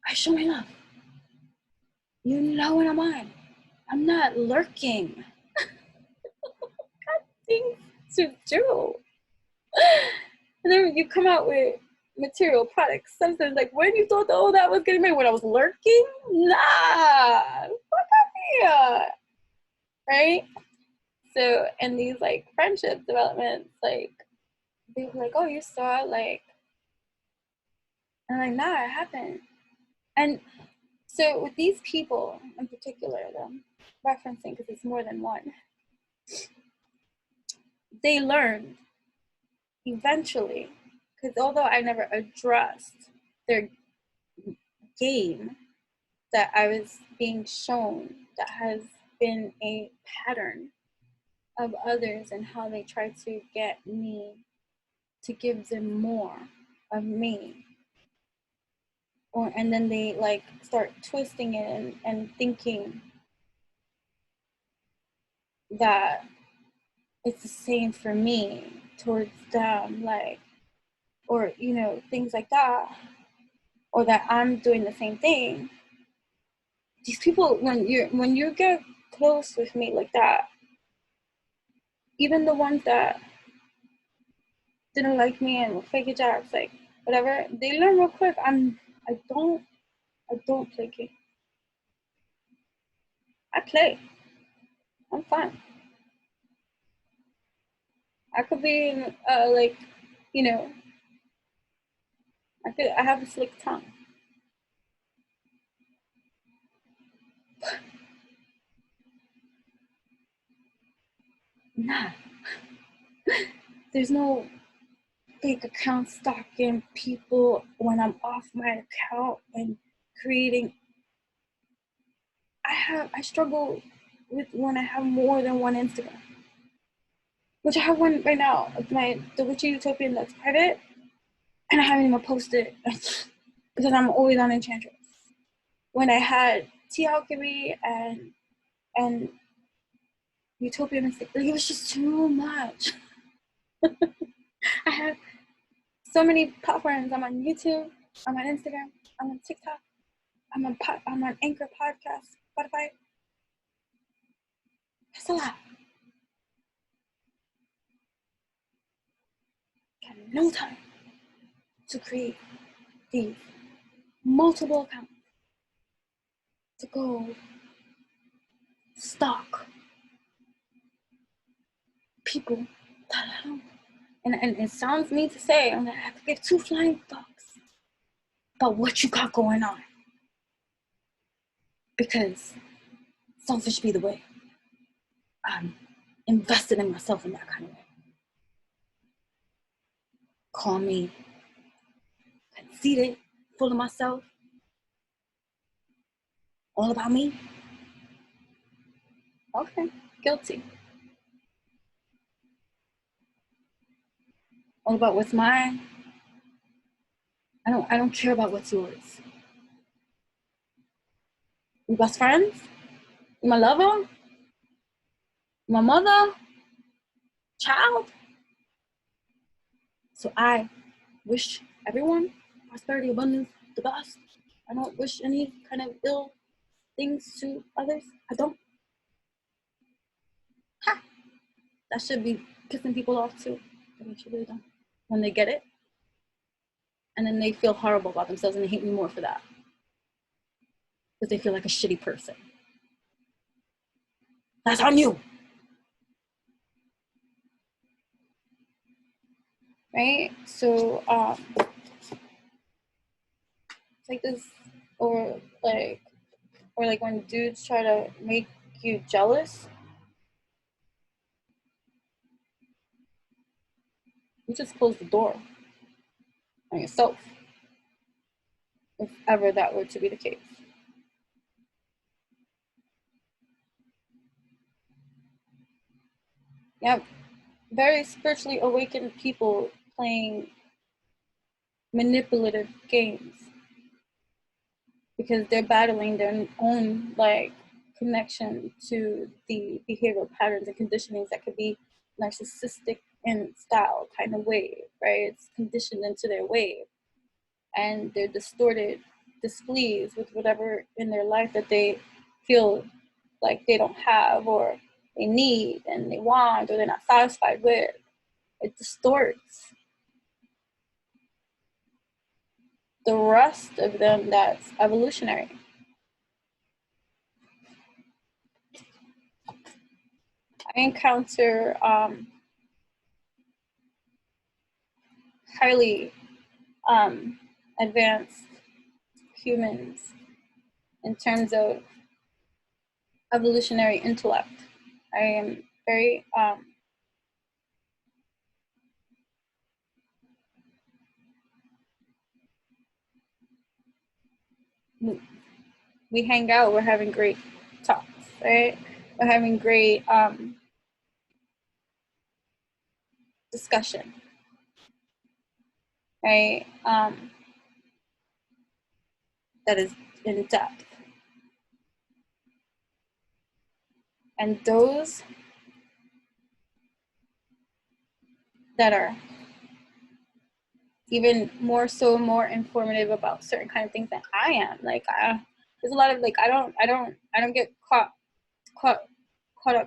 I show my love. You know when I'm on. I'm not lurking. Got things to do. And then you come out with material products, something like, when you thought that was getting made, when I was lurking? Nah, fuck up here. Right? So in these like friendship developments, like they were like, oh, you saw like, and I'm like, nah, I haven't. And so with these people in particular, them referencing because it's more than one, they learned eventually, because although I never addressed their game that I was being shown that has been a pattern of others and how they try to get me to give them more of me, or and then they like start twisting it and thinking that it's the same for me towards them, like, or you know, things like that, or that I'm doing the same thing. These people, when you get close with me like that, even the ones that didn't like me and were fake jobs, like whatever, they learn real quick. I don't play games. I play. I'm fine. I could be like, you know, I have a slick tongue. Nah. There's no fake account stalking people when I'm off my account and creating. I struggle with when I have more than one Instagram, which I have one right now, the Witchy Utopian that's private, and I haven't even posted because I'm always on Enchantress. When I had alchemy and Utopia Mystic, like, it was just too much. I have so many platforms. I'm on YouTube, I'm on Instagram, I'm on TikTok, I'm on Anchor Podcast, Spotify. That's a lot. I have no time to create these multiple accounts to go stalk people that I don't. And it sounds mean to say, I'm gonna have to give two flying fucks about what you got going on. Because selfish be the way. I'm invested in myself in that kind of way. Call me conceited, full of myself, all about me. Okay, guilty. All about what's mine. I don't care about what's yours. We best friends? You my lover? My mother? Child? So I wish everyone prosperity, abundance, the best. I don't wish any kind of ill things to others. I don't. Ha! That should be pissing people off too. They should really don't. When they get it, and then they feel horrible about themselves and they hate me more for that. Because they feel like a shitty person. That's on you. Right? So, it's like this, or like when dudes try to make you jealous, you just close the door on yourself, if ever that were to be the case. Yeah, very spiritually awakened people playing manipulative games because they're battling their own like connection to the behavioral patterns and conditionings that could be narcissistic in style kind of wave, right? It's conditioned into their wave, and they're distorted, displeased with whatever in their life that they feel like they don't have or they need and they want or they're not satisfied with. It distorts the rest of them that's evolutionary. I encounter highly advanced humans in terms of evolutionary intellect. I am very we hang out, we're having great talks, right? We're having great discussion, right? That is in depth. And those that are even more so more informative about certain kind of things than I am. Like there's a lot of like I don't get caught up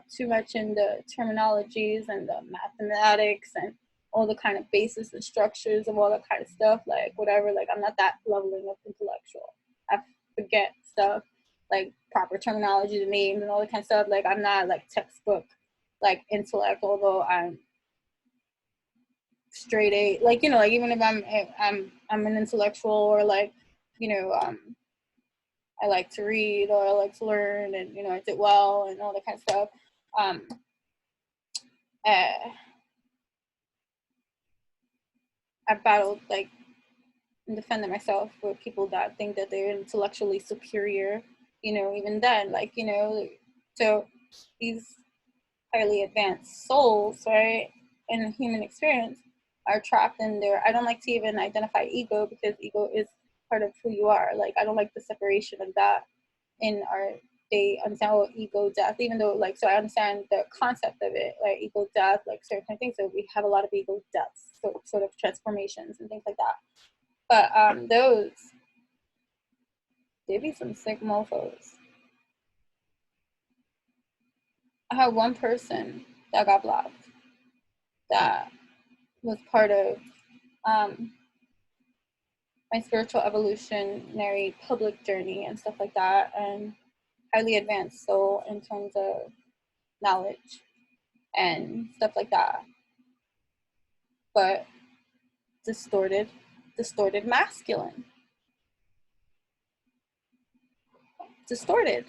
too much in the terminologies and the mathematics and all the kind of basis and structures of all that kind of stuff. Like whatever, like I'm not that leveling of intellectual. I forget stuff like proper terminology, the names and all that kind of stuff. Like I'm not like textbook like intellect, although I'm straight A, like, you know, like even if I'm an intellectual or like, you know, I like to read or I like to learn and, you know, I did well and all that kind of stuff. I've battled like and defended myself with people that think that they're intellectually superior, you know, even then, like, you know, so these highly advanced souls, right, in the human experience are trapped in there. I don't like to even identify ego because ego is part of who you are. Like, I don't like the separation of that in our day until ego death, even though, like, so I understand the concept of it, like ego death, like certain kind of things. So we have a lot of ego deaths, so, sort of transformations and things like that. But those, they be some sick mofos. I had one person that got blocked that was part of my spiritual evolutionary public journey and stuff like that, and highly advanced soul in terms of knowledge and stuff like that. But distorted masculine. Distorted.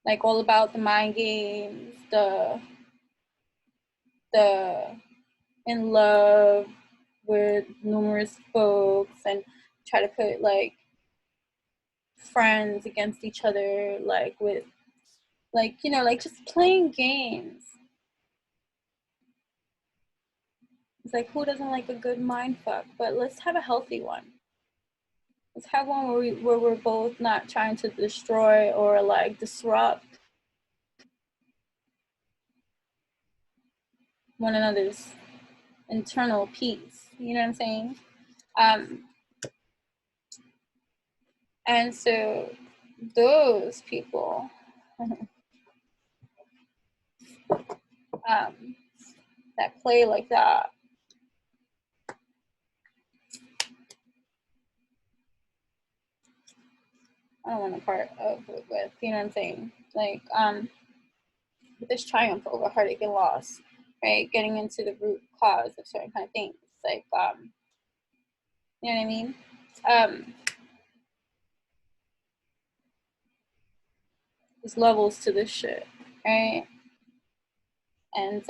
Like all about the mind games, the in love with numerous folks and try to put like friends against each other, like with like, you know, like just playing games. It's like, who doesn't like a good mind fuck? But let's have a healthy one. Let's have one where we're both not trying to destroy or like disrupt one another's internal peace. You know what I'm saying? And so those people that play like that, I don't want to part of it with, you know what I'm saying? Like, this triumph over heartache and loss, right? Getting into the root cause of certain kind of things, like, you know what I mean? There's levels to this shit, right? And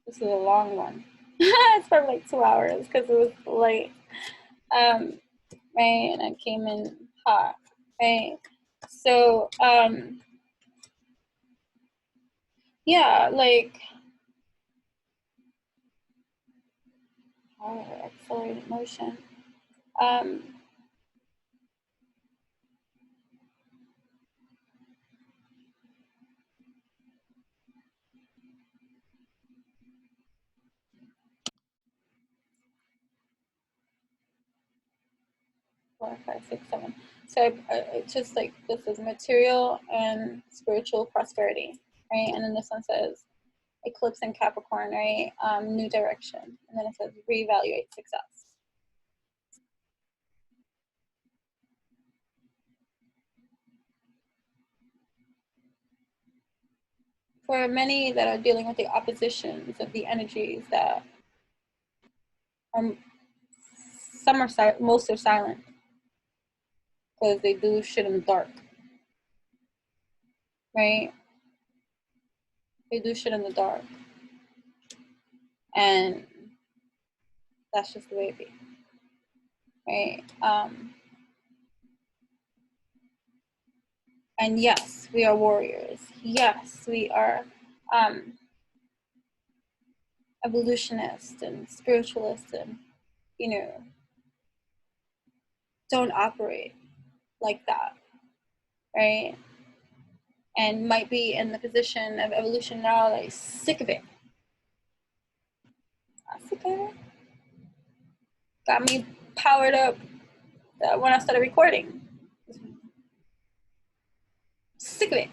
this is a long one. It's probably like 2 hours because it was late, right? And I came in hot, right? So, yeah, like, accelerated motion. 4, 5, 6, 7. So it's just like this is material and spiritual prosperity, right? And then this one says eclipse in Capricorn, right? New direction. And then it says reevaluate success. for many that are dealing with the oppositions of the energies that some are silent, most are silent because they do shit in the dark, right? They do shit in the dark, and that's just the way it be, right? And yes, we are warriors. Yes, we are evolutionists and spiritualists, and don't operate like that, right? And might be in the position of evolution now, like sick of it. I'm sick of it. Got me powered up when I started recording. Sick of it.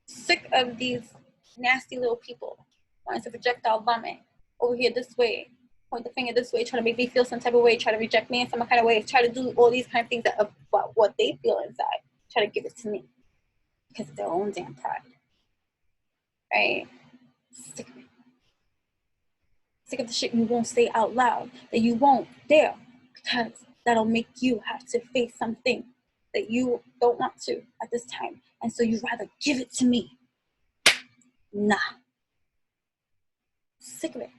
Sick of these nasty little people wanting to projectile vomit over here this way, point the finger this way, trying to make me feel some type of way, try to reject me in some kind of way, try to do all these kind of things about what they feel inside, try to give it to me because of their own damn pride, right? Sick of it. Sick of the shit you won't say out loud, that you won't dare, because that'll make you have to face something that you don't want to at this time, and so you'd rather give it to me. Nah. Sick of it.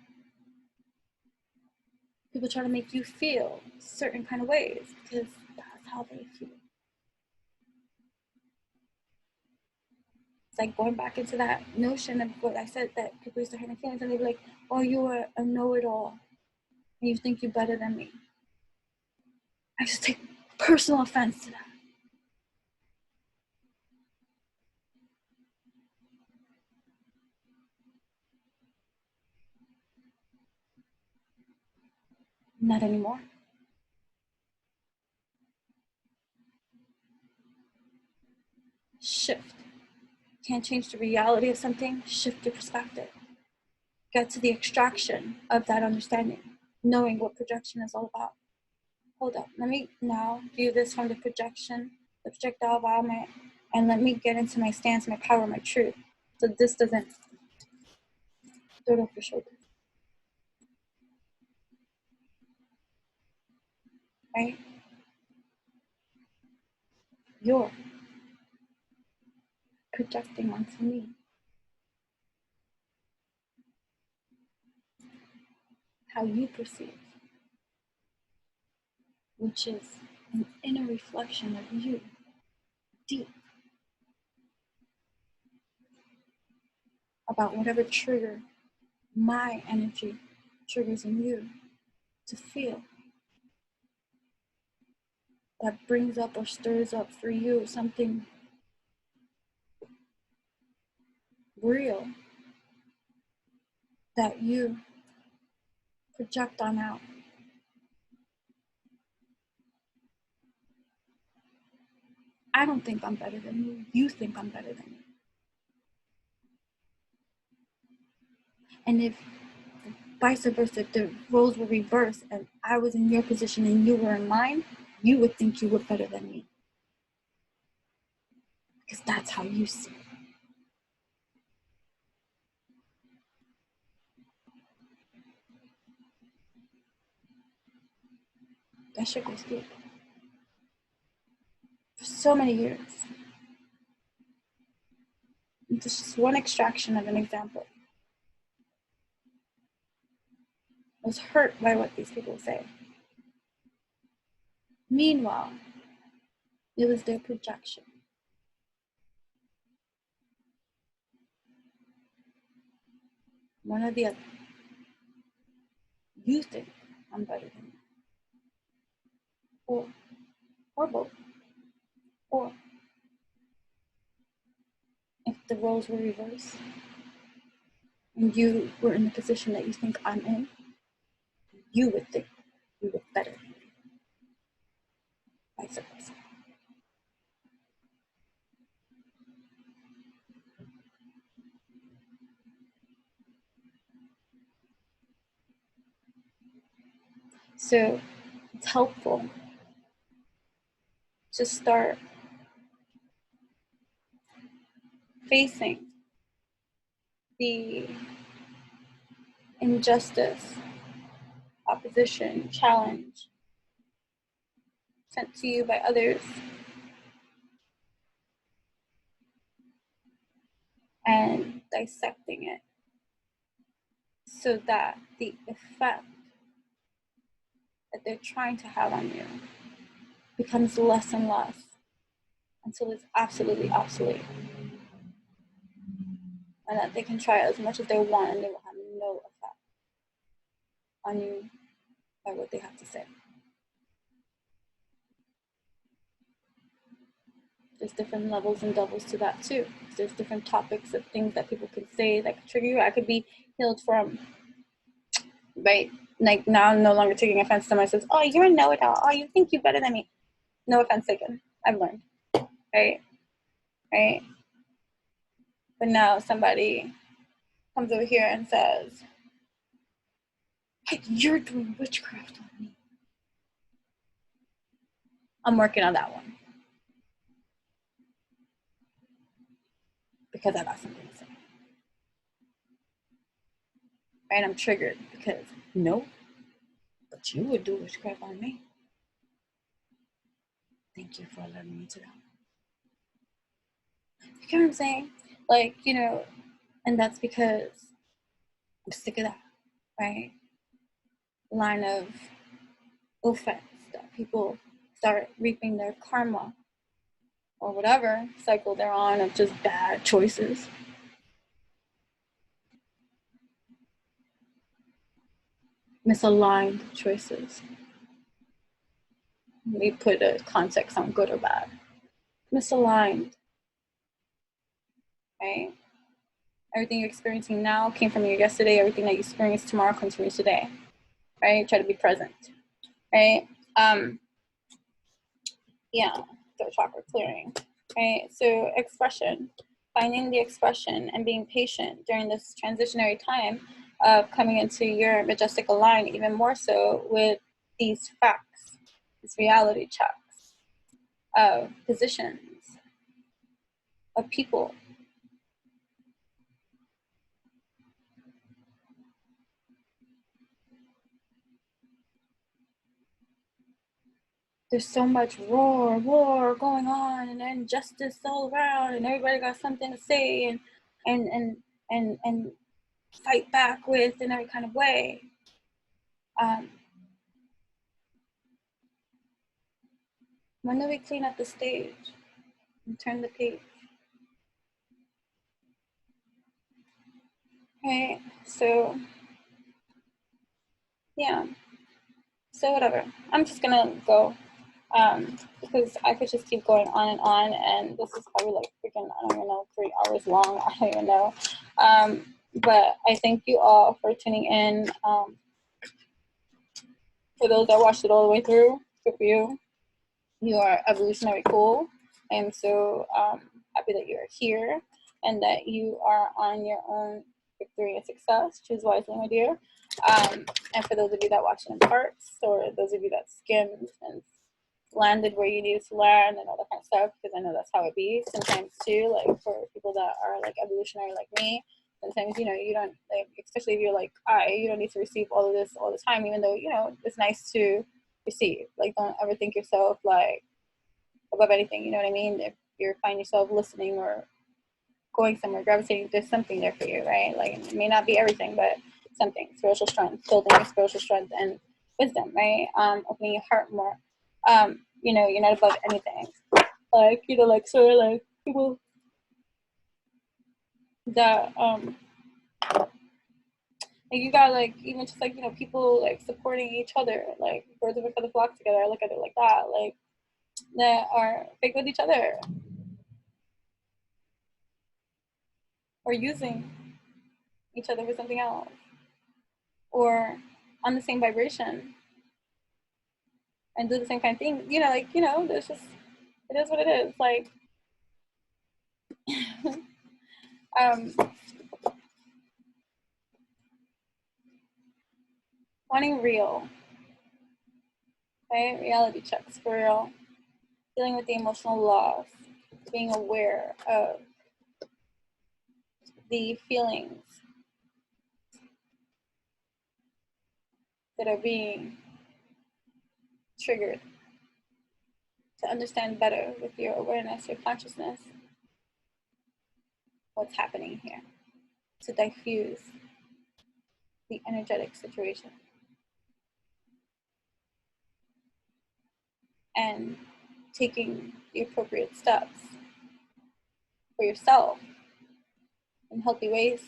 People try to make you feel certain kind of ways because that's how they feel. It's like going back into that notion of what I said, that people used to hurt my feelings and they'd be like, oh, you're a know-it-all and you think you're better than me. I just take personal offense to that. Not anymore. Shift. Can't change the reality of something, shift your perspective. Get to the extraction of that understanding, knowing what projection is all about. Hold up, let me now view this from the projection, the projectile environment, and let me get into my stance, my power, my truth, so this doesn't throw it off your shoulders. Right? You're projecting onto me how you perceive, which is an inner reflection of you, deep, about whatever trigger my energy triggers in you to feel. That brings up or stirs up for you something real that you project on out. I don't think I'm better than you. You think I'm better than you. And if vice versa, if the roles were reversed and I was in your position and you were in mine, you would think you were better than me. Because that's how you see it. That shit goes deep. For so many years. This is just one extraction of an example. I was hurt by what these people say. Meanwhile, it was their projection. One or the other. You think I'm better than you. Or both. Or if the roles were reversed and you were in the position that you think I'm in, you would think you were better than me. Vice versa. So it's helpful to start facing the injustice, opposition, challenge sent to you by others, and dissecting it so that the effect that they're trying to have on you becomes less and less until it's absolutely obsolete. And that they can try as much as they want and they will have no effect on you by what they have to say. There's different levels and doubles to that too. There's different topics of things that people can say that could trigger you. I could be healed from, right? Like now I'm no longer taking offense to someone says, oh, you're a know-it-all. Oh, you think you're better than me. No offense taken. I've learned, right? Right? But now somebody comes over here and says, hey, you're doing witchcraft on me. I'm working on that one. Because I got something to say. Right? I'm triggered because, no, but you would do witchcraft on me. Thank you for letting me to know. You get what I'm saying? Like, you know, and that's because I'm sick of that, right? Line of offense that people start reaping their karma or whatever cycle they're on of just bad choices. Misaligned choices. We put a context on good or bad. Misaligned, right? Everything you're experiencing now came from your yesterday. Everything that you experience tomorrow comes from you today, right? Try to be present, right? Yeah, third chakra clearing, right? So expression, finding the expression and being patient during this transitionary time of coming into your majestic align, even more so with these facts, these reality checks of positions, of people. There's so much war going on, and injustice all around, and everybody got something to say and fight back with in every kind of way. When do we clean up the stage and turn the page? Right? So, yeah. So whatever. I'm just gonna go because I could just keep going on, and this is probably like freaking, I don't even know, 3 hours long. I don't even know. But I thank you all for tuning in. For those that watched it all the way through, good for you. You are evolutionary cool. I am so happy that you're here and that you are on your own victory and success. Choose wisely, my dear. And for those of you that watched it in parts, or those of you that skimmed and landed where you needed to land and all that kind of stuff, because I know that's how it be sometimes too. Like for people that are like evolutionary like me, sometimes, you know, you don't, like, especially if you're like you don't need to receive all of this all the time, even though, you know, it's nice to receive. Like, don't ever think yourself like above anything, you know what I mean? If you find yourself listening or going somewhere, gravitating, there's something there for you, right? Like, it may not be everything, but something. Spiritual strength, building your spiritual strength and wisdom, right? Opening your heart more. You know, you're not above anything. Like, you know, like sort of like people that like, you got like, even just like, you know, people like supporting each other, like birds of a feather flock together. I look at it like that, like that are fake with each other or using each other for something else, or on the same vibration and do the same kind of thing. You know, like, you know, there's just, it is what it is. Like, wanting real, right? Reality checks for real. Dealing with the emotional loss, being aware of the feelings that are being triggered, to understand better with your awareness, your consciousness, what's happening here, to diffuse the energetic situation. And taking the appropriate steps for yourself in healthy ways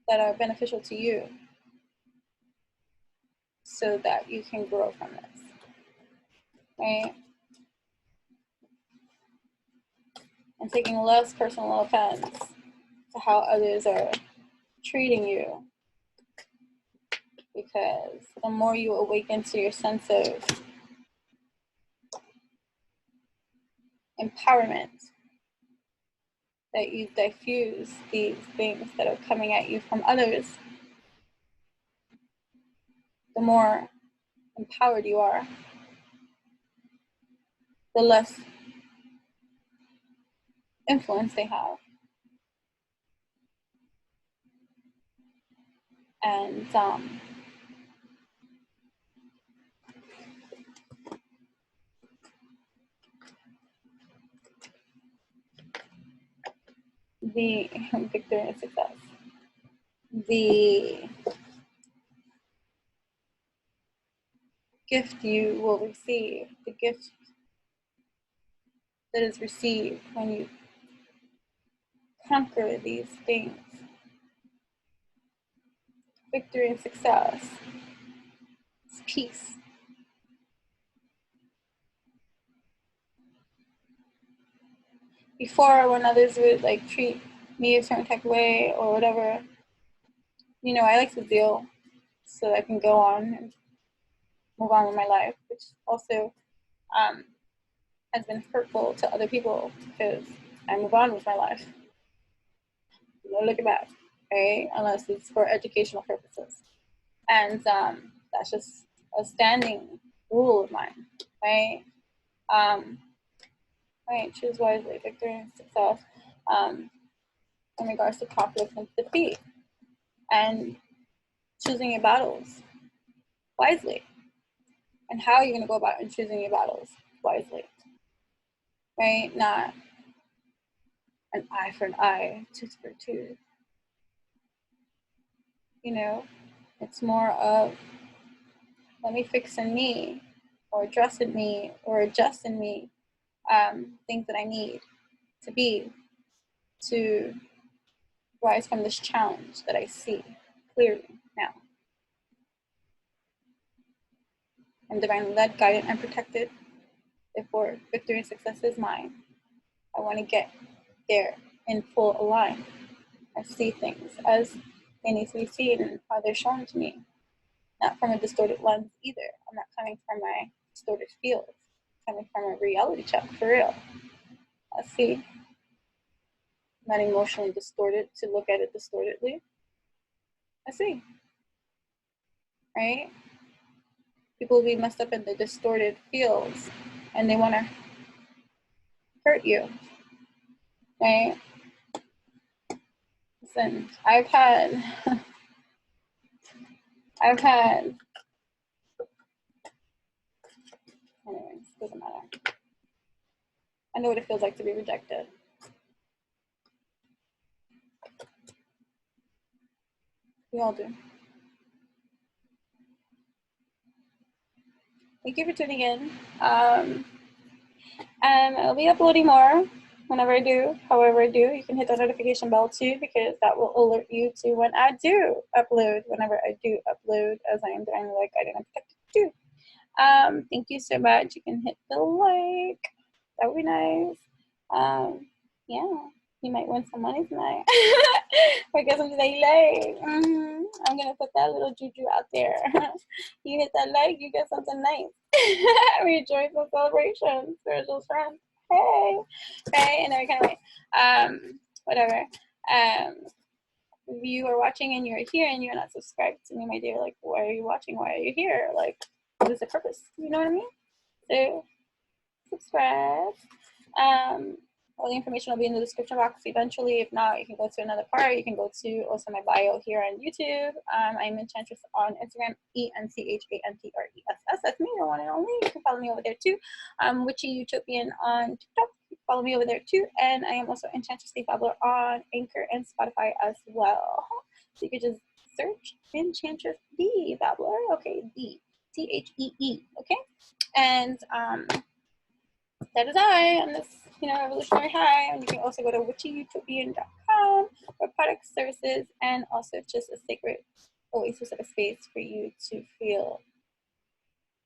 that are beneficial to you so that you can grow from this, right? And taking less personal offense to how others are treating you, because the more you awaken to your sense of empowerment, that you diffuse these things that are coming at you from others, the more empowered you are, the less influence they have. And the victory and success, the gift you will receive, the gift that is received when you conquer these things, victory and success, it's peace. Before, when others would like treat me a certain type of way or whatever, you know, I like to deal so I can go on and move on with my life, which also has been hurtful to other people because I move on with my life. No looking back, right? Unless it's for educational purposes. And that's just a standing rule of mine, right? Right, choose wisely, victory and success, in regards to conflict and defeat, and choosing your battles wisely. And how you're going to go about in choosing your battles wisely, right? Not an eye for an eye, tooth for a tooth. You know, it's more of, let me fix in me, or address in me, or adjust in me things that I need to be to rise from this challenge that I see clearly now. I'm divinely led, guided, and protected. Therefore, victory and success is mine. I want to get there in full align. I see things as they need to be seen and how they're shown to me, not from a distorted lens either. I'm not coming from my distorted field. I'm coming from a reality check, for real. I see. I'm not emotionally distorted to look at it distortedly. I see. Right? People will be messed up in the distorted fields and they want to hurt you. Right? Listen, I've had anyways, doesn't matter. I know what it feels like to be rejected. We all do. Thank you for tuning in. And I'll be uploading more whenever I do, however I do. You can hit that notification bell too, because that will alert you to when I do upload, whenever I do upload, as I am doing like I didn't expect to do. Thank you so much. You can hit the like. That would be nice. Yeah, you might win some money tonight. Or get something that you like. I'm gonna put that little juju out there. You hit that like, you get something nice. Rejoice and celebration, spiritual strength. Hey, right, and every kind of way. Whatever. If you are watching and you're here and you're not subscribed to me, my dear, like, why are you watching? Why are you here? Like, what is the purpose? You know what I mean? So, subscribe. All the information will be in the description box eventually. If not, you can go to another part. You can go to also my bio here on YouTube. I'm Enchantress on Instagram, ENCHANTRESS. That's me, the one and only. You can follow me over there too. Witchy Utopian on TikTok. You can follow me over there too. And I am also Enchantress the Babbler on Anchor and Spotify as well. So you could just search Enchantress the Babbler. Okay, the THEE. Okay, and that is I on this, revolutionary high. And you can also go to witchyutopian.com for products, services, and also just a sacred oasis of a space for you to feel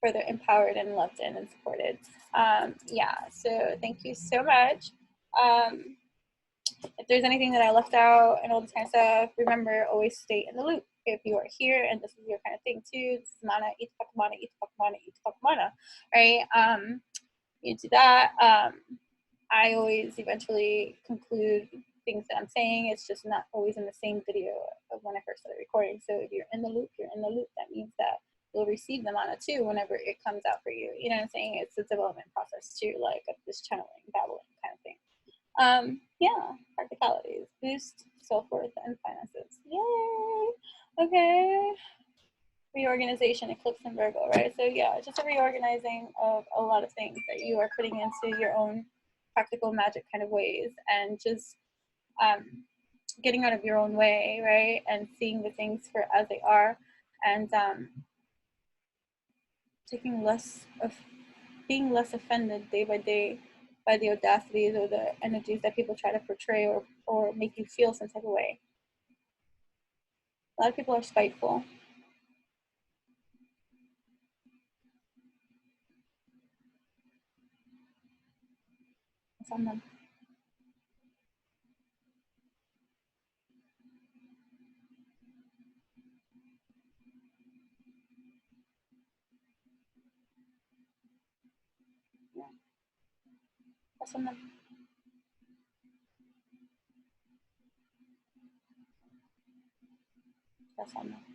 further empowered and loved in and supported. Yeah, so thank you so much. If there's anything that I left out and all this kind of stuff, remember, always stay in the loop. If you are here and this is your kind of thing too, this is mana, eat fuck mana, eat fuck mana, eat fuck mana, right? You do that. I always eventually conclude things that I'm saying. It's just not always in the same video of when I first started recording. So if you're in the loop, you're in the loop. That means that you'll receive the mana too whenever it comes out for you. You know what I'm saying? It's a development process too, like of this channeling, babbling kind of thing. Yeah, practicalities, boost self-worth and finances. Yay! Okay. Reorganization, eclipse, and Virgo, right? So yeah, just a reorganizing of a lot of things that you are putting into your own practical magic kind of ways, and just getting out of your own way, right? And seeing the things for as they are, and taking less of, being less offended day by day by the audacities or the energies that people try to portray or make you feel some type of way. A lot of people are spiteful. It's on them. Yeah. That's on them. That's on them.